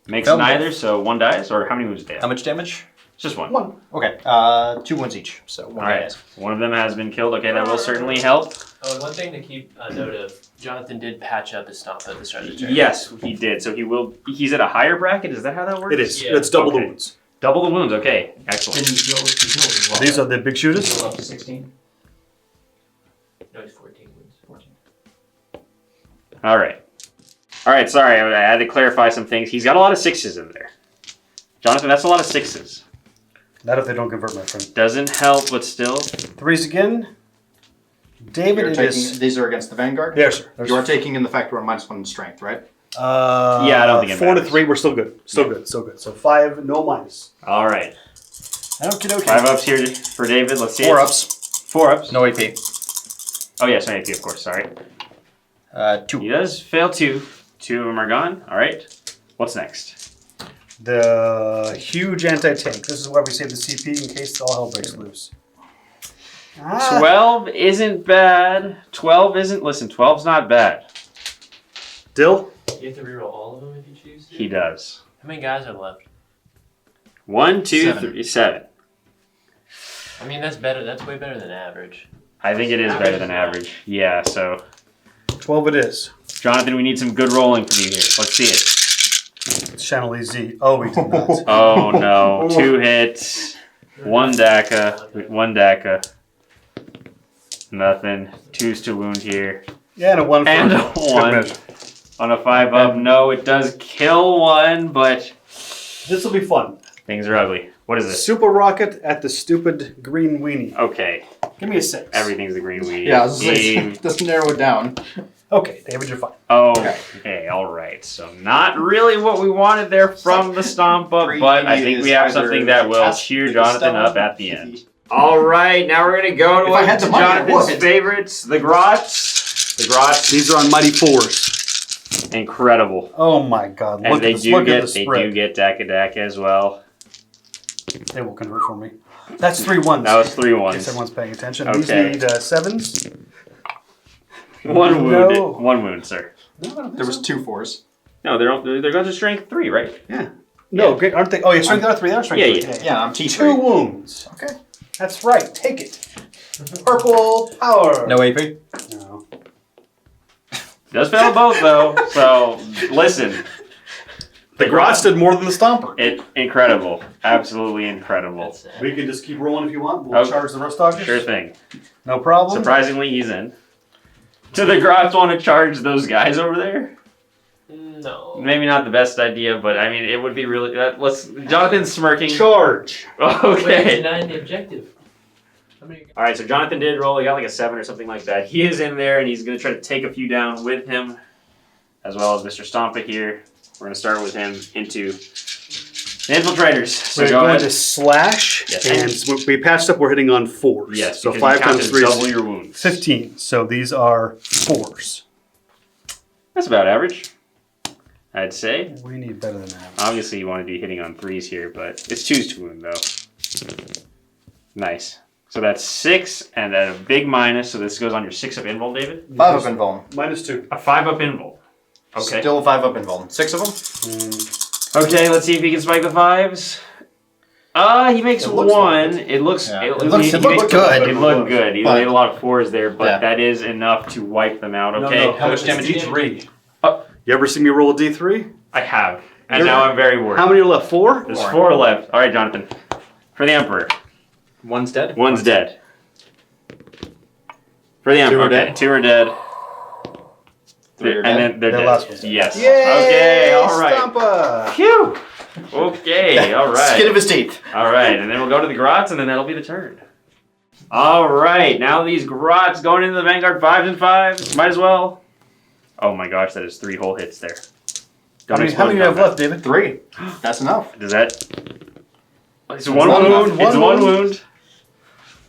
Makes Failed. neither, so 1 dies, or how many wounds do they have? How much damage? Just 1. 1. Okay. 2 wounds each. So 1 Alright. dies. One of them has been killed. Okay, that will certainly help. Oh, and one thing to keep note of: Jonathan did patch up his stomp at the start of the turn. Yes, he did. So he's at a higher bracket. Is that how that works? It is. Yeah. It's double Okay. the wounds. Double the wounds. Okay, excellent. These are the big shooters. Up to 16. No, he's 14 wounds. 14. All right. Sorry, I had to clarify some things. He's got a lot of 6s in there. Jonathan, that's a lot of 6s. Not if they don't convert, my friend. Doesn't help, but still. 3s again. David, You're it taking, is. these are against the Vanguard? There, sir. You are taking in the fact we're on -1 in strength, right? Yeah, I don't think it 4 to matters. 3, we're still good. Still good. Still good. So 5, no minus. All right. Okie dokie. 5 ups here for David. Let's see 4 it. ups. 4 ups. No AP. Oh, yes, no AP, of course. Sorry. 2. He does fail 2. 2 of them are gone. All right. What's next? The huge anti-tank. This is why we save the CP in case all hell breaks loose. 12 isn't bad. 12 isn't. Listen, 12's not bad. Dill? You have to reroll all of them if you choose. He does. How many guys are left? 1, 2, 7. 3, 7. I mean, that's better. That's way better than average. I think it is better than average. Yeah, so 12 it is. Jonathan, we need some good rolling from you here. Let's see it. It's Channel EZ. Oh, we did not. Oh no. 2 hits. 1 DACA. 1 DACA. Nothing. 2's to wound here. Yeah, and a 1 for And a good 1. measure. On a 5 up, no, it does kill 1, but This will be fun. things are ugly. What is this? Super rocket at the stupid green weenie. Okay. Give me a 6. Everything's the green weenie. Yeah, I was gonna say, Game. just narrow it down. Okay, David, you're fine. Oh, okay, alright. So not really what we wanted there from the stomp up, but I think we have something that will cheer Jonathan up at the end. Alright, now we're gonna go If I had to the money, I Jonathan's would. favorites, the Grots. The Grots, These are on Mighty 4s. incredible. Oh my god, And look they at this. do Look at get the they spread. do get Daka as well. They will convert for me. That's 3 1s. That was 3 In case ones. everyone's paying attention. Okay. These need 7s. 1 No. wounded. 1 wound, sir. No, There was 2 4s. No, they're going to strength 3, right? Yeah. No, great, aren't they? Oh, yeah, strength there are 3. They are strength Yeah, 3. Yeah, I'm 2 T3. wounds. Okay. That's right. Take it. Purple power. No AP? No. Does fail both though. So listen, The Grots did more than the Stomper. incredible, absolutely incredible. That's sad. We can just keep rolling if you want. We'll Okay. charge the Rostalkers. Sure thing. No problem. Surprisingly, he's in. Do the Grots want to charge those guys over there? No. Maybe not the best idea, but I mean, it would be really. Let's. Jonathan's smirking. Charge. Wait, Okay. he's 9 the objective. How many? All right. So Jonathan did roll. He got like a 7 or something like that. He is in there, and he's going to try to take a few down with him, as well as Mr. Stompa here. We're going to start with him into the infiltrators. So We're go going ahead. to slash, Yes. and so we patched up. We're hitting on 4s. Yes. So because 5 you count times as 3 double is your wounds. 15. So these are 4s. That's about average, I'd say. We need better than that. Obviously, you want to be hitting on 3s here, but it's 2s to wound, though. Nice. So that's 6, and then a big minus, so this goes on your 6 up invul, David? 5 up invuln. -2. A 5 up invul. Okay. Still 5 up invuln. 6 of them? Okay, let's see if he can spike the 5s. He makes It looks 1. like It looks... Yeah. It It looked makes- good. It looked good. He But- made a lot of 4s there, but Yeah. that is enough to wipe them out. Okay. No, How much damage each? D3. Oh. You ever see me roll a D3? I have. And You're- now I'm very worried. How many are left? 4? There's 4 left. All right, Jonathan. For the Emperor. One's dead? One's dead. For the 2 Emperor. are Okay, dead? 2 are dead. 3 are And dead? then they're The dead. last one's dead. Yes. Yay! Okay, all right. Stompa! Phew. Okay, all right. Skin of his teeth. All right, and then we'll go to the Grots, and then that'll be the turn. All right, now these Grots going into the Vanguard 5s and 5s. Might as well. Oh my gosh, that is 3 whole hits there. How many do you have left, David? 3. That's enough. Does that... It's one wound. It's one wound.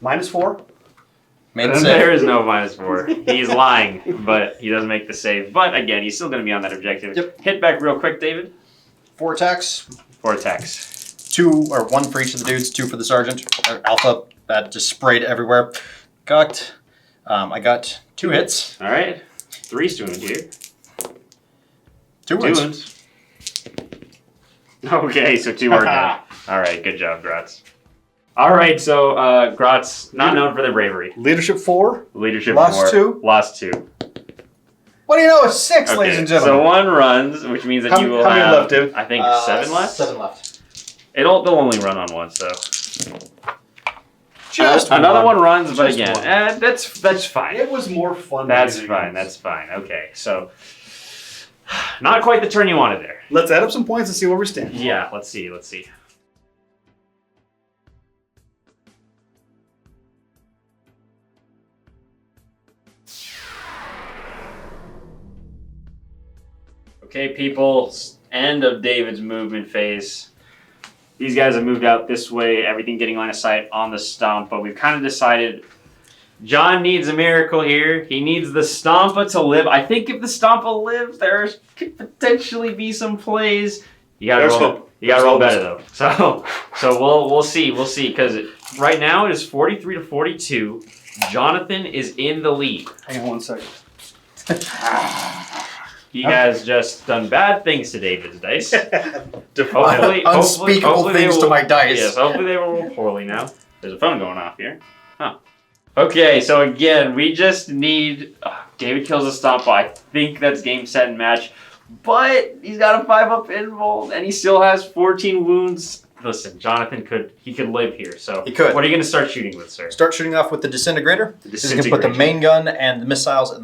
-4. Made And the there save. is no -4. He's lying, but he doesn't make the save. But again, he's still going to be on that objective. Yep. Hit back real quick, David. 4 attacks. 4 attacks. 2 or 1 for each of the dudes. 2 for the sergeant. Alpha that just sprayed everywhere. I got 2 hits. All right. 3 wound here. 2 2 wounds. wounds. Okay, so 2 are dead. All right, good job, Grots. All right, so Grots, not known for their bravery. Leadership 4. Leadership Lost 4. 2? Lost 2. What do you know? It's 6, Okay, ladies and so gentlemen. 1 runs, which means that How you will many have... left, David? I think 7 left? 7 left. They'll only run on once, though. Just Another one runs, but Just again, one. that's fine. It was more fun. That's than fine. anything else. That's fine. Okay, so not quite the turn you wanted there. Let's add up some points and see where we stand. Yeah, let's see. Let's see. Okay, people, end of David's movement phase. These guys have moved out this way, everything getting line of sight on the stomp, but we've kind of decided John needs a miracle here. He needs the Stompa to live. I think if the Stompa lives, there could potentially be some plays. You gotta There's roll. hope. You gotta There's roll hope. better though. So we'll see because right now it is 43 to 42. Jonathan is in the lead. Hang on 1 second. He has just done bad things to David's dice. Unspeakable they things to will- my dice. Yes, hopefully they will roll poorly now. There's a phone going off here. Huh. Okay, so again, we just need... David kills a Stompa. I think that's game, set, and match. But he's got a 5-up involved, and he still has 14 wounds. Listen, Jonathan could live here. So He could. What are you going to start shooting with, sir? Start shooting off with the disintegrator. The This is going to put the main gun and the missiles in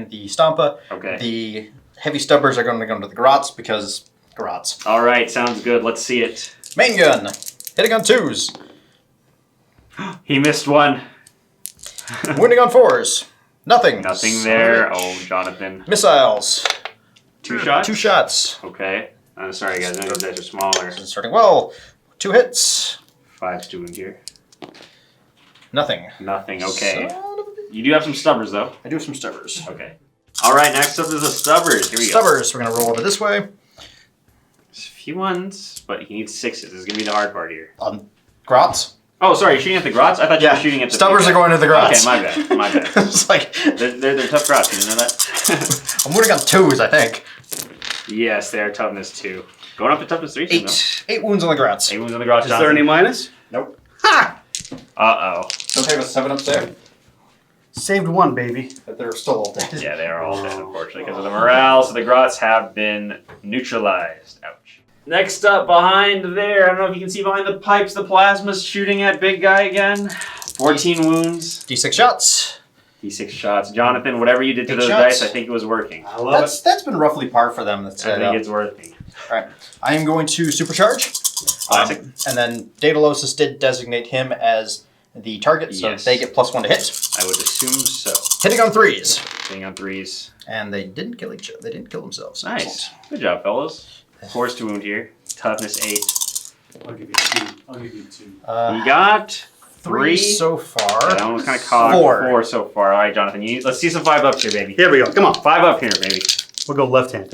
the Stompa. Okay. The heavy stubbers are going to go into the Grots because Grots. All right, sounds good. Let's see it. Main gun. Hitting on 2s. He missed one. Wounding on 4s. Nothing. Nothing there. Oh, Jonathan. Missiles. 2 shots? 2 shots. Okay. I'm sorry, guys. I know these guys are smaller. This is starting well. 2 hits. 5's doing here. Nothing. Nothing. Okay. Son of a- You do have some stubbers, though. I do have some stubbers. Okay. All right. Next up is the stubbers. Here we go. Stubbers. We're going to roll over this way. There's a few ones, but he needs 6s. This is gonna be the hard part here. Grots. Oh, sorry. You're shooting at the Grots? I thought you were shooting at the Stubbers big are going to the guy. Grots. Okay, my bad. My bad. It's like They're tough Grots. You didn't know that? I'm wounding on 2s, I think. Yes, they are toughness 2. Going up to toughness 3 soon, though. 8 wounds on the Grots. 8 wounds on the Grots. Is there any minus? Nope. Ha! Uh-oh. Don't have a 7-up save. Saved 1, baby. But they're still all dead. Yeah, they are all dead, unfortunately, because of the morale. So the Grots have been neutralized. Ouch. Next up, behind there, I don't know if you can see behind the pipes, the plasma's shooting at big guy again. 14 wounds. D6 shots. D6 shots. Jonathan, whatever you did to 8 those shots. dice, I think it was working. I love it. That's been roughly par for them. That's I think it's working. Alright. I am going to supercharge. Classic. And then Daedalosus did designate him as the target, so Yes. they get +1 to hit. I would assume so. Hitting on 3s. Hitting on 3s. And they didn't kill each other. They didn't kill themselves. Nice. Good job, fellas. Force to wound here. Toughness 8. I'll give you 2. I'll give you 2. Excellent. You got 3 3 so far. Yeah, that one was kind of cocked. 4 so far. All right, Jonathan. Let's see some 5-ups here, baby. Here we go. Come on. 5 up here, baby. We'll go left hand.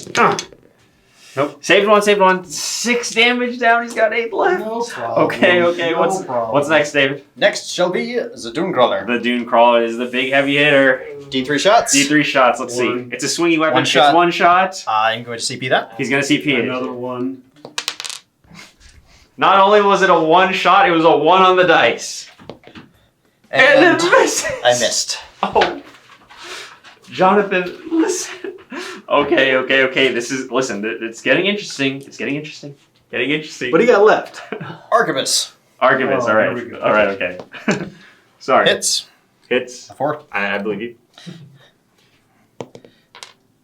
Saved one. 6 damage down. He's got 8 left. No problem. Okay. No What's problem. next, David? Next shall be Zadoon Crawler. The Dune Crawler is the big heavy hitter. D3 shots. D3 shots. Let's see. One. It's a swingy weapon. One shot. It's 1 shot. I'm going to CP that. He's gonna CP it. Another one. Not only was it a 1 shot, it was a 1 on the dice. And it misses. I missed. Oh, Jonathan, listen. Okay. Listen, it's getting interesting. It's getting interesting. What do you got left? Archibus. Arguments. Oh, All right. here we go. All right. Okay. Sorry. Hits. Hits. A 4. I believe you.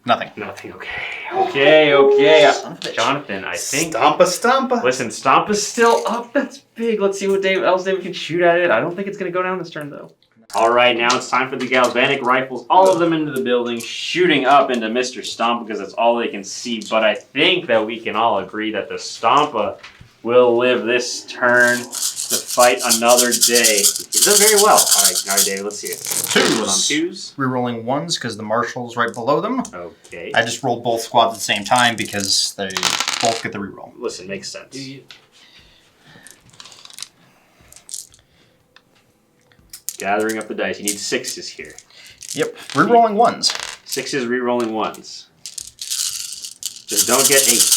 Nothing. Nothing. Okay. Okay. Jonathan, I think. Stompa. Listen, Stomp is still up. That's big. Let's see what else David can shoot at it. I don't think it's going to go down this turn, though. All right, now it's time for the galvanic rifles. All of them into the building, shooting up into Mr. Stomp because that's all they can see. But I think that we can all agree that the Stompa will live this turn to fight another day. He does very well. All right, David, let's see it. Twos. Rerolling ones because the marshal's right below them. Okay. I just rolled both squads at the same time because they both get the reroll. Listen, makes sense. Gathering up the dice. You need sixes here. Yep, rerolling ones. Sixes, rerolling ones. Just don't get 8.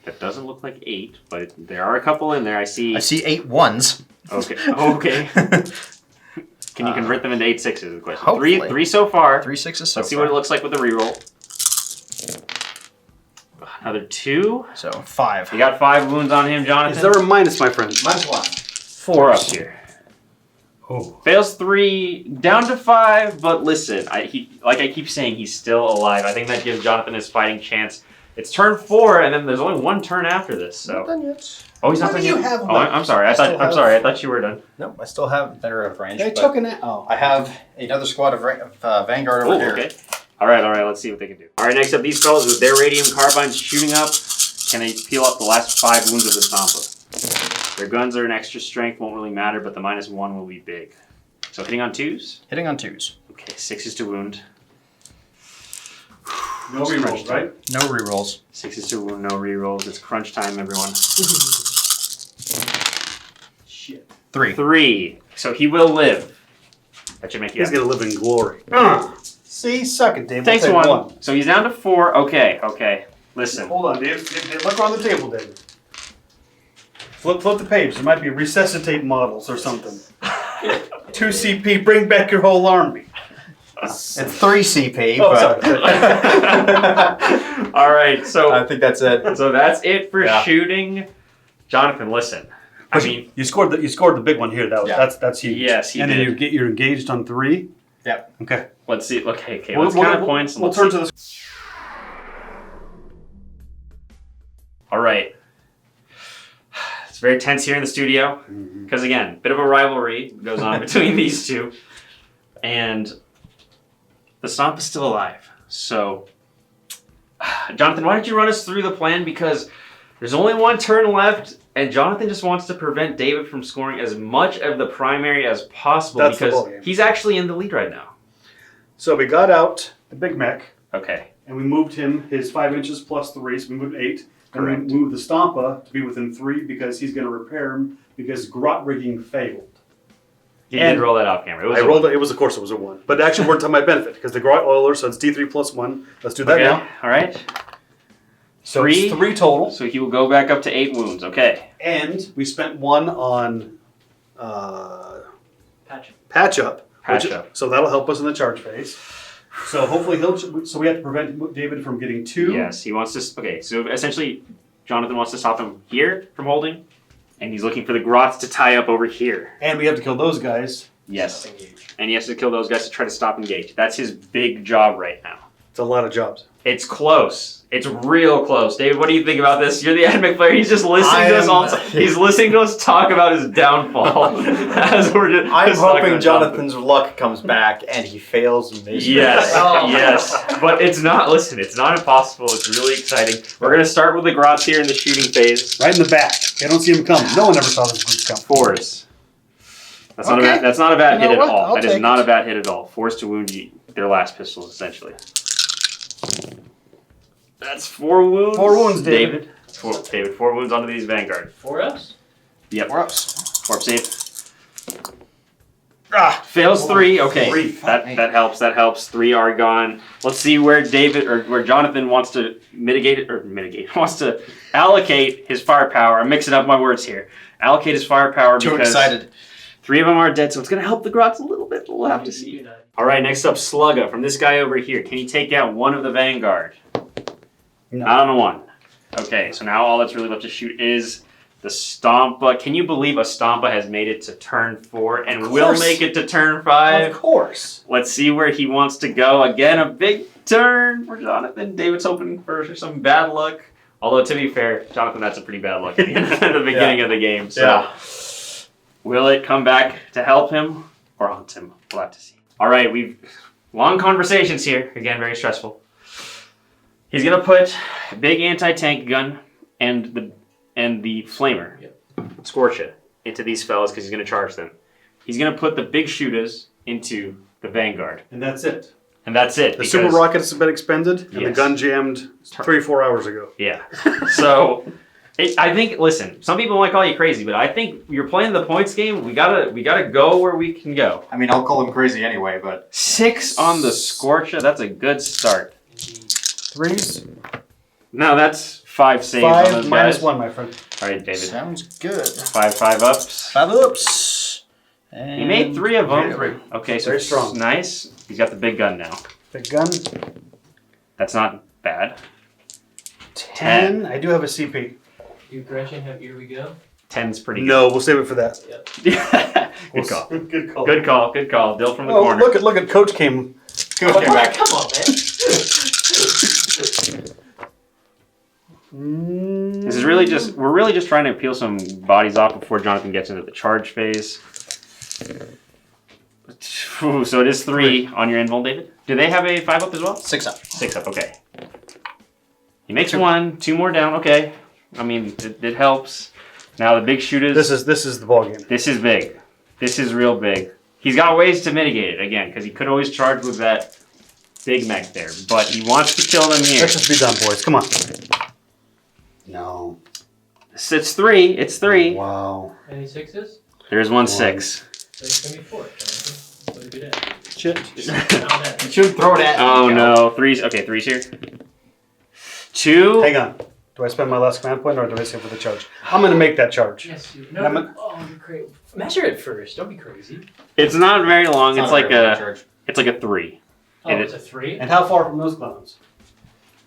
That doesn't look like 8, but there are a couple in there. I see 8 ones. Okay. Okay. Can you convert them into 8 sixes? Is the question. Hopefully. 3 so far. 3 sixes so Let's see far. what it looks like with the reroll. Another 2. So 5. You got 5 wounds on him, Jonathan. Is there a minus, my friend? -1. 4 up here. Oh. Fails 3, down to 5, but listen, like I keep saying, he's still alive. I think that gives Jonathan his fighting chance. It's turn 4, and then there's only 1 turn after this. So. Not done yet. Oh, he's not done yet. Have oh, I'm sorry. I thought you were done. No, I still have better of range. They but took an. Oh. I have another squad of Vanguard over here. Okay. All right. Let's see what they can do. All right. Next up, these fellas with their radium carbines shooting up. Can they peel up the last 5 wounds of the Stompa? Their guns are an extra strength, won't really matter, but the -1 will be big. So hitting on 2s? Hitting on 2s. Okay, 6s to wound. No rerolls, right? No rerolls. 6s to wound, no rerolls. It's crunch time, everyone. Shit. 3. 3. So he will live. That should make you He's happy. gonna live in glory. See, suck it, Dave. Takes We'll take 1. So he's down to 4. Okay. Listen. Hold on, Dave. Look on the table, Dave. Flip the page. There might be resuscitate models or something. 2 CP, bring back your whole army. It's 3 CP, Oh, but sorry. All right, so I think that's it. so that's it for shooting. Jonathan, listen. I mean, you scored the big one here. That's huge. yes, he and did. then you're engaged on 3. Yep. Okay. let's see. Okay. Let's count points. And We'll let's turn see. to the. All right. It's very tense here in the studio because, again, bit of a rivalry goes on between these two. And the Stomp is still alive. So, Jonathan, why don't you run us through the plan? Because there's only 1 turn left, and Jonathan just wants to prevent David from scoring as much of the primary as possible That's the because ballgame. he's actually in the lead right now. So we got out the Big Mech, Okay. and we moved him his 5 inches plus 3, so we moved 8. Correct. And we moved the Stompa to be within 3 because he's going to repair him because grot rigging failed. You And did roll that off camera. It was I a rolled one. it. It was, of course, it was a 1. But it actually worked to my benefit because the grot oiler, so it's D3 plus 1. Let's do that Okay. now. All right. So 3. it's 3 total. So he will go back up to 8 wounds. Okay. And we spent 1 on patch up. Patch up. So that'll help us in the charge phase. So hopefully so we have to prevent David from getting 2. Yes, he wants to. Okay, so essentially, Jonathan wants to stop him here from holding, and he's looking for the grots to tie up over here. And we have to kill those guys. Yes. And he has to kill those guys to try to stop engage. That's his big job right now. It's a lot of jobs. It's close. It's real close. David, what do you think about this? You're the anime player. He's just listening to us all. He's listening to us talk about his downfall. As we're just I'm just talking hoping about Jonathan's luck comes back and he fails miserably. Yes, Oh. yes. But it's not, listen, it's not impossible. It's really exciting. We're going to start with the grots here in the shooting phase. Right in the back. I don't see him coming. No one ever saw this group come. 4s. That's Okay. not a bad You hit know at what? all. I'll That is take not it. a bad hit at all. 4s to wound their last pistols, essentially. That's 4 wounds. 4 wounds, David. 4 wounds onto these Vanguard. 4 ups? Yep. 4 ups. 4 save. Fails 3. Okay, 3. that helps. 3 are gone. Let's see where Jonathan wants to wants to allocate his firepower. I'm mixing up my words here. Allocate his firepower Too because excited. 3 of them are dead, so it's going to help the grots a little bit. We'll have to see. All right, next up, Slugga from this guy over here. Can he take out one of the Vanguard? No. Not on a 1. Okay, so now all that's really left to shoot is The Stompa. Can you believe a Stompa has made it to turn 4 and Of will course. make it to turn 5? Of course. Let's see where he wants to go. Again, a big turn for Jonathan. David's hoping for some bad luck. Although, to be fair, Jonathan, that's a pretty bad luck at the beginning of the game. So, will it come back to help him or haunt him? We'll have to see. All right, we've long conversations here. Again, very stressful. He's gonna put a big anti-tank gun and the flamer, Scorched, into these fellas because he's gonna charge them. He's gonna put the big shooters into the Vanguard. And that's it. And that's it. The super rockets have been expended, and the Yes. gun jammed 3-4 hours ago. Yeah. So, I think. Listen, some people might call you crazy, but I think you're playing the points game. We gotta go where we can go. I mean, I'll call him crazy anyway, but 6 on the Scorcher. That's a good start. 3s. No, that's 5 saves on 5 those minus guys. 1, my friend. All right, David. sounds good. 5 ups. 5 ups. He made 3 of them. Okay, Okay, so very strong. Nice. He's got the big gun now. Big gun. That's not bad. 10. I do have a CP. You, Gretchen, here we go. 10's pretty No, we'll save it for that. good. Good call. Good call. Good call. Good call. Dill from the Oh, corner. look at Coach came. Coach came back. Come on, man. This is really just, we're really just trying to peel some bodies off before Jonathan gets into the charge phase. Ooh, so it is 3 on your invul, David. Do they have a 5 up as well? 6 up. 6 up, okay. He makes 1, 2 more down, okay. I mean, it helps. Now the big shooters. This is the ball game. This is big. This is real big. He's got ways to mitigate it, again, because he could always charge with that big mech there. But he wants to kill them here. Let's just be done, boys. Come on. No. It's 3. It's 3. Wow. Any 6s? There's 1 6. So it's going to be 4, Jonathan. What did you do? Shit. You should throw it at Oh Nico. no, 3's. Okay, 3's here. 2. Hang on. Do I spend my last command point or do I save for the charge? I'm going to make that charge. Yes, you. I'm No, a- oh, you're crazy. Measure it first. Don't be crazy. It's not very long. It's not like a very long a. charge. It's like a 3. Oh, And it's a 3? And how far from those clowns?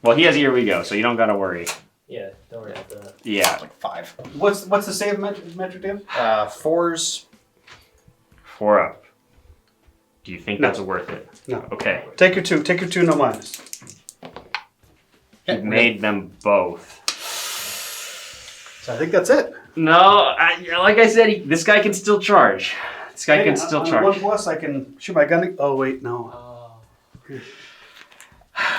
Well, he has Here We Go, so you don't gotta worry. Yeah, don't worry about that. Yeah. Like 5. What's the save metric, Dave? 4s. 4 up. Do you think No. that's worth it? No. Okay. Take your 2. Take your 2, no minus. He made them both. So I think that's it. No, like I said, this guy can still charge. This guy can still on charge. 1+ I can shoot my gun. Oh wait, no.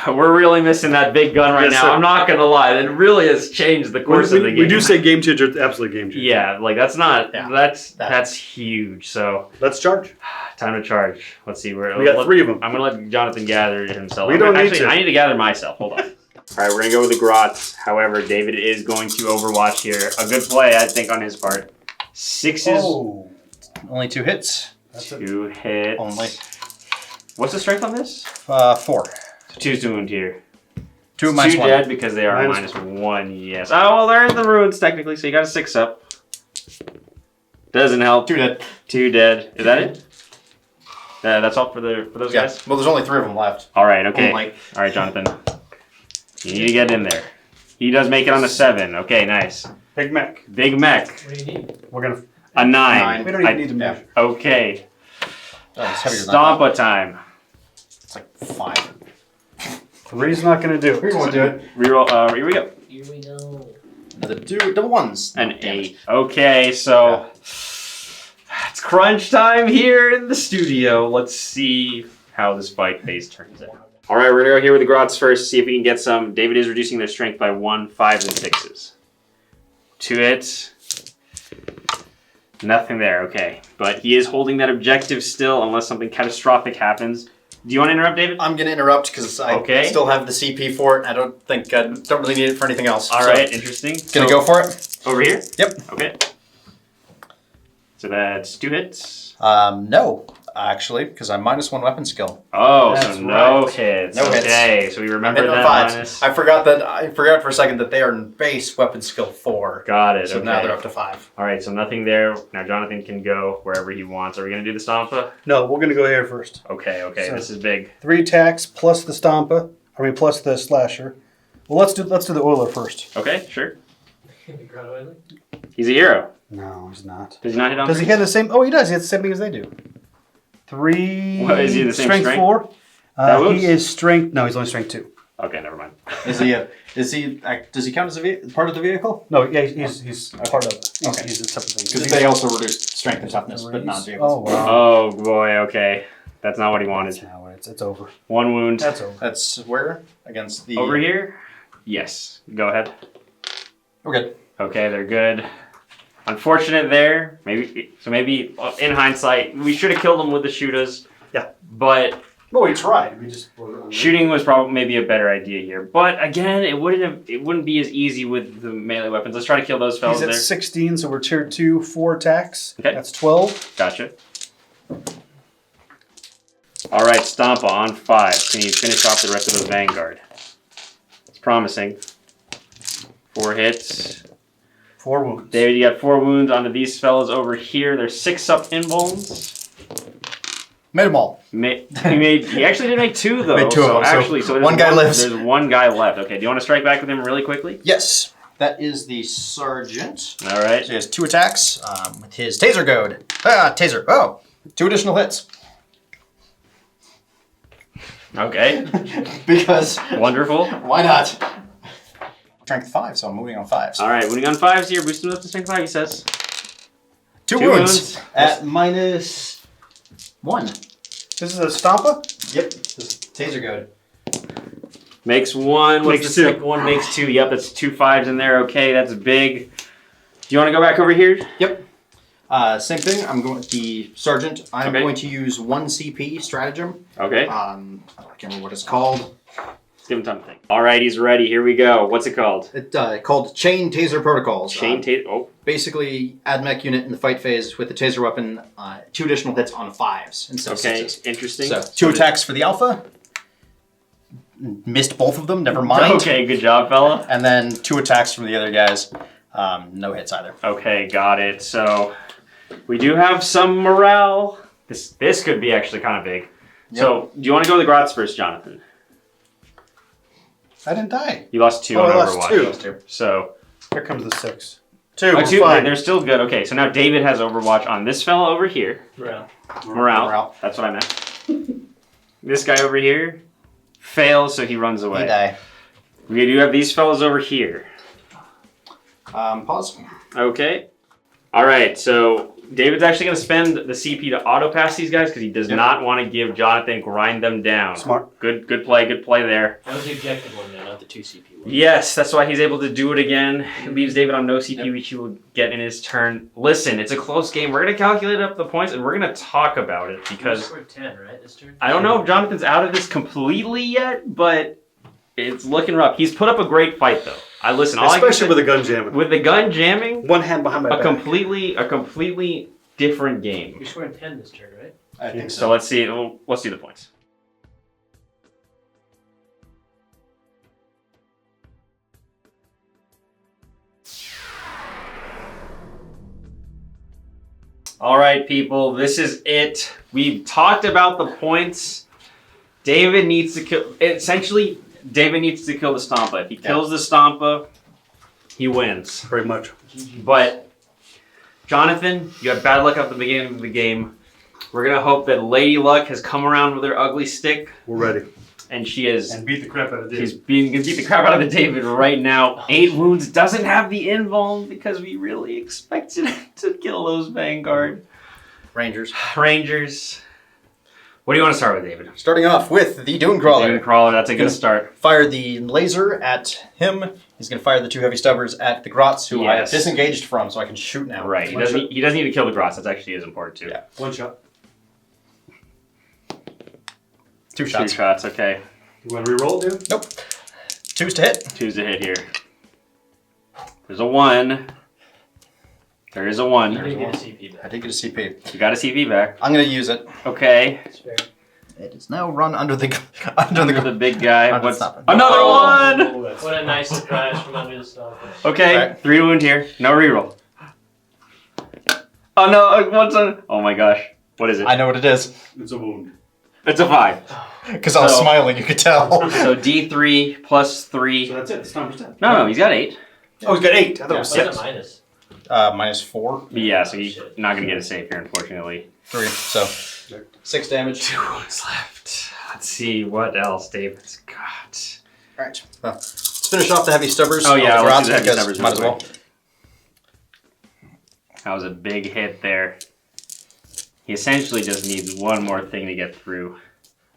We're really missing that big gun right Yes, now. sir. I'm not gonna lie. It really has changed the course of the game. We do say game changer, absolute game changer. Yeah, like that's not. Yeah. That's huge. So Let's charge. time to charge. Let's see where We got 3 of them. I'm gonna let Jonathan gather himself. We don't need Actually, to. I need to gather myself. Hold on. All right, we're gonna go with the Grots. However, David is going to Overwatch here. A good play, I think, on his part. 6s, Oh, Only 2 hits. that's it. 2 hits. Only. What's the strength on this? 4. So 2's to wound here. 2 minus 2 1. dead because they are Minus -1. Yes. Oh well, they're in the ruins technically, so you got a 6 up. Doesn't help. 2 dead. 2 dead. Is that it? That's all for those Yeah. guys. Well, there's only 3 of them left. All right. Okay. Only. All right, Jonathan. You need to get in there. He does make it on the 7. Okay, nice. Big mech. Big mech. What do you need? We're gonna. A 9. 9. We don't even need to measure. Okay. Oh, it's heavier than that. Stompa time. It's like 5. 3's not gonna do it. 3 won't do it. Reroll. Here we go. Here we go. Another 2 double 1s. An Oh, damn it. 8. Okay, so it's crunch time here in the studio. Let's see how this fight phase turns out. All right, we're gonna go here with the Grots first. See if we can get some. David is reducing their strength by 1, 5, and 6s. 2 hits. Nothing there. Okay, but he is holding that objective still, unless something catastrophic happens. Do you want to interrupt, David? I'm going to interrupt because I Okay. still have the CP for it. I don't think I don't really need it for anything else. All right, interesting. Gonna go for it? Over here. Yep. Okay. So that's 2 hits. No, actually, because I'm -1 weapon skill. Oh, That's so no right. hits. No hits. Okay, so we remember And that 5s. minus. I forgot for a second that they are in base weapon skill 4. Got it. So Okay. now they're up to 5. All right, so nothing there. Now Jonathan can go wherever he wants. Are we gonna do the Stompa? No, we're gonna go here first. Okay. So- This is big. 3 attacks plus plus the slasher. Well, let's do the oiler first. Okay, sure. He's a hero. No, he's not. Does he not hit on Does he threes? have the same? Oh, he does. He has the same thing as they do. 3. What, is he the same strength? 4. That moves? He is strength. No, he's only strength 2. Okay, never mind. Is he? Does he count as part of the vehicle? No, yeah, he's part of it. Okay. He's a separate thing. Because they also reduce strength and toughness, but not vehicles. Oh wow. Oh boy, okay. That's not what he wanted. No, it's over. 1 wound. That's over. That's where against the Over here? Yes. Go ahead. We're good. Okay, they're good. Unfortunate there. Maybe in hindsight, we should have killed them with the shooters. Yeah. But Well, we tried. We just shooting was probably maybe a better idea here. But again, it wouldn't be as easy with the melee weapons. Let's try to kill those fellas He's at there. 16, so we're tier 2, 4 attacks. Okay. That's 12. Gotcha. All right, Stompa on 5. Can you finish off the rest of the Vanguard? It's promising. 4 hits. 4 wounds. David, you got 4 wounds onto these fellas over here. There's 6 up invulns. Made them all. He actually did make 2 though. Made 2 of them, so there's one guy lives. There's 1 guy left. Okay, do you want to strike back with him really quickly? Yes, that is the sergeant. All right. So he has 2 attacks with his taser goad. Taser. Oh, 2 additional hits. Okay. Because Wonderful. why not? Strength 5, so I'm moving on 5s. All right, moving on 5s here. Boosting him up to strength 5, he says. 2 2 wounds at -1. This is a Stompa? Yep, this taser goad. Makes 1. What's Makes the 2. second one? Makes 2. Yep, that's 2 5s in there. Okay, that's big. Do you want to go back over here? Yep. Same thing. I'm going the sergeant. I'm Okay. going to use 1 CP stratagem. Okay. I can't remember what it's called. Let's give him time to think. All right, he's ready. Here we go. What's it called? It's called Chain Taser Protocols. Chain taser. Oh, Basically, AdMech unit in the fight phase with the taser weapon, 2 additional hits on 5s instead of okay. 6s. Interesting. So 2 attacks for the alpha. Missed both of them. Never mind. Okay, good job, fella. And then 2 attacks from the other guys. No hits either. Okay, got it. So we do have some morale. This could be actually kind of big. Yep. So do you want to go to the Grots first, Jonathan? I didn't die. You lost 2 Oh, on I lost Overwatch. 2. So Here comes the 6. 2. oh, We're 2. fine. They're still good. Okay, so now David has Overwatch on this fella over here. Morale. Morale. That's what I meant. This guy over here fails, so he runs away. You die. We do have these fellas over here. Pause. Okay. All right. So David's actually going to spend the CP to auto pass these guys because he does not want to give Jonathan grind them down. Smart. Good play. Good play there. That was the objective one, man, not the 2 CP one. Yes, that's why he's able to do it again. It leaves David on no CP, which he will get in his turn. Listen, it's a close game. We're going to calculate up the points and we're going to talk about it You because scored 10, right, this turn? I don't know if Jonathan's out of this completely yet, but it's looking rough. He's put up a great fight though. Especially with the gun jamming. with the gun jamming. One hand behind my A back. completely different game. You're scoring 10 this turn, right? I think So so. let's see. Let's do the points. All right, people. This is it. We've talked about the points. David needs to kill. Essentially, David needs to kill the Stompa. If he kills the Stompa, he wins. Pretty much. But Jonathan, you had bad luck at the beginning of the game. We're gonna hope that Lady Luck has come around with her ugly stick, We're ready. and she is. And beat the crap out of She's Dave. gonna beat the crap out of the David right now. 8 wounds, doesn't have the invuln because we really expected to kill those Vanguard Rangers. Rangers. What do you want to start with, David? Starting off with the Dune Crawler. David Crawler, that's a good start. Fire the laser at him. He's going to fire the 2 heavy stubbers at the Grots, who I have Yes. disengaged from, so I can shoot now. Right, he doesn't need to kill the Grots. That actually is important too. Yeah. One shot. 2 2 shots. shots, okay. You want to reroll, dude? Nope. 2s to hit. 2's to hit here. There's a 1. There is a You 1. didn't get a CP I back. did get a CP. You got a CV back. I'm going to use it. Okay. That's fair. It is now run under the Under the big guy. Under What's stop it. another Oh, 1? What a nice surprise from under the stop. Okay, Right. 3 wound here. No reroll. Oh no, what's on? Oh my gosh. What is it? I know what it is. It's a wound. It's a 5. Because I was So- smiling, you could tell. So D3 plus 3. So that's it. It's Stomper's dead. No, he's got 8. Oh, he's got 8. I thought it was What's 6. it minus? -4. Yeah, so you're not going to get a save here, unfortunately. 3. So 6 damage. 2 wounds left. Let's see what else David's got. All right. Well, let's finish off the heavy stubbers. Oh, yeah, the let's rods do the heavy because stubbers might as real well. quick. That was a big hit there. He essentially just needs one more thing to get through.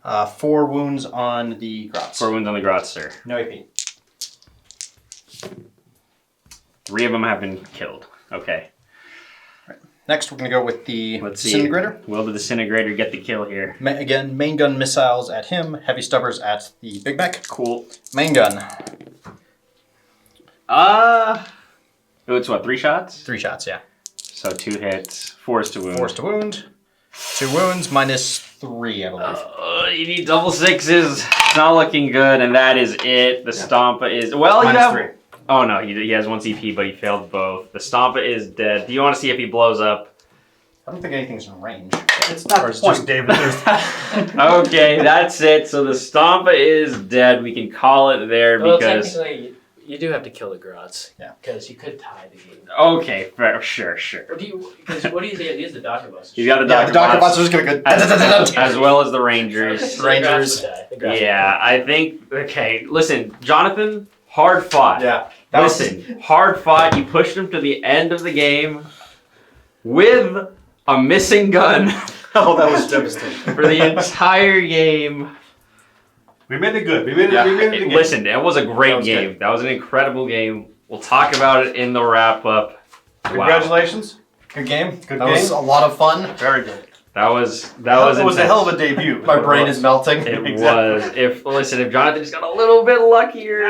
4 wounds on the grots. 4 wounds on the grots, sir. No AP. 3 of them have been killed. Okay. Next, we're going to go with the Let's see. disintegrator. Will the disintegrator get the kill here? Again, main gun missiles at him, heavy stubbers at the big mech. Cool. Main gun, It's what, 3 shots? 3 shots, yeah. So 2 hits, force to wound. Force to wound. 2 wounds, -3, I believe. You need double 6s. It's not looking good, and that is it. The Stompa is... Well, you have... -3. Oh, no, he has 1 CP, but he failed both. The Stompa is dead. Do you want to see if he blows up? I don't think anything's in range. It's not Or the it's point, just- David. There's Okay, that's it. So the Stompa is dead. We can call it there Well, because... technically, you do have to kill the Grots. Yeah. Because you could tie the game. Okay, sure. Or do you? Because what do you say? Use the Docker Busters. He's got the Yeah, the Docker Bots, Busters are going to go. as well as the Rangers. Okay, so the Rangers. Grots would die. The Grots would Yeah, I think... Okay, listen, Jonathan, hard fought. Yeah. Listen, hard fought. You pushed him to the end of the game with a missing gun oh, that was devastating. for the entire game. We made it good. We made it. Yeah. We made it again. Listen, that was a great That was game. good. That was an incredible game. We'll talk about it in the wrap up. Wow. Congratulations. Good game. Good That was game. a lot of fun. Very good. That was That was a intense. hell of a debut. My brain is melting. It Exactly. was. If Jonathan just got a little bit luckier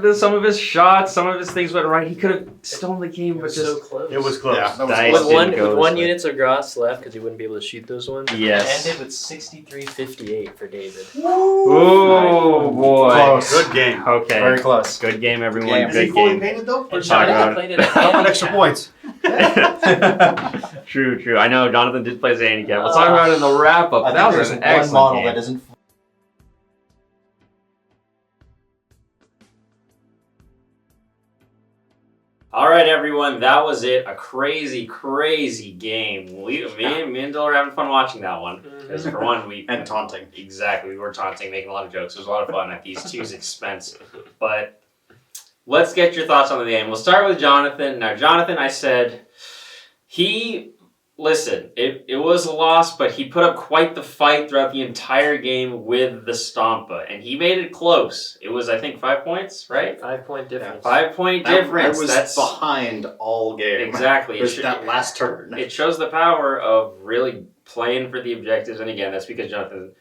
with some of his shots, some of his things went right. He could have stolen the game, It but was just so close. It was close. Yeah, that was Dice With didn't one, go with this one way. units of Grots left because he wouldn't be able to shoot those ones. Yes. Ended with 63-58 for David. Oh boy. Close. Good game. Okay. Very close. Good game, everyone. Game. Is he Good fully game. painted though? And talk about Jonathan it. played it at How about handicap. extra points? True. I know Jonathan did play as a handicap. We'll talk about it in the wrap up. I That think was there's an one excellent model game. that isn't. All right, everyone. That was it. A crazy game. Me and Dill are having fun watching that one. Because for one, we And taunting. Exactly. We were taunting, making a lot of jokes. It was a lot of fun at these two's expense. But let's get your thoughts on the game. We'll start with Jonathan. Now, Jonathan, I said, it was a loss, but he put up quite the fight throughout the entire game with the Stompa. And he made it close. It was, I think, 5 points, right? 5-point difference. 5-point I difference. was That's behind all game. exactly. It was that last turn. It shows the power of really playing for the objectives, and again, that's because Jonathan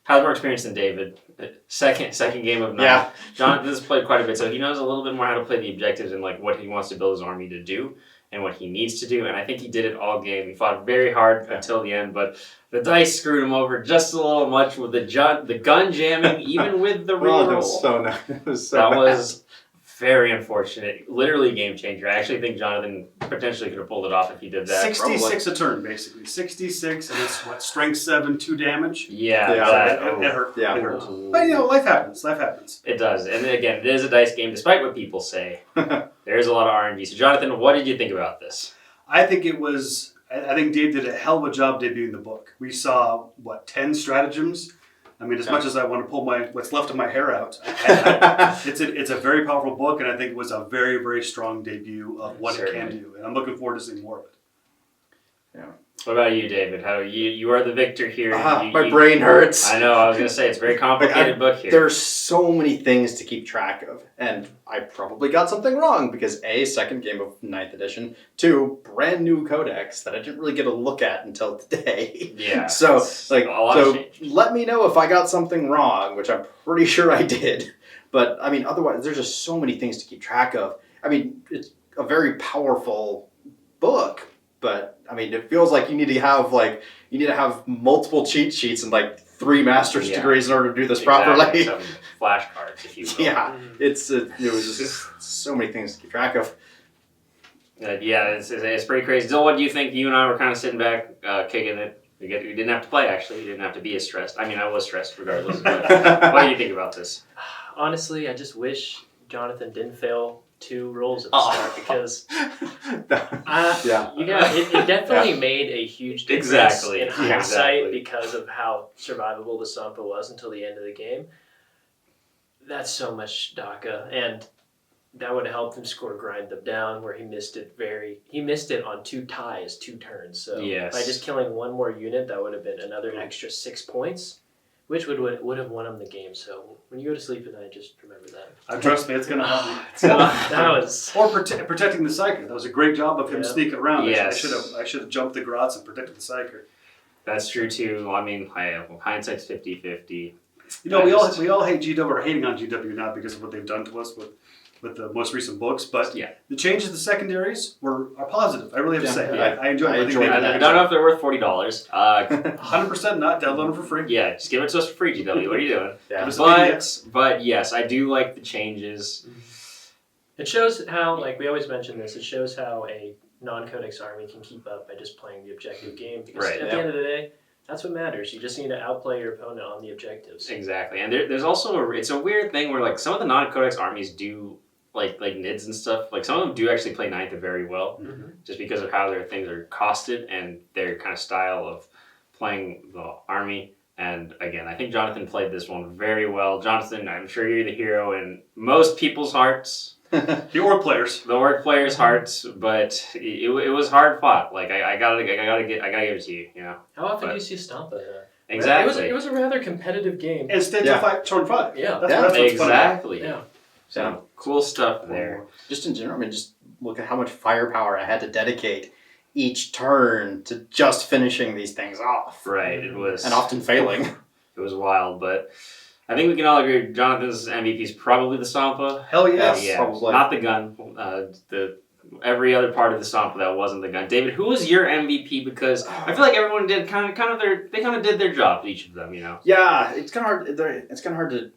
has more experience than David. Second game of 9. Yeah. Jonathan's played quite a bit, so he knows a little bit more how to play the objectives and like what he wants to build his army to do and what he needs to do. And I think he did it all game. He fought very hard until the end, but the dice screwed him over just a little much with the gun jamming, even with the Oh, reroll. that was so nice. It was so That bad. was very unfortunate. Literally game changer. I actually think Jonathan potentially could have pulled it off if he did that. 66 a turn, basically. 66, and it's what, strength 7, 2 damage. Yeah, Yeah. that- It hurt. Yeah. It hurts. But you know, life happens. Life happens. It does. And then again, it is a dice game, despite what people say. There's a lot of RNG. So, Jonathan, what did you think about this? I think it was. I think Dave did a hell of a job debuting the book. We saw 10 stratagems. I mean, as much as I want to pull what's left of my hair out, it's a very powerful book, and I think it was a very, very strong debut of what it can do. And I'm looking forward to seeing more of it. What about you, David? How you are the victor here. My brain hurts. I know. I was gonna say it's a very complicated book here. There's so many things to keep track of, and I probably got something wrong because A, second game of 9th edition, 2, brand new codex that I didn't really get a look at until today. Yeah. So it's a lot of change. let me know if I got something wrong, which I'm pretty sure I did. But I mean, otherwise, there's just so many things to keep track of. I mean, it's a very powerful book, but I mean, it feels like you need to have multiple cheat sheets and 3 master's degrees in order to do this properly. Some flashcards, if you will. Yeah, it was just so many things to keep track of. It's pretty crazy. Dill, what do you think? You and I were kind of sitting back, kicking it. We didn't have to play, actually. You didn't have to be as stressed. I mean, I was stressed regardless. But what do you think about this? Honestly, I just wish Jonathan didn't fail 2 rolls at the start because Yeah. it definitely made a huge difference in hindsight Exactly. because of how survivable the Sampa was until the end of the game. That's so much DACA, and that would have helped him grind them down where he missed it on 2 ties, 2 turns. So Yes. by just killing 1 more unit, that would have been another extra 6 points, which would have won him the game. So when you go to sleep at night, just remember that. Trust me, it's going to happen. That was Or protecting the Psyker. That was a great job of him Yeah. sneaking around. Yes. I should have jumped the Grots and protected the Psyker. That's true too. I mean, hindsight's 50-50. You know, we all hate GW or are hating on GW now because of what they've done to us with the most recent books. But Yeah. the changes to secondaries are positive. I really have to say. Yeah. I enjoy it. I don't know if they're worth $40. 100% not. Download them for free. Yeah, just give it to us for free, GW. What are you doing? Yeah. Just But yes, I do like the changes. It shows how, like we always mention this, it shows how a non-codex army can keep up by just playing the objective game. Because Right, at the end of the day, that's what matters. You just need to outplay your opponent on the objectives. Exactly, and there's also it's a weird thing where like some of the non-codex armies do like NIDs and stuff. Like some of them do actually play Ninth very well, just because of how their things are costed and their kind of style of playing the army. And again, I think Jonathan played this one very well. Jonathan, I'm sure you're the hero in most people's hearts. The Orc players. The Orc players' hearts, but it was hard fought. Like I gotta give it to you. You know. How often do you see Stampa? Exactly. It was a rather competitive game. And stand till turn 5. Yeah. That's what's funny. Exactly. Yeah. So cool stuff there. Just in general, I mean, just look at how much firepower I had to dedicate each turn to just finishing these things off. Right. It was And often failing. It was wild, but I think we can all agree Jonathan's MVP is probably the Stampa. Hell yes. Yeah, probably. not the gun. Every other part of the Stampa that wasn't the gun. David, who was your MVP? Because I feel like everyone did kind of did their job. Each of them, you know. Yeah, it's kind of hard. It's kind of hard to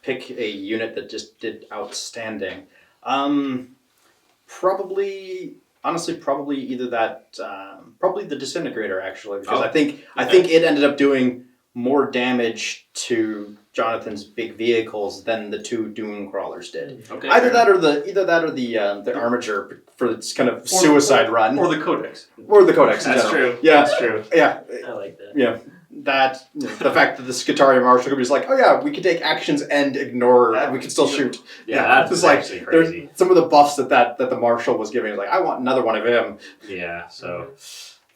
pick a unit that just did outstanding. Probably either that. Probably the Disintegrator actually, because I think it ended up doing more damage to Jonathan's big vehicles than the 2 Dune Crawlers did. Okay. Either that or the Armiger for its kind of suicide run, Or the Codex. or the Codex. in That's general. true. Yeah, That's true. yeah, I like that. yeah. That the fact that the Skitaria Marshal could be just like, oh yeah, we could take actions and ignore, and we could still shoot. Yeah, that's it's like actually crazy. there's some of the buffs that the Marshal was giving. Like, I want another one of him. Yeah, so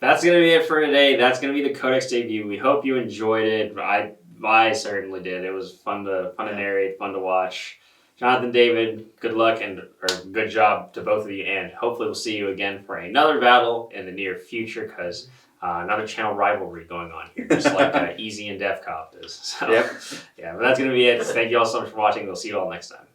that's going to be it for today. That's going to be the Codex debut. We hope you enjoyed it. I certainly did. It was fun to narrate, fun to watch. Jonathan, David, good luck or good job to both of you, and hopefully we'll see you again for another battle in the near future, because another channel rivalry going on here, just like Easy and Def Cop is. So, Yep. yeah, but that's going to be it. Thank you all so much for watching. We'll see you all next time.